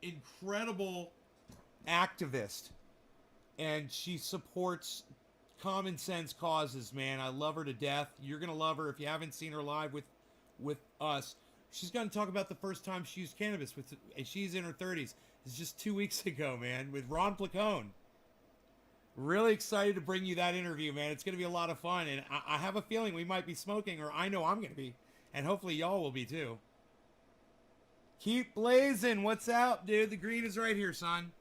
incredible activist, and she supports common sense causes, man. I love her to death. You're gonna love her if you haven't seen her live with with us. She's going to talk about the first time she used cannabis with, and she's in her 30s. It's just 2 weeks ago, man, with Ron Placone. Really excited to bring you that interview, man. It's going to be a lot of fun, and I have a feeling we might be smoking, or I know I'm going to be, and hopefully y'all will be too. Keep blazing. What's up, dude? The green is right here, son.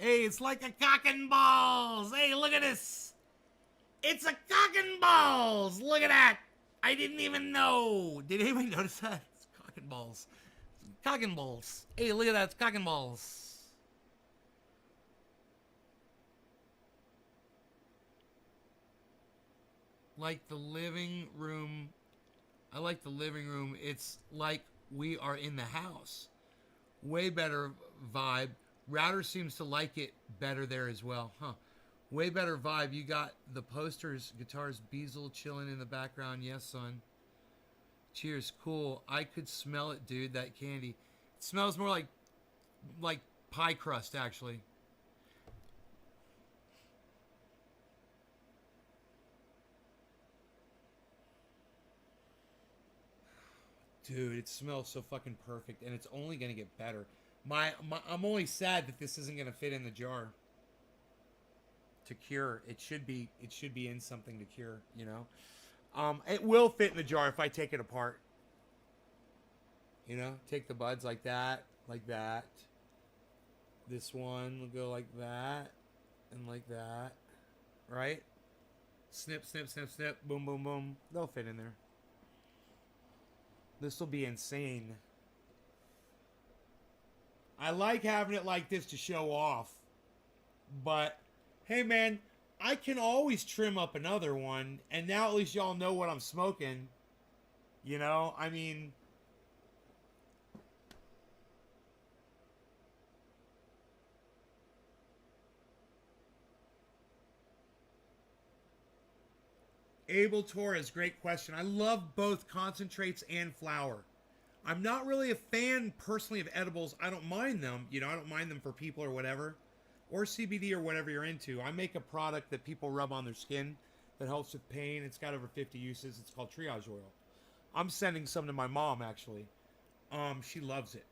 Hey, it's like a cock and balls. Hey, look at this. It's a cock and balls. Look at that. I didn't even know. Did anybody notice that? It's cock and balls. Cock and balls. Hey, look at that. It's cock and balls. Like the living room. I like the living room. It's like we are in the house. Way better vibe. Router seems to like it better there as well. Huh. Way better vibe. You got the posters, guitars, Beazle chilling in the background. Yes, son. Cheers. Cool. I could smell it, dude, that candy. It smells more like pie crust, actually. Dude, it smells so fucking perfect, and it's only going to get better. I'm only sad that this isn't going to fit in the jar to cure. It should be in something to cure, you know. It will fit in the jar if I take it apart. You know, take the buds like that, like that. This one will go like that and like that, right? Snip, snip, snip, snip, boom, boom, boom. They'll fit in there. This will be insane. I like having it like this to show off. But, hey man, I can always trim up another one. And now at least y'all know what I'm smoking. You know, I mean... Abel Torres, great question. I love both concentrates and flour. I'm not really a fan personally of edibles. I don't mind them. You know, I don't mind them for people or whatever. Or CBD or whatever you're into. I make a product that people rub on their skin that helps with pain. It's got over 50 uses. It's called Triage Oil. I'm sending some to my mom, actually. She loves it.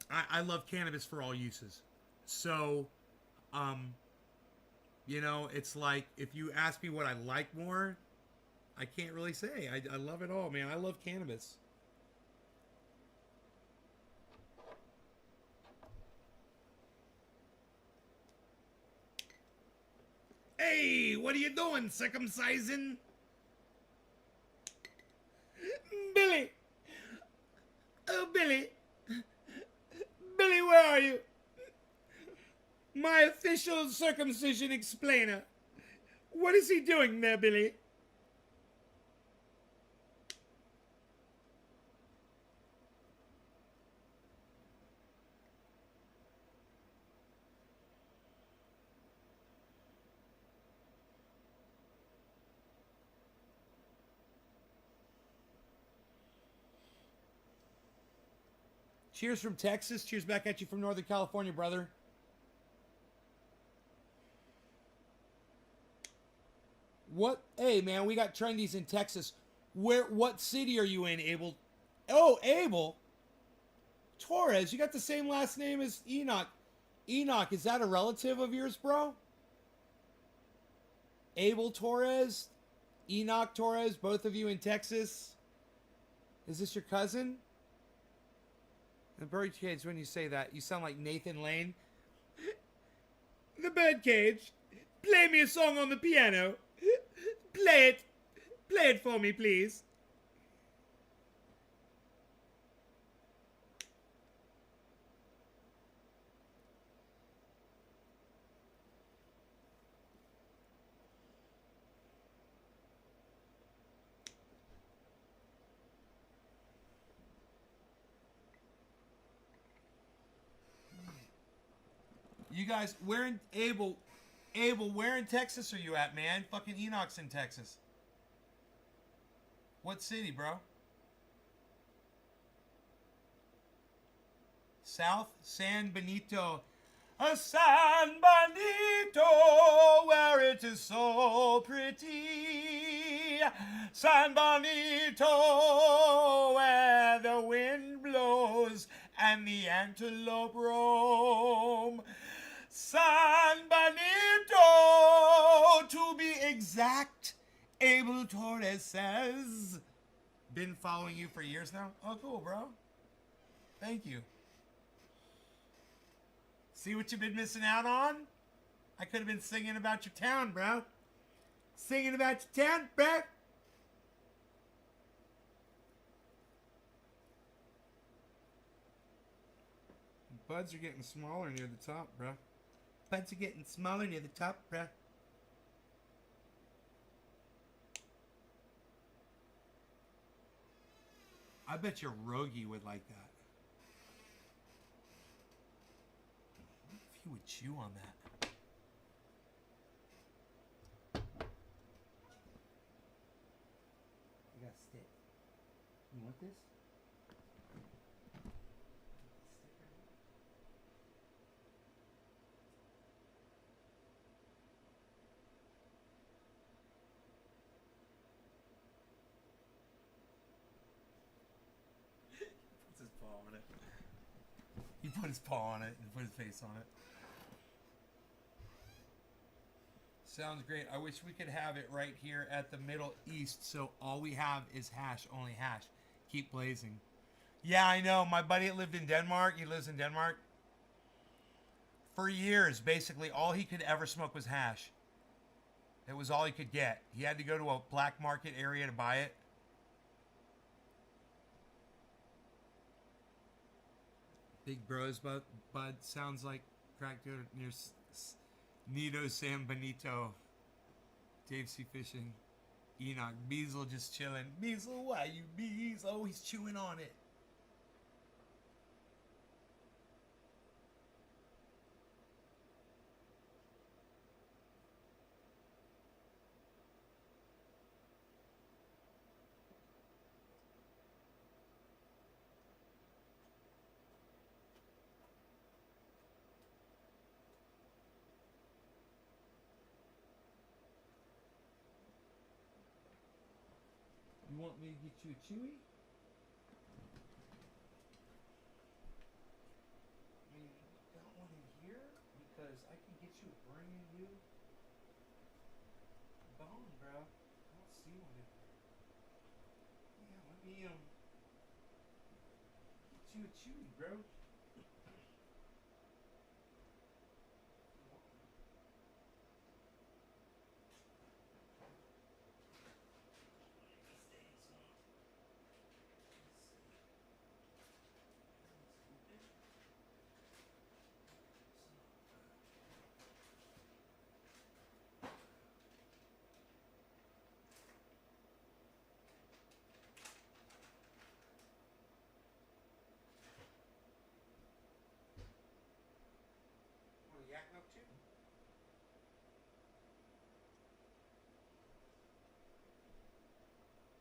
I love cannabis for all uses. So, you know, it's like, if you ask me what I like more... I can't really say. I love it all, man. I love cannabis. Hey, what are you doing, circumcising? Billy! Oh, Billy! Billy, where are you? My official circumcision explainer. What is he doing there, Billy? Cheers from Texas. Cheers back at you from Northern California, brother. What? Hey, man, we got trendies in Texas. What city are you in, Abel? Oh, Abel. Torres, you got the same last name as Enoch. Enoch, is that a relative of yours, bro? Abel Torres, Enoch Torres, both of you in Texas. Is this your cousin? The birdcage, when you say that, you sound like Nathan Lane. The birdcage. Play me a song on the piano. Play it. Play it for me, please. You guys, where in Abel, where in Texas are you at, man? Fucking Enoch's in Texas. What city, bro? South San Benito. A San Benito, where it is so pretty. San Benito, where the wind blows and the antelope roam. San Benito, to be exact, Abel Torres says. Been following you for years now? Oh, cool, bro. Thank you. See what you've been missing out on? I could have been singing about your town, bro. Singing about your town, bro. Buds are getting smaller near the top, bro. Buds are getting smaller near the top, bro. I bet your Rogie would like that. If he would chew on that. I got stick. You want this? Puts his paw on it. He put his paw on it and put his face on it. Sounds great. I wish we could have it right here at the Middle East, so all we have is hash, only hash. Keep blazing. Yeah, I know. My buddy that lived in Denmark, he lives in Denmark. For years, basically, all he could ever smoke was hash. It was all he could get. He had to go to a black market area to buy it. Big Bros Bud sounds like crack dealer near Nido San Benito. Dave C. Fishing. Enoch. Beazle just chilling. Beazle, why you bees? Oh, he's chewing on it. You want me to get you a chewy? I mean, you got one in here? Because I can get you a brand new bone, bro. I don't see one in there. Yeah, let me, get you a chewy, bro. Want a yak milk too?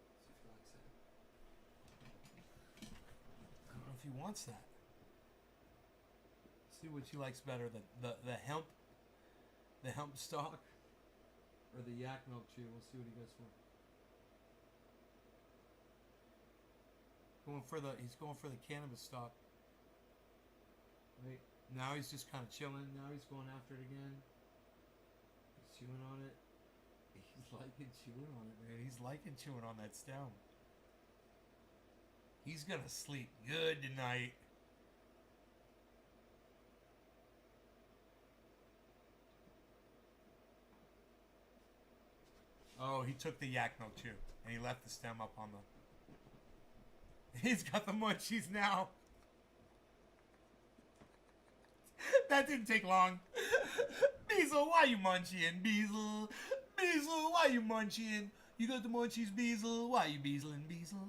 See if he likes that. I don't know if he wants that. See what he likes better, the hemp stalk or the yak milk chew. We'll see what he goes for. He's going for the cannabis stalk. Wait, now he's just kind of chilling. Now he's going after it again. He's chewing on it. He's liking chewing on it, man. He's liking chewing on that stem. He's gonna sleep good tonight. Oh, he took the yak milk too, and he left the stem up on the... He's got the munchies now. That didn't take long. Beazle, why you munching? Beazle, why you munching? You got the munchies, Beazle. Why you beazling, Beazle?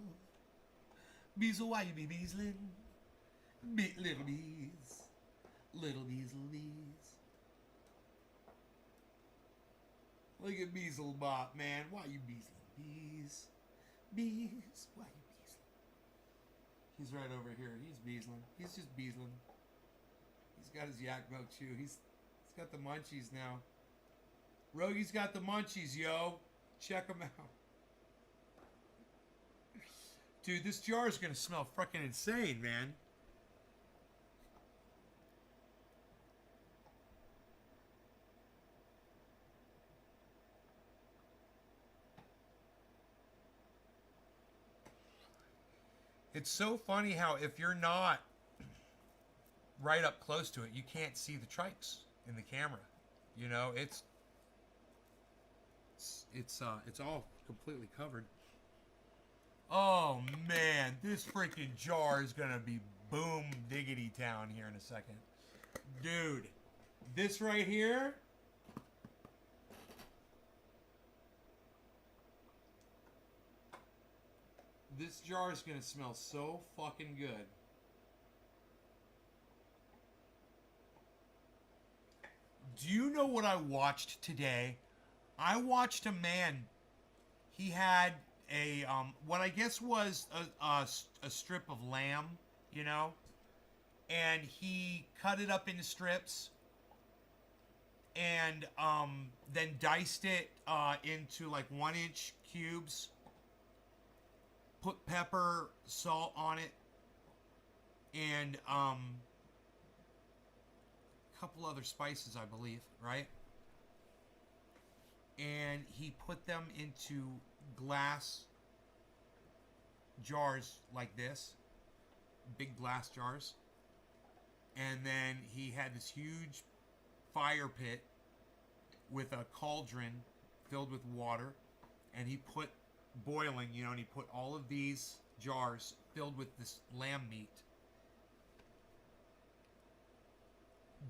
Beazle, why you be beazling? Little bees, little beazle bees. Look at Beezlebop, man. Why you beezling? Bees. Bees. Why you beezling? He's right over here. He's beezling. He's just beezling. He's got his yak milk chew. He's got the munchies now. Rogy's got the munchies, yo. Check him out. Dude, this jar is going to smell freaking insane, man. It's so funny how if you're not right up close to it, you can't see the trikes in the camera. You know, it's all completely covered. Oh man, this freaking jar is gonna be boom diggity town here in a second. Dude, this right here. This jar is gonna smell so fucking good. Do you know what I watched today? I watched a man. He had a what I guess was a strip of lamb, you know, and he cut it up into strips and then diced it into like 1-inch cubes. Put pepper, salt on it, and a couple other spices, I believe, right? And he put them into glass jars like this, big glass jars. And then he had this huge fire pit with a cauldron filled with water, and he put boiling, you know, and he put all of these jars filled with this lamb meat.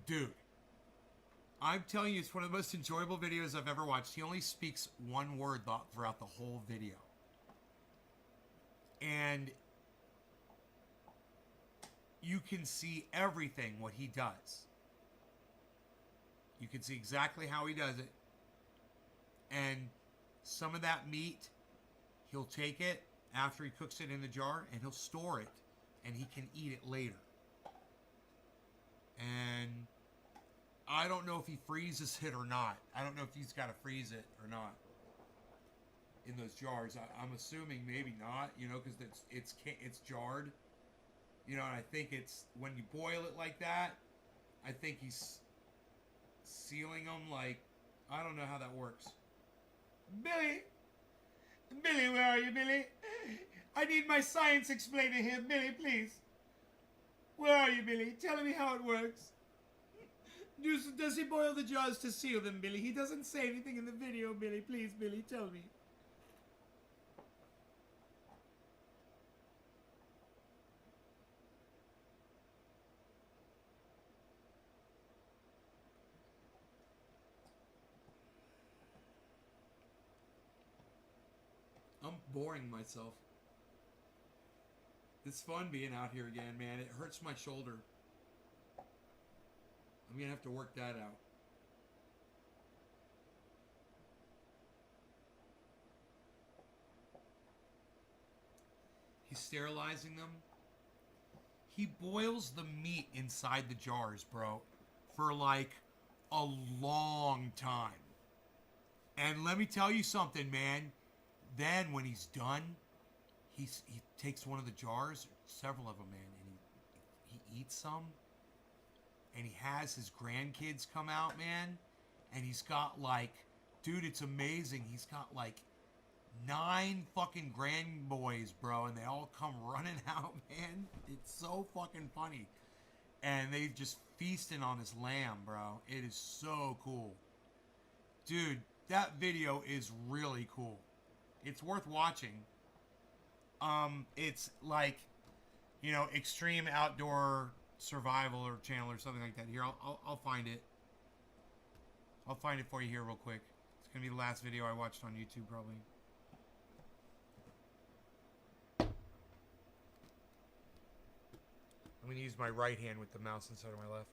Dude, I'm telling you, it's one of the most enjoyable videos I've ever watched. He only speaks one word throughout the whole video. And you can see everything what he does. You can see exactly how he does it. And some of that meat, he'll take it after he cooks it in the jar and he'll store it and he can eat it later. And I don't know if he freezes it or not. I don't know if he's got to freeze it or not in those jars. I'm assuming maybe not, you know, because it's jarred. You know, and I think it's when you boil it like that, I think he's sealing them like, I don't know how that works. Billy! Billy, where are you, Billy? I need my science explainer here. Billy, please. Where are you, Billy? Tell me how it works. Does he boil the jars to seal them, Billy? He doesn't say anything in the video, Billy. Please, Billy, tell me. I'm boring myself. It's fun being out here again, man. It hurts my shoulder. I'm going to have to work that out. He's sterilizing them. He boils the meat inside the jars, bro, for like a long time. And let me tell you something, man. Then when he's done, he takes one of the jars, several of them, man, and he eats some. And he has his grandkids come out, man. And he's got like, dude, it's amazing. He's got like 9 fucking grandboys, bro. And they all come running out, man. It's so fucking funny. And they just feasting on this lamb, bro. It is so cool. Dude, that video is really cool. It's worth watching. It's like, you know, Extreme Outdoor Survival or channel or something like that. Here, I'll find it. I'll find it for you here real quick. It's gonna be the last video I watched on YouTube, probably. I'm gonna use my right hand with the mouse instead of my left.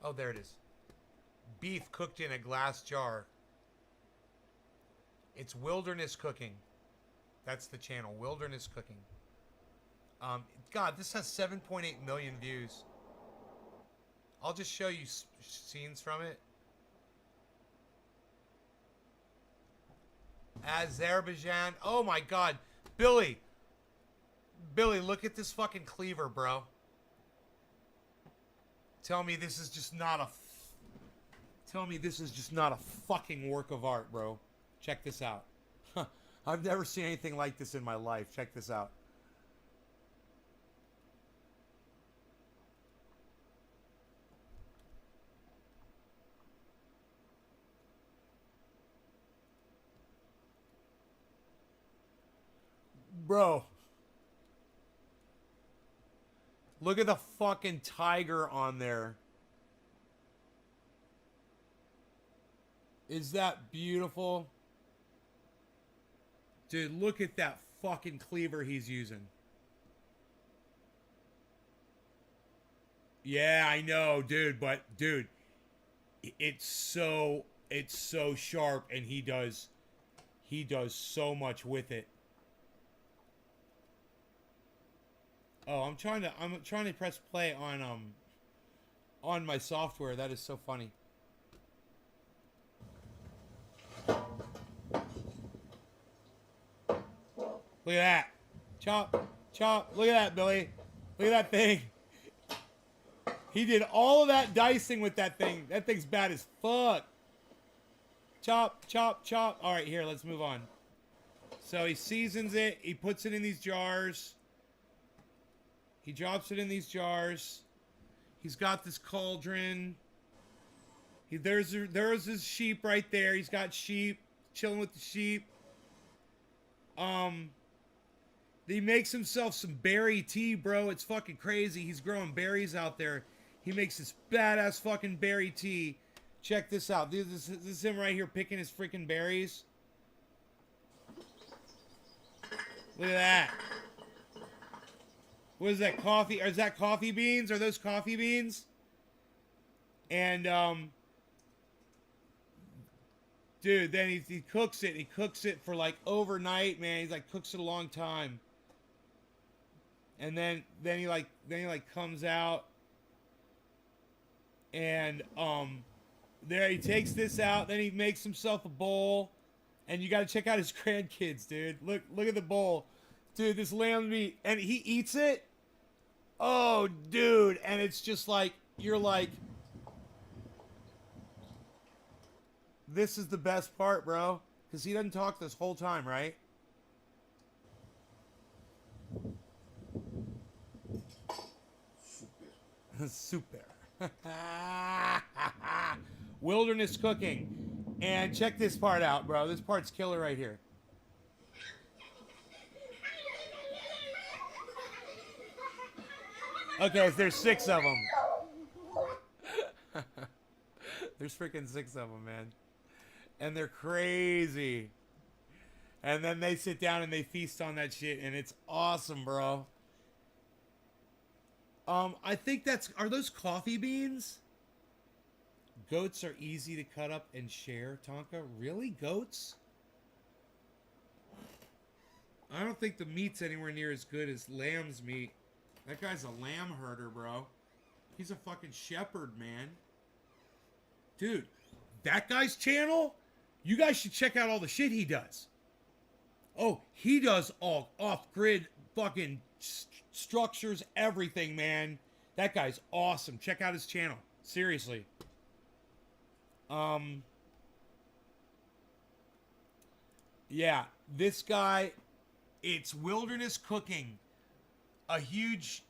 Oh, there it is. Beef cooked in a glass jar. It's Wilderness Cooking. That's the channel, Wilderness Cooking. God, this has 7.8 million views. I'll just show you scenes from it. Azerbaijan. Oh my God, Billy. Billy, look at this fucking cleaver, bro. Tell me this is just not a. Tell me this is just not a fucking work of art, bro. Check this out. I've never seen anything like this in my life. Check this out. Bro. Look at the fucking tiger on there. Is that beautiful? Dude, look at that fucking cleaver he's using. Yeah, I know, dude, but dude, it's so sharp, and he does so much with it. Oh, I'm trying to press play on my software. That is so funny. Look at that. Chop, chop. Look at that, Billy. Look at that thing. He did all of that dicing with that thing. That thing's bad as fuck. Chop, chop, chop. All right, here, let's move on. So he seasons it. He puts it in these jars. He drops it in these jars. He's got this cauldron. There's his sheep right there. He's got sheep. Chilling with the sheep. He makes himself some berry tea, bro. It's fucking crazy. He's growing berries out there. He makes this badass fucking berry tea. Check this out. This is him right here picking his freaking berries. Look at that. What is that, coffee? Or is that coffee beans? Are those coffee beans? And, dude, then he cooks it. He cooks it for like overnight, man. He's like cooks it a long time. And then he comes out, and there he takes this out. Then he makes himself a bowl, and you got to check out his grandkids, dude. Look at the bowl, dude. This lamb meat, and he eats it. Oh, dude, and it's just like you're like, this is the best part, bro, because he doesn't talk this whole time, right? Super. Wilderness Cooking. And check this part out, bro. This part's killer right here. Okay, so there's 6 of them. There's freaking 6 of them, man. And they're crazy. And then they sit down and they feast on that shit, and it's awesome, bro. I think are those coffee beans? Goats are easy to cut up and share, Tonka. Really? Goats? I don't think the meat's anywhere near as good as lamb's meat. That guy's a lamb herder, bro. He's a fucking shepherd, man. Dude, that guy's channel? You guys should check out all the shit he does. Oh, he does all off-grid fucking structures, everything, man. That guy's awesome. Check out his channel. Seriously. Yeah, this guy, it's Wilderness Cooking. A huge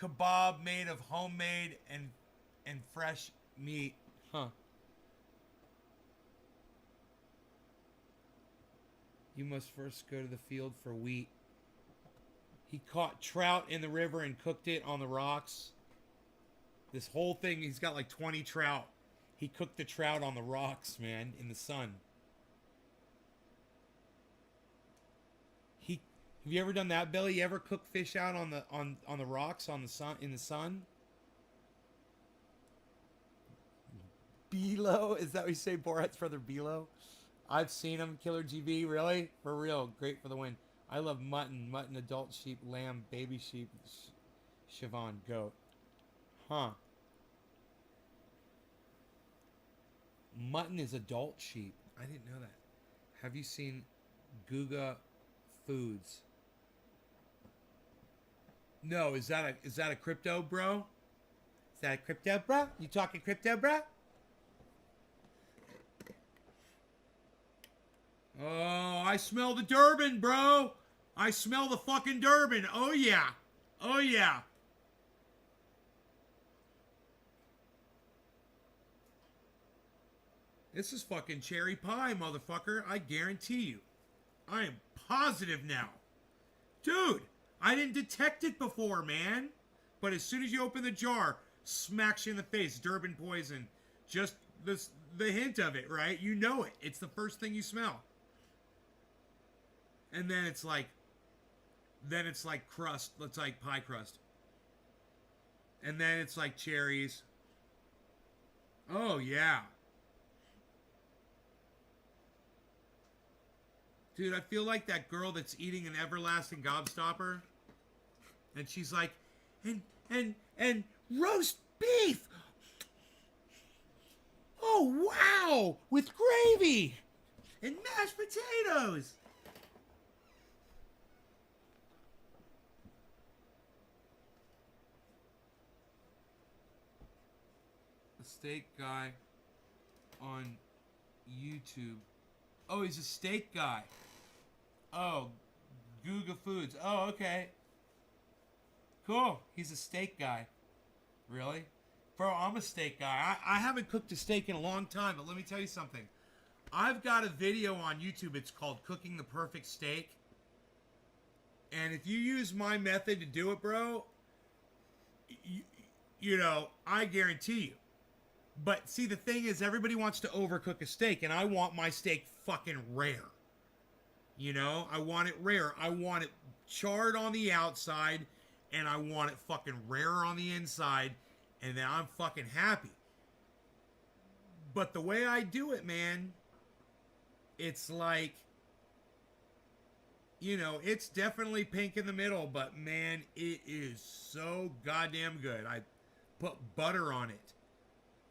kebab made of homemade and fresh meat. Huh. You must first go to the field for wheat. He caught trout in the river and cooked it on the rocks. This whole thing, he's got like 20 trout. He cooked the trout on the rocks, man, in the sun. Have you ever done that, Billy? You ever cook fish out on the rocks in the sun? Bilo? Is that what you say, Borat's brother Bilo? I've seen him, Killer GB, really? For real, great for the win. I love mutton, adult sheep, lamb, baby sheep, Siobhan, goat. Huh. Mutton is adult sheep. I didn't know that. Have you seen Guga Foods? No, is that a crypto, bro? Is that a crypto, bro? You talking crypto, bro? Oh, I smell the Durban, bro. I smell the fucking Durban. Oh, yeah. Oh, yeah. This is fucking cherry pie, motherfucker. I guarantee you. I am positive now. Dude, I didn't detect it before, man. But as soon as you open the jar, smacks you in the face. Durban poison. Just the hint of it, right? You know it. It's the first thing you smell. And then it's like crust. It's like pie crust. And then it's like cherries. Oh, yeah. Dude, I feel like that girl that's eating an everlasting gobstopper. And she's like, and roast beef. Oh, wow. With gravy. And mashed potatoes. Steak guy on YouTube. Oh, he's a steak guy. Oh, Guga Foods. Oh, okay. Cool. He's a steak guy. Really? Bro, I'm a steak guy. I haven't cooked a steak in a long time, but let me tell you something. I've got a video on YouTube. It's called Cooking the Perfect Steak. And if you use my method to do it, bro, you know, I guarantee you. But see, the thing is, everybody wants to overcook a steak, and I want my steak fucking rare. You know, I want it rare. I want it charred on the outside, and I want it fucking rare on the inside, and then I'm fucking happy. But the way I do it, man, it's like, you know, it's definitely pink in the middle, but man, it is so goddamn good. I put butter on it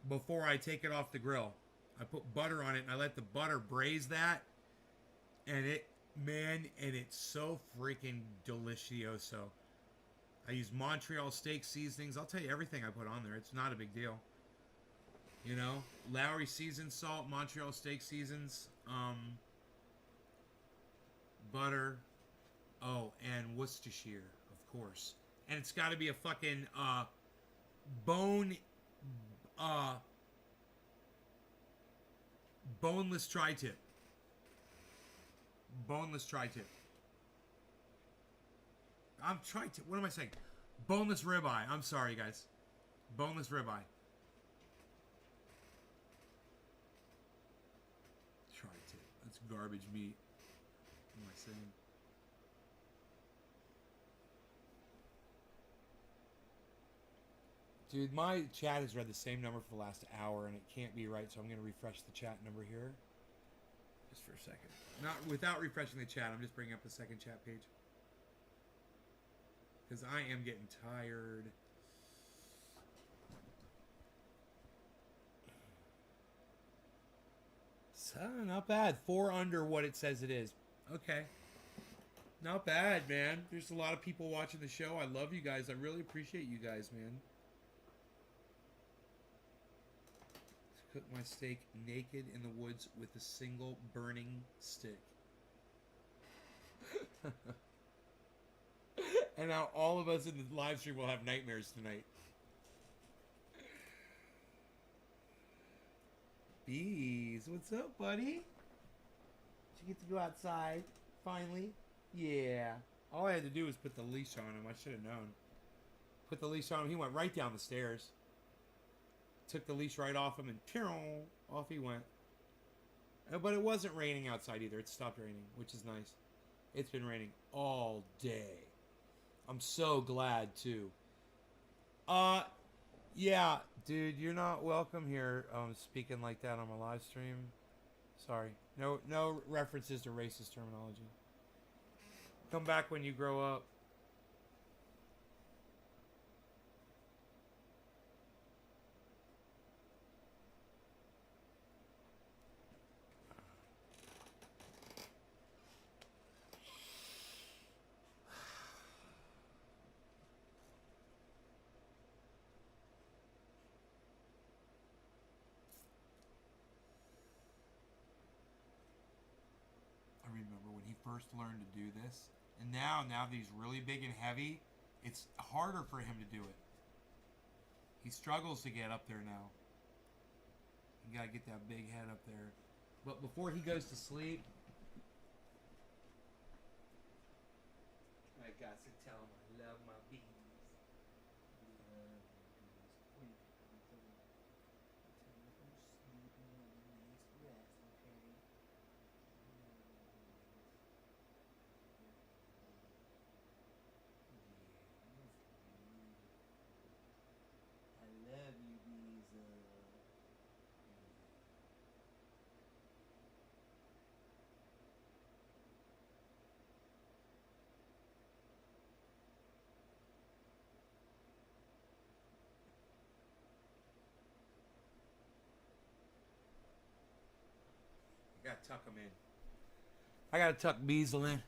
before I take it off the grill. I put butter on it and I let the butter braise that, and it's so freaking delicioso. I use Montreal steak seasonings. I'll tell you everything I put on there. It's not a big deal. You know, Lowry seasoned salt, Montreal steak seasons, butter, oh, and Worcestershire, of course. And it's got to be a fucking boneless tri-tip. Boneless tri-tip. I'm tri-tip. What am I saying? Boneless ribeye. I'm sorry, guys. Boneless ribeye. Tri-tip. That's garbage meat. What am I saying? Dude, my chat has read the same number for the last hour, and it can't be right, so I'm going to refresh the chat number here. Just for a second. Not without refreshing the chat, I'm just bringing up the second chat page. Because I am getting tired. So, not bad. 4 under what it says it is. Okay. Not bad, man. There's a lot of people watching the show. I love you guys. I really appreciate you guys, man. Cook my steak naked in the woods with a single burning stick. And now all of us in the live stream will have nightmares tonight. Bees, what's up, buddy? Did you get to go outside finally? Yeah. All I had to do was put the leash on him. I should have known. Put the leash on him. He went right down the stairs. Took the leash right off him and off he went. But it wasn't raining outside either. It stopped raining, which is nice. It's been raining all day. I'm so glad too. Yeah, dude, you're not welcome here. Speaking like that on my live stream. Sorry, no references to racist terminology. Come back when you grow up. I remember when he first learned to do this, and now that he's really big and heavy, it's harder for him to do it. He struggles to get up there now. You gotta get that big head up there. But before he goes to sleep, I got to tell him I love my bees. I love you, bees. I gotta tuck him in. I gotta tuck Beasley in.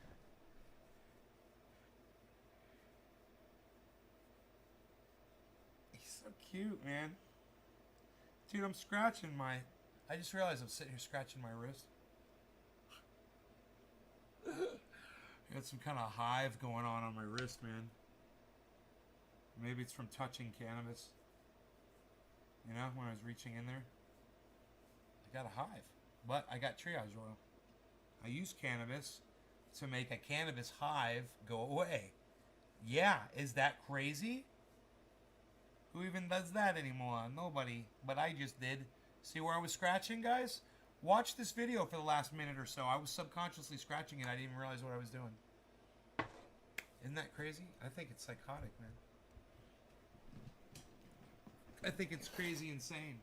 He's so cute, man. Dude, I'm scratching my... I just realized I'm sitting here scratching my wrist. I got some kind of hive going on my wrist, man. Maybe it's from touching cannabis. You know, when I was reaching in there. I got a hive. But I got triage oil. I use cannabis to make a cannabis hive go away. Yeah, is that crazy? Who even does that anymore? Nobody. But I just did. See where I was scratching, guys? Watch this video for the last minute or so. I was subconsciously scratching it. I didn't even realize what I was doing. Isn't that crazy? I think it's psychotic, man. I think it's crazy insane.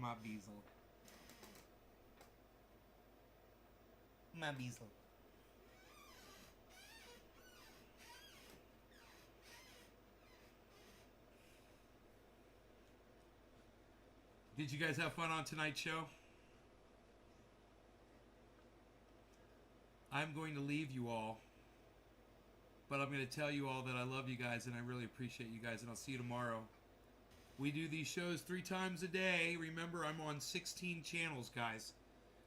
My Beazel. My Beazel. Did you guys have fun on tonight's show? I'm going to leave you all. But I'm going to tell you all that I love you guys and I really appreciate you guys, and I'll see you tomorrow. We do these shows 3 times a day. Remember, I'm on 16 channels, guys.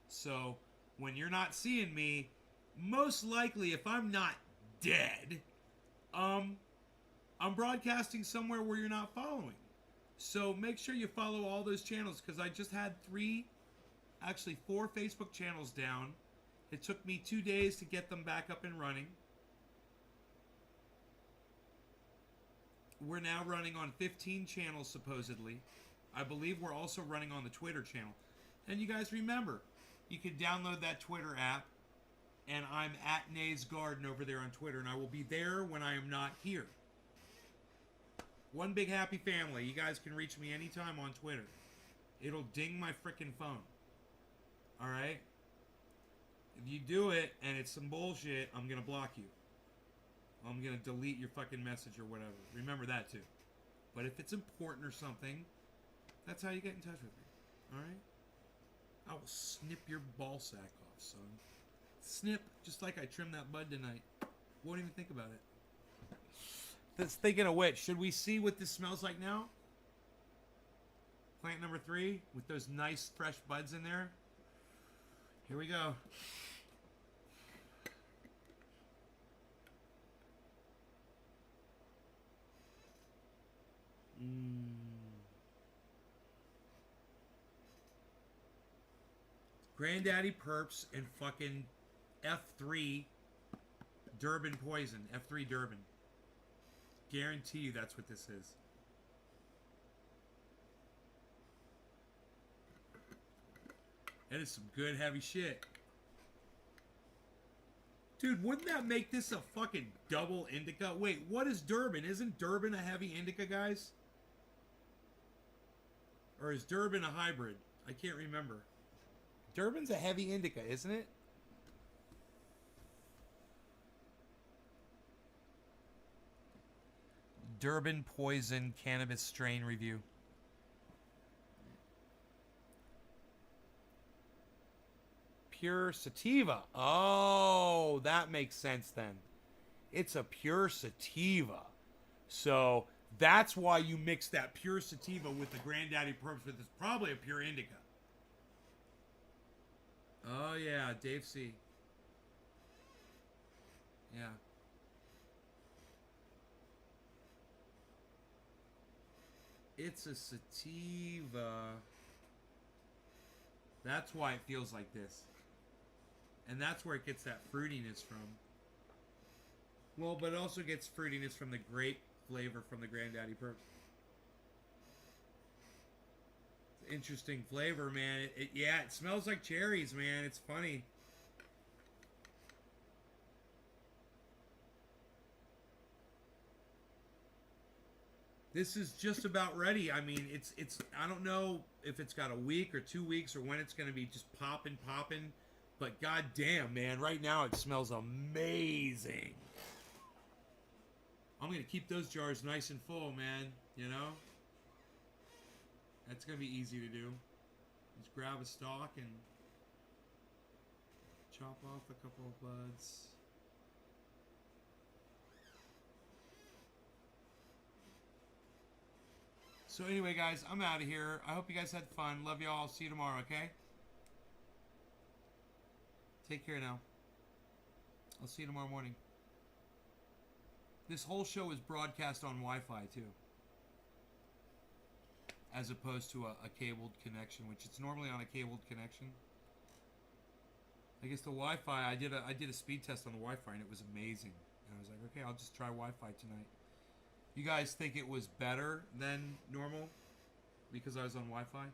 So when you're not seeing me, most likely if I'm not dead, I'm broadcasting somewhere where you're not following. So make sure you follow all those channels, because I just had 4 Facebook channels down. It took me 2 days to get them back up and running. We're now running on 15 channels, supposedly. I believe we're also running on the Twitter channel. And you guys remember, you can download that Twitter app, and I'm at Nays Garden over there on Twitter, and I will be there when I am not here. One big happy family. You guys can reach me anytime on Twitter. It'll ding my freaking phone. Alright? If you do it and it's some bullshit, I'm going to block you. I'm going to delete your fucking message or whatever. Remember that too. But if it's important or something, that's how you get in touch with me. Alright? I will snip your ball sack off, son. Snip, just like I trimmed that bud tonight. Won't even think about it. Thinking of which, should we see what this smells like now? Plant number 3 with those nice fresh buds in there. Here we go. Granddaddy Perps and fucking F3 Durban Poison. F3 Durban. Guarantee you that's what this is. That is some good heavy shit. Dude, wouldn't that make this a fucking double indica? Wait, what is Durban? Isn't Durban a heavy indica, guys? Or is Durban a hybrid? I can't remember. Durban's a heavy indica, isn't it? Durban Poison Cannabis Strain Review. Pure sativa. Oh, that makes sense then. It's a pure sativa. So that's why you mix that pure sativa with the Granddaddy Purps, with it's probably a pure indica. Oh yeah, Dave C. Yeah. It's a sativa. That's why it feels like this. And that's where it gets that fruitiness from. Well, but it also gets fruitiness from the grape flavor from the Granddaddy Purps. Interesting flavor, man. Yeah, it smells like cherries, man. It's funny. This is just about ready. I mean, it's I don't know if it's got a week or 2 weeks or when it's going to be just popping, but goddamn, man, right now it smells amazing. I'm going to keep those jars nice and full, man, you know? That's going to be easy to do. Just grab a stalk and chop off a couple of buds. So anyway, guys, I'm out of here. I hope you guys had fun. Love y'all. I'll see you tomorrow, okay? Take care now. I'll see you tomorrow morning. This whole show is broadcast on Wi-Fi, too. As opposed to a cabled connection, which it's normally on a cabled connection. I guess the Wi-Fi, I did a speed test on the Wi-Fi, and it was amazing. And I was like, okay, I'll just try Wi-Fi tonight. You guys think it was better than normal because I was on Wi-Fi?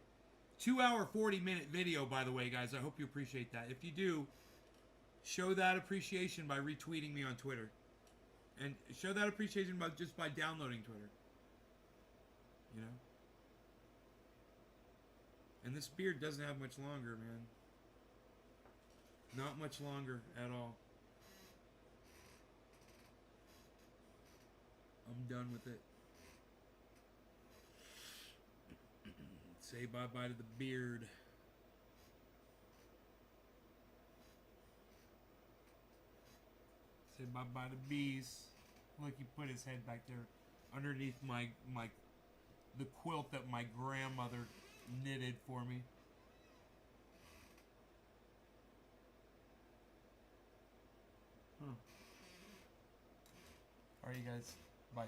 2 hour, 40-minute video, by the way, guys. I hope you appreciate that. If you do, show that appreciation by retweeting me on Twitter. And show that appreciation just by downloading Twitter. You know? And this beard doesn't have much longer, man. Not much longer at all. I'm done with it. Say bye-bye to the beard. Say bye-bye to bees. Look, he put his head back there underneath the quilt that my grandmother knitted for me. Huh. Alright, you guys. Bye.